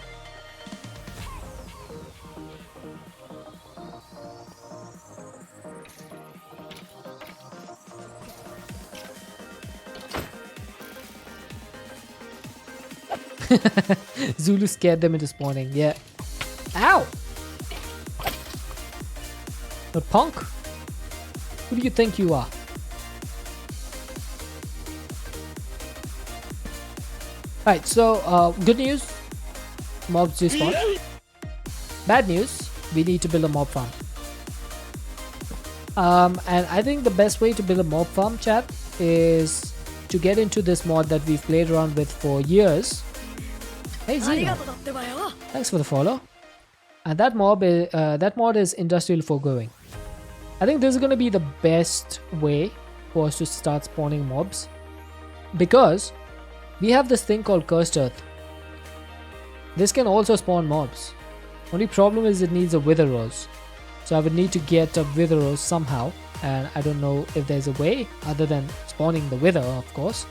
Zulu scared them into spawning. Yeah. Ow! But punk? Who do you think you are? Alright, so good news. Mobs do spawn. Bad news. We need to build a mob farm. And I think the best way to build a mob farm, chat, is to get into this mod that we've played around with for years. Hey Zeno, thanks for the follow. And that mod is industrial foregoing. I think this is going to be the best way for us to start spawning mobs, because we have this thing called cursed earth. This can also spawn mobs. Only problem is it needs a wither rose. So I would need to get a wither rose somehow, and I don't know if there's a way other than spawning the wither, of course.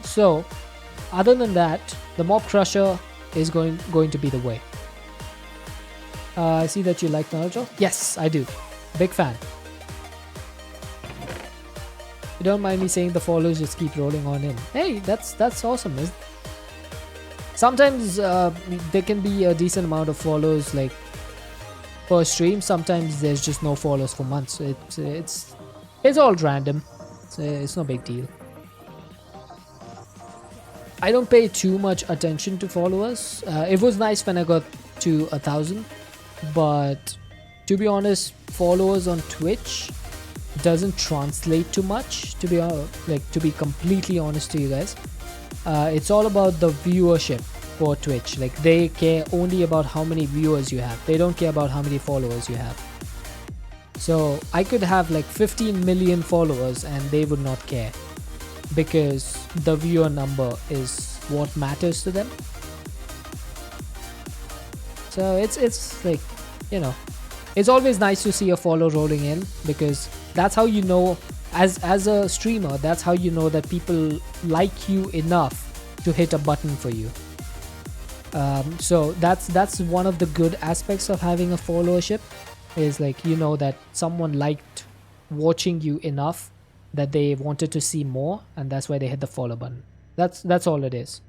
So other than that, the mob crusher is going to be the way. I see that you like Naruto. Yes, I do. Big fan. You don't mind me saying the follows just keep rolling on in. Hey, that's awesome. Sometimes there can be a decent amount of follows like per stream. Sometimes there's just no follows for months. It's all random. It's no big deal. I don't pay too much attention to followers. It was nice when I got to 1,000, but to be honest, followers on Twitch doesn't translate too much. To be completely honest to you guys, it's all about the viewership for Twitch. Like, they care only about how many viewers you have. They don't care about how many followers you have. So I could have like 15 million followers and they would not care, because the viewer number is what matters to them. So it's like, you know, it's always nice to see a follow rolling in, because that's how you know, as a streamer, that's how you know that people like you enough to hit a button for you. So that's one of the good aspects of having a followership, is like, you know that someone liked watching you enough that they wanted to see more, and that's why they hit the follow button. That's all it is.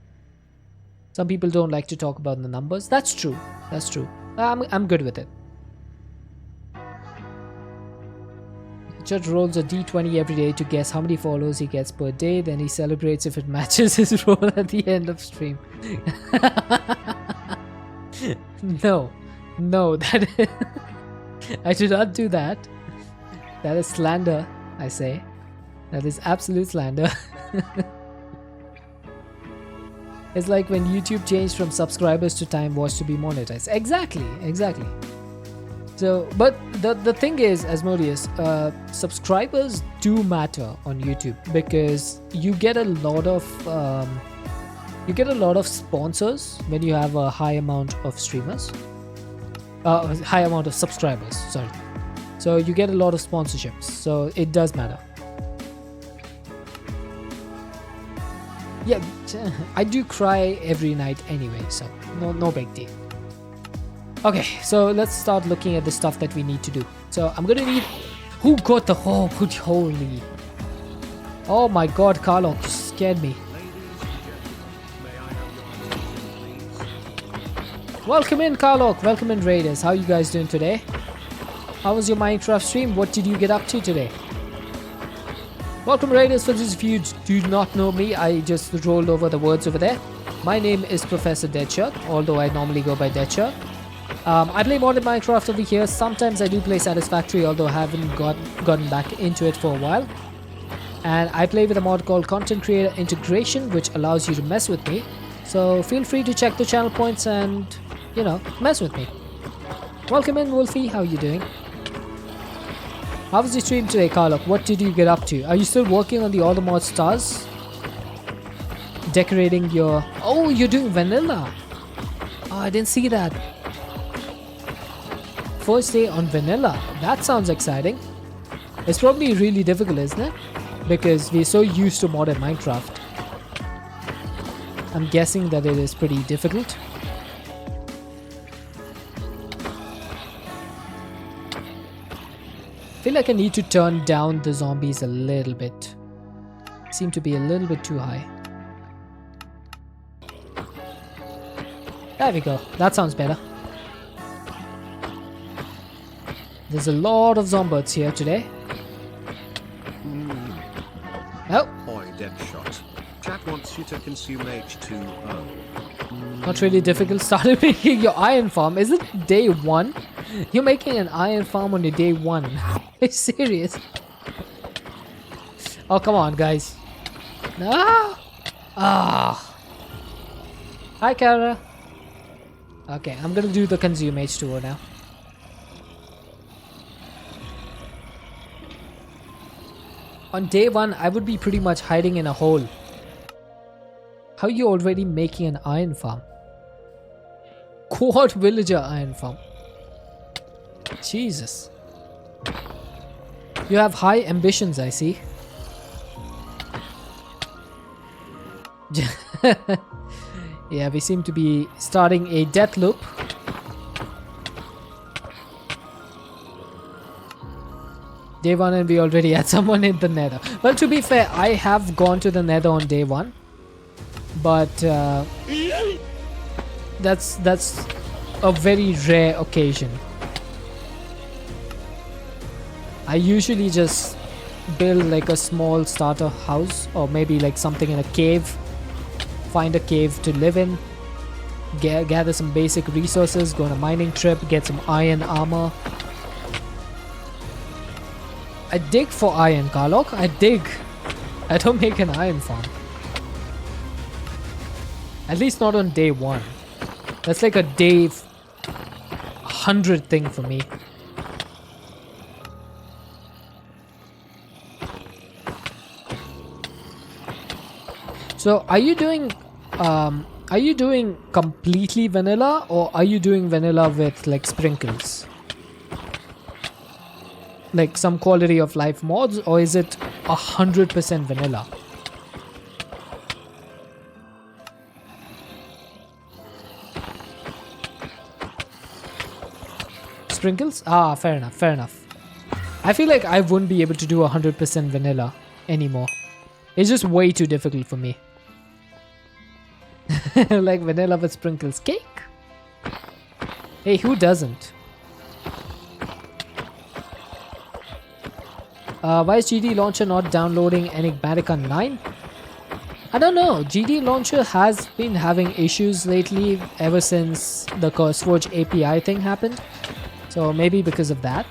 Some people don't like to talk about the numbers. That's true. That's true. I'm good with it. Judge rolls a d20 every day to guess how many followers he gets per day. Then he celebrates if it matches his roll at the end of stream. No, that is I do not do that. That is slander, I say. That is absolute slander. It's like when YouTube changed from subscribers to time watched to be monetized. Exactly. So, but the thing is, Asmodeus, subscribers do matter on YouTube because you get a lot of sponsors when you have a high amount of streamers, high amount of subscribers. Sorry, so you get a lot of sponsorships. So it does matter. Yeah, I do cry every night anyway, so no big deal. Okay, so let's start looking at the stuff that we need to do. So I'm gonna need... Who got the... Oh, holy... Oh my god, Carlo, you scared me. Welcome in, Carlo. Welcome in, Raiders. How you guys doing today? How was your Minecraft stream? What did you get up to today? Welcome, Raiders. For those of you who do not know me, I just rolled over the words over there. My name is Professor Deadshirt, although I normally go by Deadshirt. I play modded Minecraft over here. Sometimes I do play Satisfactory, although I haven't gotten back into it for a while. And I play with a mod called Content Creator Integration, which allows you to mess with me. So feel free to check the channel points and, you know, mess with me. Welcome in, Wolfie. How you doing? How was your stream today, Karlok? What did you get up to? Are you still working on the All the Mod stars? Decorating your... Oh, you're doing vanilla. Oh, I didn't see that. First day on vanilla. That sounds exciting. It's probably really difficult, isn't it? Because we're so used to modded Minecraft. I'm guessing that it is pretty difficult. I feel like I need to turn down the zombies a little bit. Seem to be a little bit too high. There we go. That sounds better. There's a lot of zombies here today. Oh. Oi, Deadshot. Chat wants you to consume H2O. Not really difficult. Started making your iron farm. Is it day 1? You're making an iron farm on your day 1. Are you serious? Oh, come on, guys. No. Ah. Hi, Kara. Okay, I'm gonna do the consume H2O now. On day 1, I would be pretty much hiding in a hole. How are you already making an iron farm? Quad villager iron farm. Jesus. You have high ambitions, I see. Yeah, we seem to be starting a death loop. Day 1 and we already had someone in the nether. Well, to be fair, I have gone to the nether on day 1. But that's a very rare occasion. I usually just build like a small starter house or maybe like something in a cave. Find a cave to live in. Gather some basic resources, go on a mining trip, get some iron armor. I dig for iron, Karlok. I dig. I don't make an iron farm. At least not on day 1. That's like a day 100 thing for me. So are you doing completely vanilla or are you doing vanilla with like sprinkles? Like some quality of life mods, or is it 100% vanilla? Sprinkles? Ah, fair enough, fair enough. I feel like I wouldn't be able to do 100% vanilla anymore. It's just way too difficult for me. Like vanilla with sprinkles. Cake? Hey, who doesn't? Why is GD Launcher not downloading Enigmatica 9? I don't know. GD Launcher has been having issues lately ever since the CurseForge API thing happened. So maybe because of that.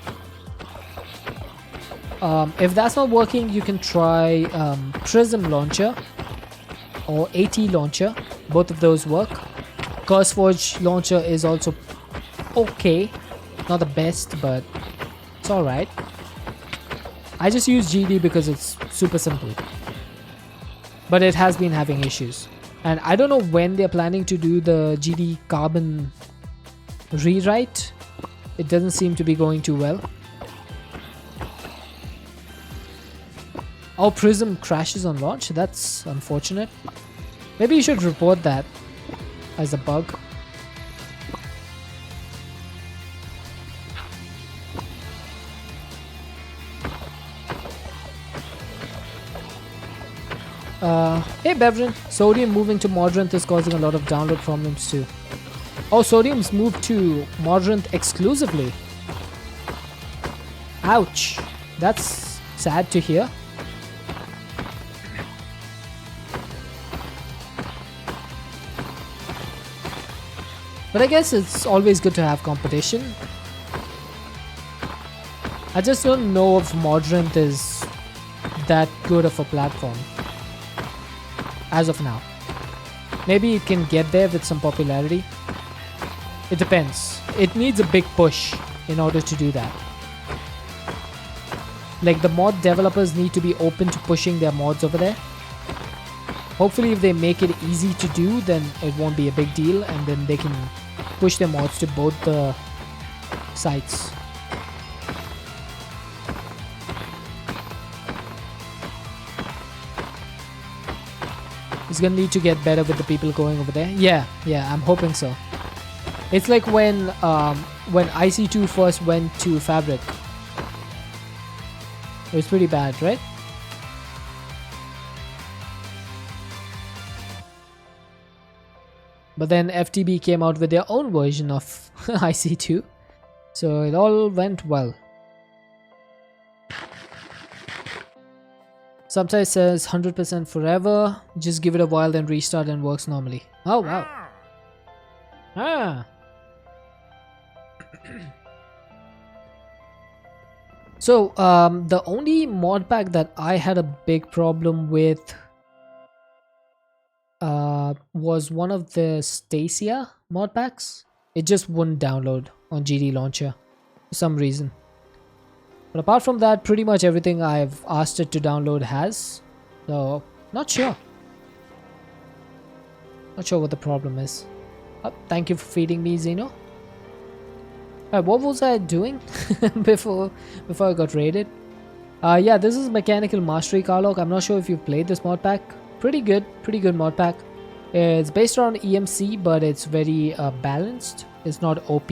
If that's not working, you can try Prism Launcher or AT Launcher. Both of those work. CurseForge Launcher is also okay. Not the best, but it's alright. I just use GD because it's super simple. But it has been having issues. And I don't know when they're planning to do the GD Carbon rewrite. It doesn't seem to be going too well. Oh, Prism crashes on launch? That's unfortunate. Maybe you should report that as a bug. Hey Bevrin, Sodium moving to Modrinth is causing a lot of download problems too. Oh, Sodium's moved to Modrinth exclusively. Ouch. That's sad to hear. But I guess it's always good to have competition. I just don't know if Modrinth is that good of a platform. As of now. Maybe it can get there with some popularity. It depends. It needs a big push in order to do that. Like the mod developers need to be open to pushing their mods over there. Hopefully if they make it easy to do, then it won't be a big deal and then they can push their mods to both the sites. It's gonna need to get better with the people going over there. Yeah, I'm hoping so. It's like when IC2 first went to Fabric. It was pretty bad, right? But then FTB came out with their own version of IC2. So it all went well. Sometimes says 100% forever. Just give it a while, then restart and works normally. Oh wow. Ah. So the only mod pack that I had a big problem with was one of the Stacia mod packs. It just wouldn't download on GD Launcher for some reason. But apart from that, pretty much everything I've asked it to download has. So, not sure. Not sure what the problem is. Thank you for feeding me, Zeno. Alright, what was I doing before I got raided? Yeah, this is Mechanical Mastery Carlock. I'm not sure if you've played this mod pack. Pretty good mod pack. It's based around EMC, but it's very balanced. It's not OP.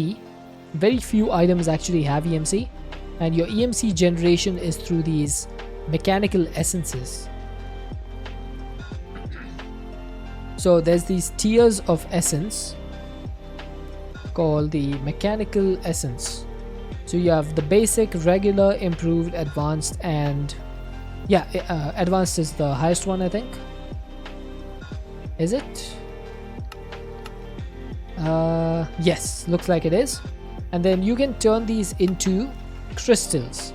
Very few items actually have EMC. And your EMC generation is through these mechanical essences. So there's these tiers of essence called the mechanical essence. So you have the basic, regular, improved, advanced, and yeah, advanced is the highest one, I think. Is it? Yes, looks like it is. And then you can turn these into crystals.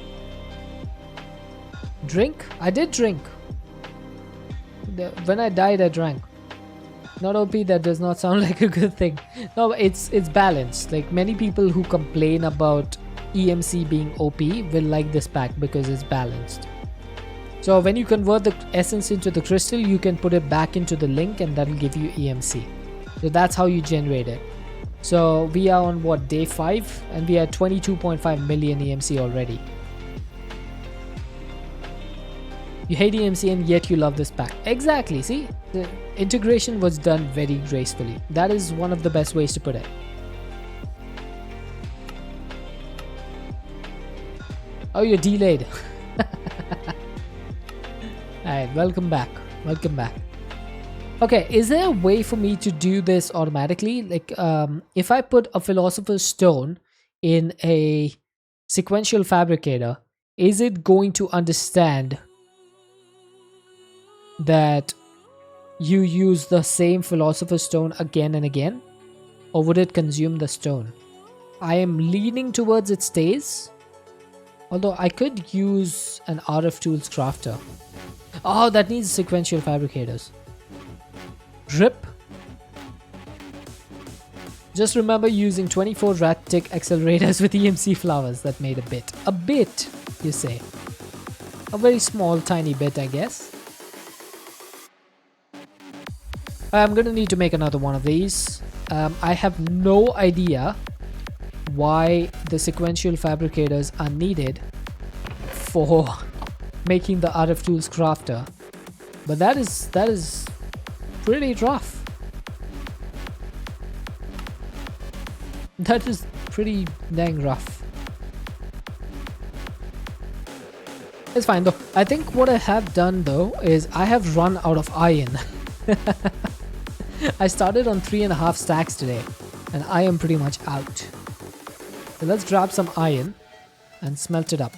Drink? I did drink. When I died, I drank. Not OP, that does not sound like a good thing. No, it's balanced. Like many people who complain about EMC being OP will like this pack because it's balanced. So when you convert the essence into the crystal, you can put it back into the link and that will give you EMC. So that's how you generate it. So we are on what, day 5, and we are 22.5 million EMC already. You hate EMC and yet you love this pack. Exactly, see? The integration was done very gracefully. That is one of the best ways to put it. Oh, you're delayed. Alright, welcome back. Welcome back. Okay, is there a way for me to do this automatically? Like, if I put a philosopher's stone in a sequential fabricator, is it going to understand that you use the same philosopher's stone again and again? Or would it consume the stone? I am leaning towards it stays. Although I could use an RF Tools crafter. Oh, that needs sequential fabricators. Rip. Just remember using 24 rat tick accelerators with EMC flowers. That made a bit. A bit, you say. A very small, tiny bit, I guess. I'm gonna need to make another one of these. I have no idea why the sequential fabricators are needed for making the RF Tools crafter. But that is pretty rough. That is pretty dang rough. It's fine though. I think what I have done though is I have run out of iron. I started on 3.5 stacks today and I am pretty much out. So let's grab some iron and smelt it up.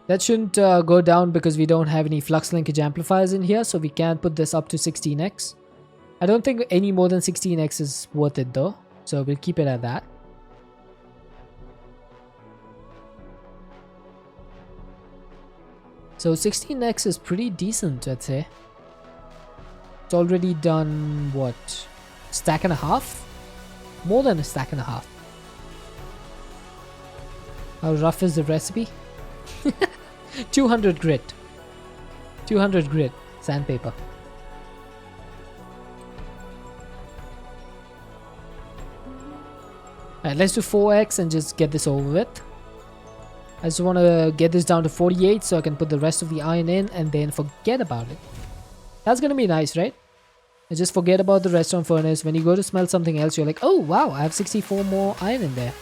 That shouldn't go down because we don't have any flux linkage amplifiers in here, so we can put this up to 16x. I don't think any more than 16x is worth it though, so we'll keep it at that. So 16x is pretty decent, I'd say. It's already done, what, stack and a half? More than a stack and a half. How rough is the recipe? 200 grit. 200 grit sandpaper. Alright, let's do 4x and just get this over with. I just want to get this down to 48 so I can put the rest of the iron in and then forget about it. That's gonna be nice, right? And just forget about the redstone furnace. When you go to smelt something else, you're like, oh wow, I have 64 more iron in there.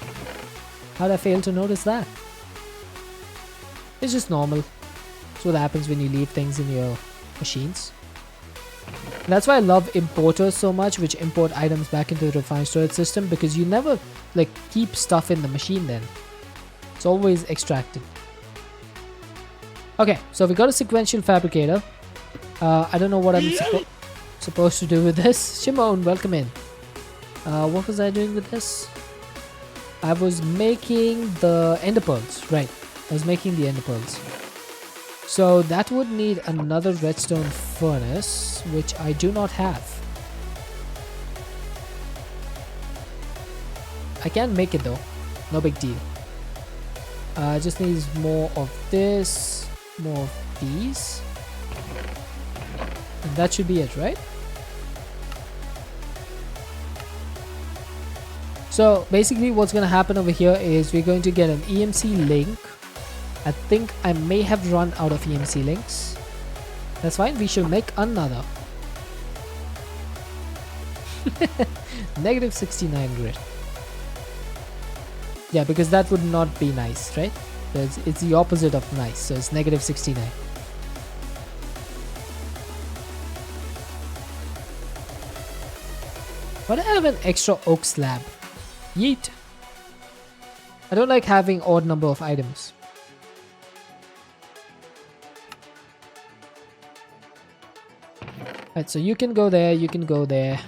How did I fail to notice that? It's just normal. That's what happens when you leave things in your machines. And that's why I love importers so much, which import items back into the refined storage system, because you never like keep stuff in the machine then. It's always extracted. Okay, so we got a sequential fabricator. I don't know what I'm supposed to do with this. Shimon, welcome in. What was I doing with this? I was making the ender pearls, right? I was making the ender pearls. So that would need another redstone furnace, which I do not have. I can make it though, no big deal. Just needs more of this, more of these. And that should be it, right? So basically what's going to happen over here is we're going to get an EMC link. I think I may have run out of EMC links. That's fine, we shall make another. Negative 69 grit. Yeah, because that would not be nice, right? It's the opposite of nice, so it's negative 69. Why do I have an extra oak slab? Yeet. I don't like having odd number of items. Right, so you can go there, you can go there.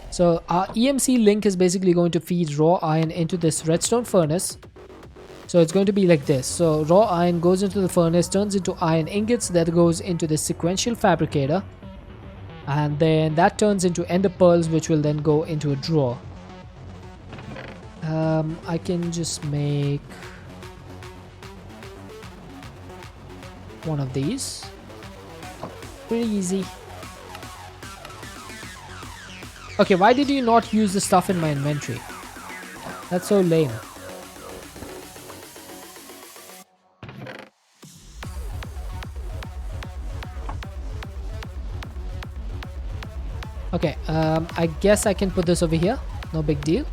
So our EMC link is basically going to feed raw iron into this redstone furnace. So it's going to be like this. So raw iron goes into the furnace, turns into iron ingots, that goes into the sequential fabricator. And then that turns into ender pearls, which will then go into a drawer. I can just make one of these. Pretty easy. Okay, why did you not use the stuff in my inventory? That's so lame. Okay, I guess I can put this over here. No big deal.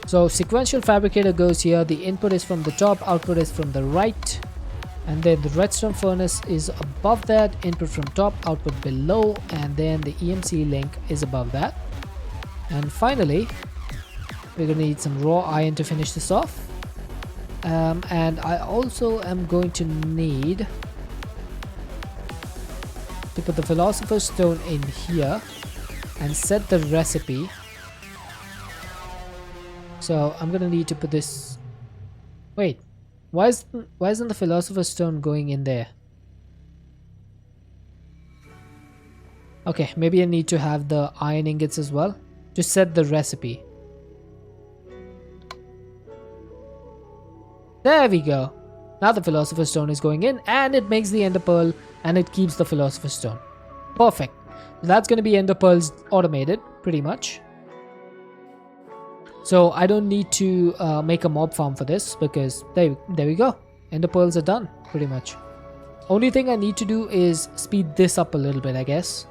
So sequential fabricator goes here. The input is from the top, output is from the right. And then the redstone furnace is above that, input from top, output below, and then the EMC link is above that. And finally, we're gonna need some raw iron to finish this off. And I also am going to need to put the philosopher's stone in here and set the recipe. So I'm gonna need to put this. Wait, why isn't the philosopher's stone going in there? Okay, maybe I need to have the iron ingots as well to set the recipe. There we go. Now the philosopher's stone is going in, and it makes the ender pearl, and it keeps the philosopher's stone. Perfect. So that's going to be ender pearls automated pretty much. So I don't need to make a mob farm for this, because there we go. Ender pearls are done pretty much. Only thing I need to do is speed this up a little bit, I guess.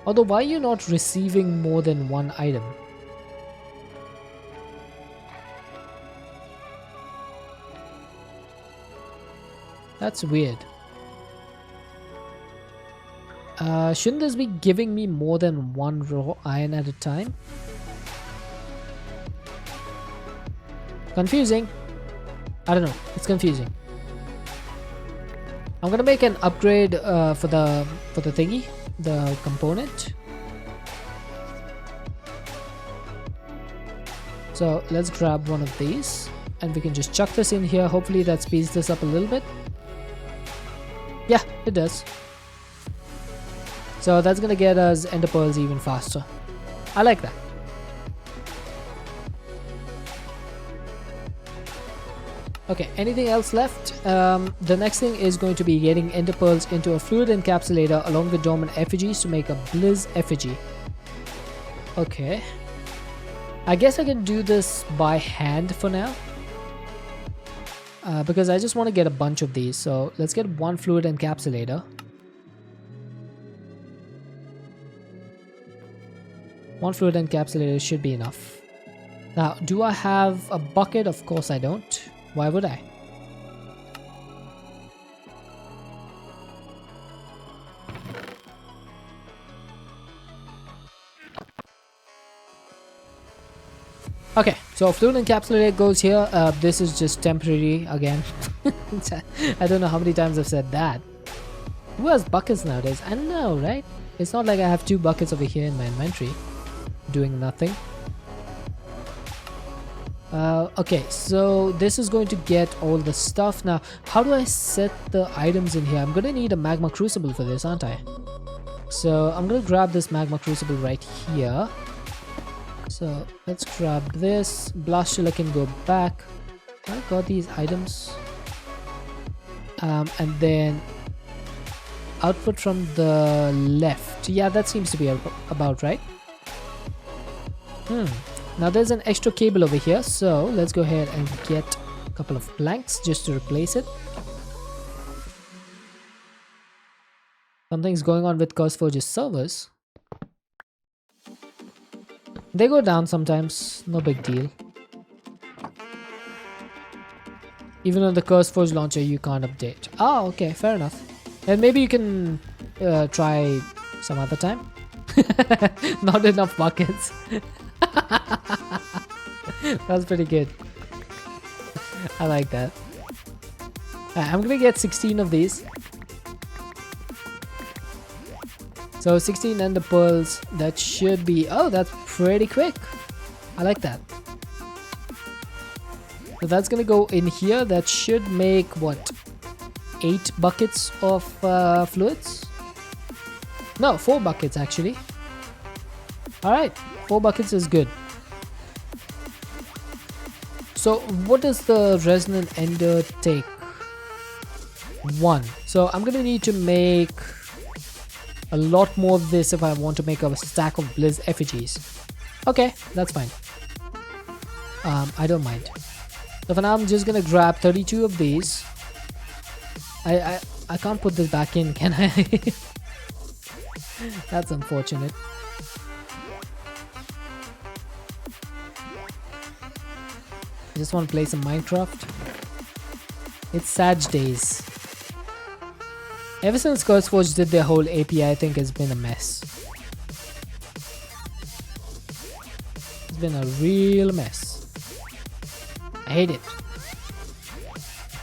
Although, why are you not receiving more than one item? That's weird. Shouldn't this be giving me more than one raw iron at a time? Confusing. I don't know. It's confusing. I'm gonna make an upgrade for the thingy, the component. So let's grab one of these, and we can just chuck this in here. Hopefully that speeds this up a little bit. Yeah, it does. So that's gonna get us ender pearls even faster. I like that. Okay, anything else left? The next thing is going to be getting ender pearls into a fluid encapsulator along with dormant effigies to make a blizz effigy. Okay. I guess I can do this by hand for now. Because I just want to get a bunch of these. So let's get one fluid encapsulator. One fluid encapsulator should be enough. Now, do I have a bucket? Of course I don't. Why would I? Okay, so fluid encapsulator goes here. This is just temporary again. I don't know how many times I've said that. Who has buckets nowadays? I know, right? It's not like I have 2 buckets over here in my inventory doing nothing. Okay, so this is going to get all the stuff. Now, how do I set the items in here? I'm gonna need a magma crucible for this, aren't I? So I'm gonna grab this magma crucible right here. So let's grab this. Blastula can go back. I got these items. And then output from the left. Yeah, that seems to be about right. Now there's an extra cable over here, so let's go ahead and get a couple of planks just to replace it. Something's going on with CurseForge's servers. They go down sometimes, no big deal. Even on the CurseForge launcher you can't update. Oh, okay, fair enough. And maybe you can try some other time. Not enough buckets. That's pretty good. I like that. I'm gonna get 16 of these. So 16 ender pearls. That should be... Oh, that's pretty quick. I like that. So that's gonna go in here. That should make what? 8 buckets of fluids? No, 4 buckets actually. Alright, 4 buckets is good. So what does the resonant ender take? 1. So I'm gonna need to make a lot more of this if I want to make a stack of blizz effigies. Okay, that's fine. I don't mind. So for now I'm just gonna grab 32 of these. I can't put this back in, can I? That's unfortunate. I just want to play some Minecraft. It's Sag days. Ever since CurseForge did their whole API, I think it's been a mess. It's been a real mess. I hate it.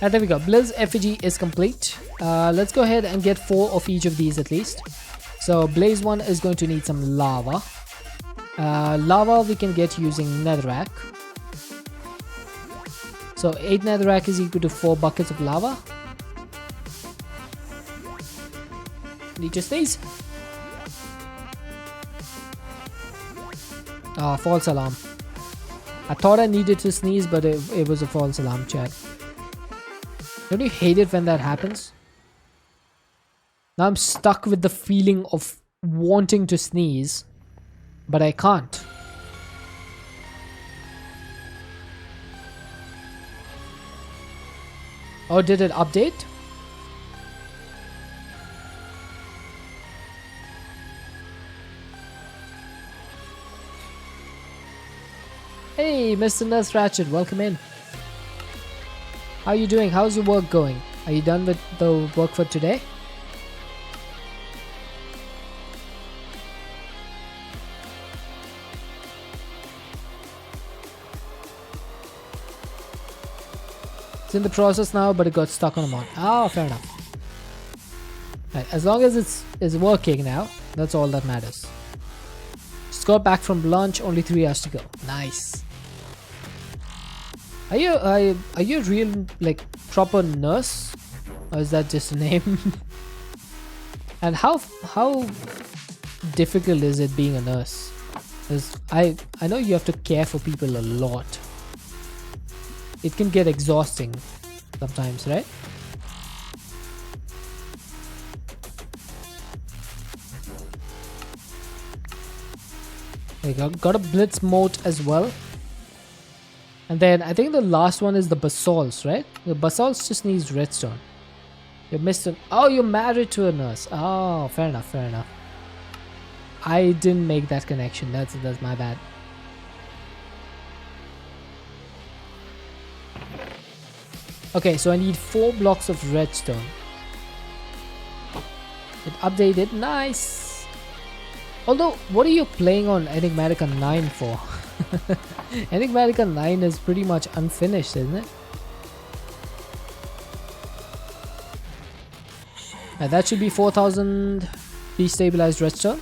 And there we go. Blizz effigy is complete. Let's go ahead and get 4 of each of these at least. So Blaze 1 is going to need some lava. Lava we can get using netherrack. So 8 netherrack is equal to 4 buckets of lava. Need to sneeze. Oh, false alarm. I thought I needed to sneeze, but it was a false alarm, chat. Don't you hate it when that happens? Now I'm stuck with the feeling of wanting to sneeze, but I can't. Oh, did it update? Hey, Mr. Nurse Ratchet, welcome in. How are you doing? How's your work going? Are you done with the work for today? It's in the process now, but it got stuck on a mod. Oh, fair enough. Right, as long as it's working now, that's all that matters. Just got back from lunch, only 3 hours to go. Nice. Are you a real, like, proper nurse? Or is that just a name? And how difficult is it being a nurse? Because I know you have to care for people a lot. It can get exhausting sometimes, right? There you go. Got a blitz moat as well. And then I think the last one is the basalts, right? The basalts just needs redstone. You missed it. Oh, you're married to a nurse. Oh, fair enough, fair enough. I didn't make that connection. That's my bad. Okay, so I need 4 blocks of redstone. It updated. Nice. Although, what are you playing on Enigmatica 9 for? Enigmatica 9 is pretty much unfinished, isn't it? That should be 4,000 destabilized redstone.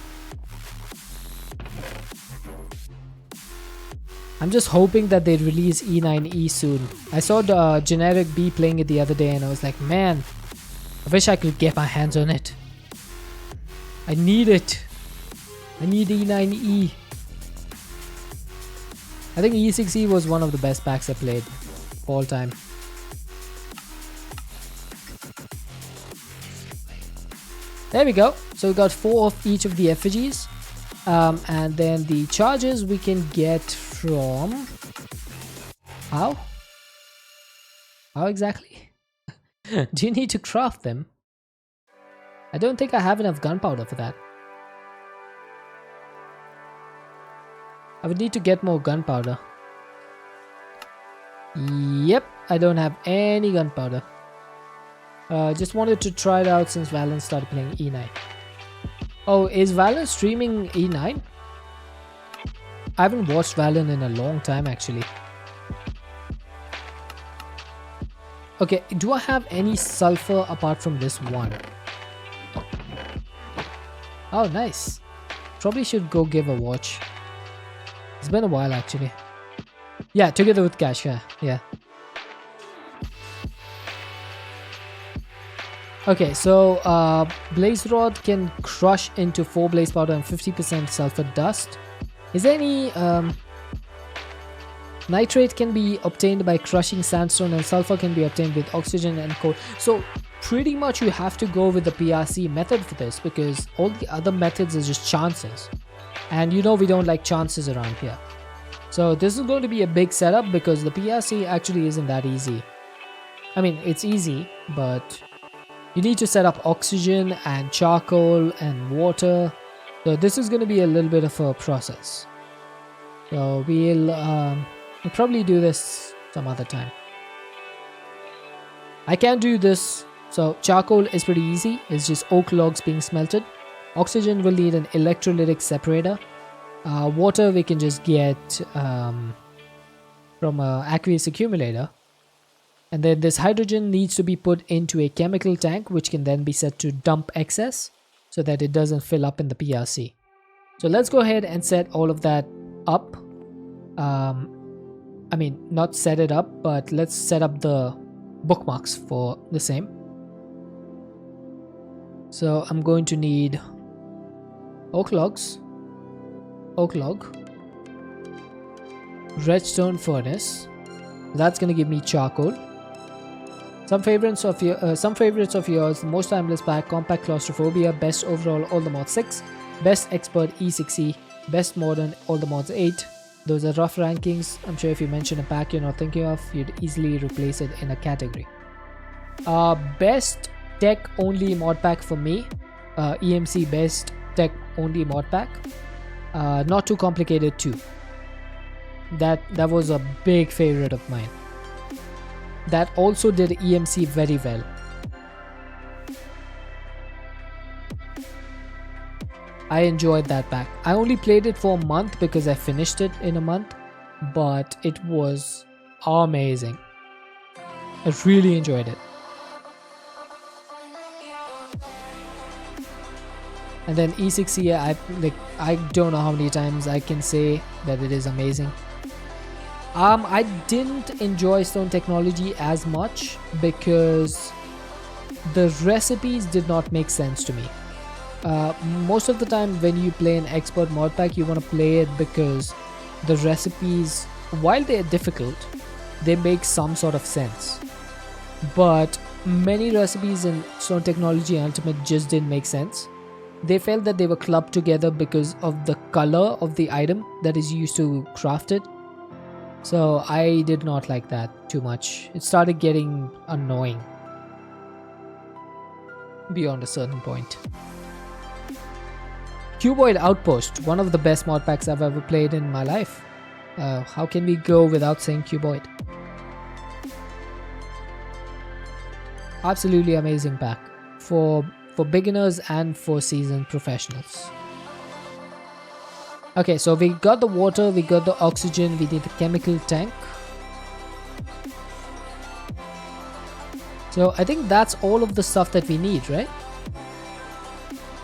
I'm just hoping that they release E9E soon. I saw the generic B playing it the other day and I was like, man, I wish I could get my hands on it. I need it. I need E9E. I think E6E was one of the best packs I played of all time. There we go. So we got 4 of each of the effigies. And then the charges we can get from... How? How exactly? Do you need to craft them? I don't think I have enough gunpowder for that. I would need to get more gunpowder. Yep, I don't have any gunpowder. Just wanted to try it out since Valen started playing E9. Oh, is Valen streaming E9? I haven't watched Valen in a long time actually. Okay, do I have any sulfur apart from this one? Oh, nice. Probably should go give a watch. It's been a while actually. Yeah, together with Cash, yeah. Okay, so Blaze Rod can crush into 4 blaze powder and 50% sulfur dust. Is there any... nitrate can be obtained by crushing sandstone and sulfur can be obtained with oxygen and coal. So pretty much you have to go with the PRC method for this because all the other methods are just chances. And you know we don't like chances around here. So this is going to be a big setup because the PRC actually isn't that easy. I mean, it's easy, but you need to set up oxygen and charcoal and water. So this is going to be a little bit of a process. So we'll probably do this some other time. I can do this. So charcoal is pretty easy. It's just oak logs being smelted. Oxygen will need an electrolytic separator. Water we can just get from a aqueous accumulator. And then this hydrogen needs to be put into a chemical tank, which can then be set to dump excess so that it doesn't fill up in the PRC. So let's go ahead and set all of that up. I mean, not set it up, but let's set up the bookmarks for the same. So I'm going to need oak logs, oak log, redstone furnace. That's going to give me charcoal. Some favorites of yours: most timeless pack, compact claustrophobia, best overall all the mods 6, best expert E6E, best modern all the mods 8. Those are rough rankings. I'm sure if you mention a pack you're not thinking of, you'd easily replace it in a category. Best tech only mod pack for me, EMC best tech only mod pack. Not too complicated too. That was a big favorite of mine. That also did EMC very well. I enjoyed that pack. I only played it for a month because I finished it in a month, but it was amazing. I really enjoyed it. And then E6E, I don't know how many times I can say that it is amazing. I didn't enjoy stone technology as much because the recipes did not make sense to me. Most of the time when you play an expert mod pack, you want to play it because the recipes, while they are difficult, they make some sort of sense. But many recipes in stone technology ultimate just didn't make sense. They felt that they were clubbed together because of the color of the item that is used to craft it. So I did not like that too much. It started getting annoying beyond a certain point. Cuboid Outpost, one of the best mod packs I've ever played in my life. How can we go without saying Cuboid? Absolutely amazing pack for beginners and for seasoned professionals. Okay, so we got the water, we got the oxygen, we need the chemical tank. So I think that's all of the stuff that we need, right?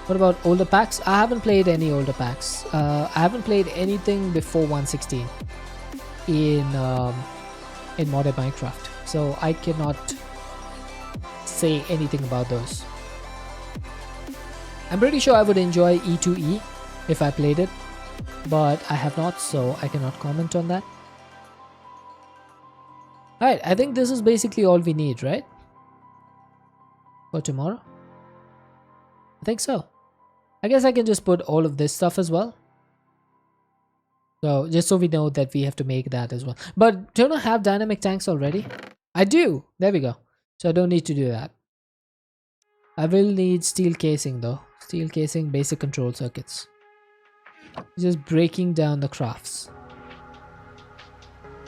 What about older packs? I haven't played any older packs. I haven't played anything before 116 in modded Minecraft, so I cannot say anything about those. I'm pretty sure I would enjoy E2E if I played it, but I have not, so I cannot comment on that. Alright, I think this is basically all we need, right? For tomorrow? I think so. I guess I can just put all of this stuff as well. So, just so we know that we have to make that as well. But don't I have dynamic tanks already? I do! There we go. So I don't need to do that. I will need steel casing though. Steel casing, basic control circuits. Just breaking down the crafts.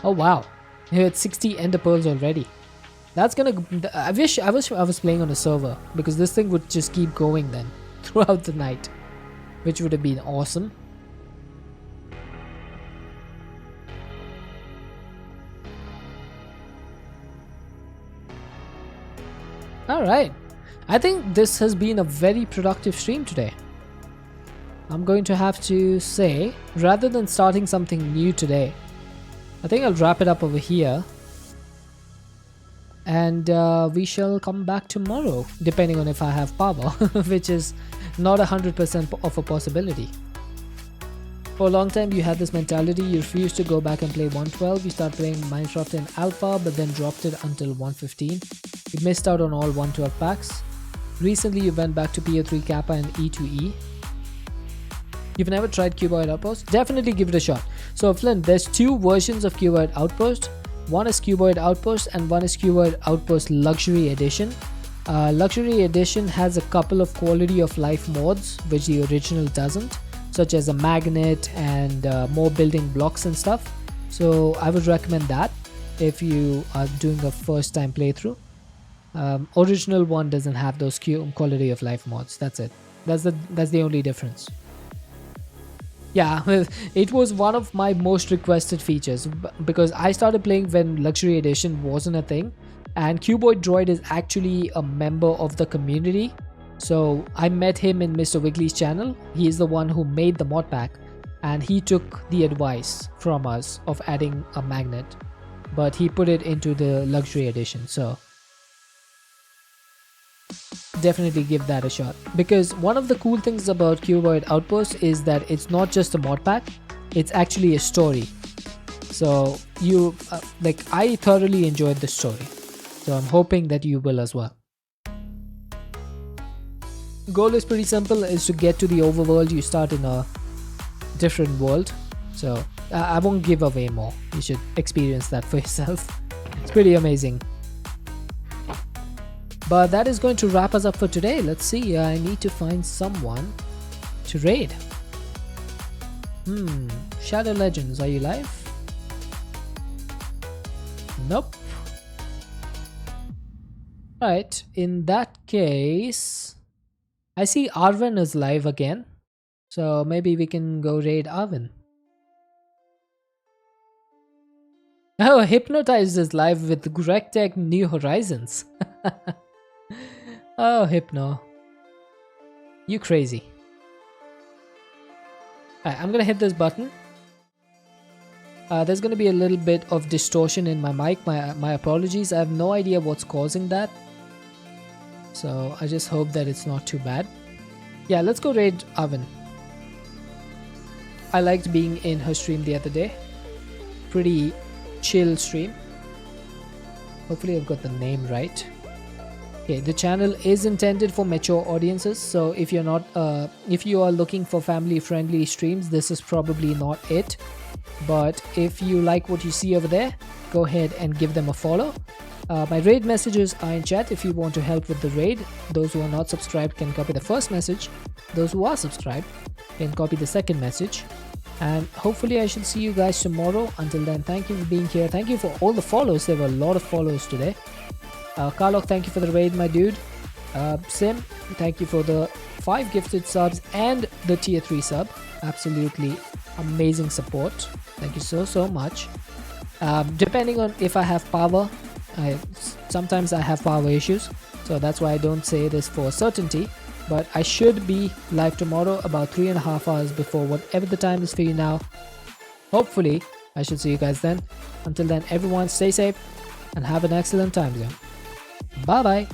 Oh wow, we're at 60 ender pearls already. That's gonna. I wish I was playing on a server, because this thing would just keep going then throughout the night, which would have been awesome. All right, I think this has been a very productive stream today. I'm going to have to say, rather than starting something new today, I think I'll wrap it up over here. And we shall come back tomorrow, depending on if I have power, which is not 100% of a possibility. For a long time you had this mentality, you refused to go back and play 112, you started playing Minecraft in alpha but then dropped it until 115. You missed out on all 112 packs. Recently you went back to PO3 Kappa and E2E. You've never tried Cuboid Outpost? Definitely give it a shot. So Flynn, there's two versions of Cuboid Outpost. One is Cuboid Outpost and one is Cuboid Outpost Luxury Edition. Luxury Edition has a couple of quality of life mods which the original doesn't, such as a magnet and more building blocks and stuff. So I would recommend that if you are doing a first time playthrough. Original one doesn't have those quality of life mods. That's it. That's the only difference. Yeah, it was one of my most requested features because I started playing when Luxury Edition wasn't a thing, and Cuboid Droid is actually a member of the community. So I met him in Mr. Wiggly's channel. He is the one who made the mod pack, and he took the advice from us of adding a magnet, but he put it into the Luxury Edition. So definitely give that a shot, because one of the cool things about Cuboid Outpost is that it's not just a mod pack, it's actually a story. So you I thoroughly enjoyed the story, so I'm hoping that you will as well. Goal is pretty simple, is to get to the overworld. You start in a different world, so I won't give away more. You should experience that for yourself. It's pretty amazing. But that is going to wrap us up for today. Let's see, I need to find someone to raid. Shadow Legends, are you live? Nope. Right, in that case, I see Arvin is live again. So maybe we can go raid Arvin. Oh, Hypnotized is live with GregTech New Horizons. Oh, Hypno. You crazy. Alright, I'm gonna hit this button. There's gonna be a little bit of distortion in my mic. My apologies. I have no idea what's causing that. So I just hope that it's not too bad. Yeah, let's go raid Arvin. I liked being in her stream the other day. Pretty chill stream. Hopefully I've got the name right. Okay, the channel is intended for mature audiences, so if you're not if you are looking for family friendly streams, this is probably not it. But if you like what you see over there, go ahead and give them a follow. My raid messages are in chat if you want to help with the raid. Those who are not subscribed can copy the first message. Those who are subscribed can copy the second message. And hopefully I shall see you guys tomorrow. Until then, thank you for being here. Thank you for all the follows. There were a lot of follows today. Karlok, thank you for the raid, my dude. Sim, thank you for the 5 gifted subs and the tier 3 sub. Absolutely amazing support. Thank you so much. Depending on if I have power, sometimes I have power issues, so that's why I don't say this for certainty, but I should be live tomorrow about 3.5 hours before whatever the time is for you now. Hopefully I should see you guys then. Until then, everyone stay safe and have an excellent time zone. Bye bye.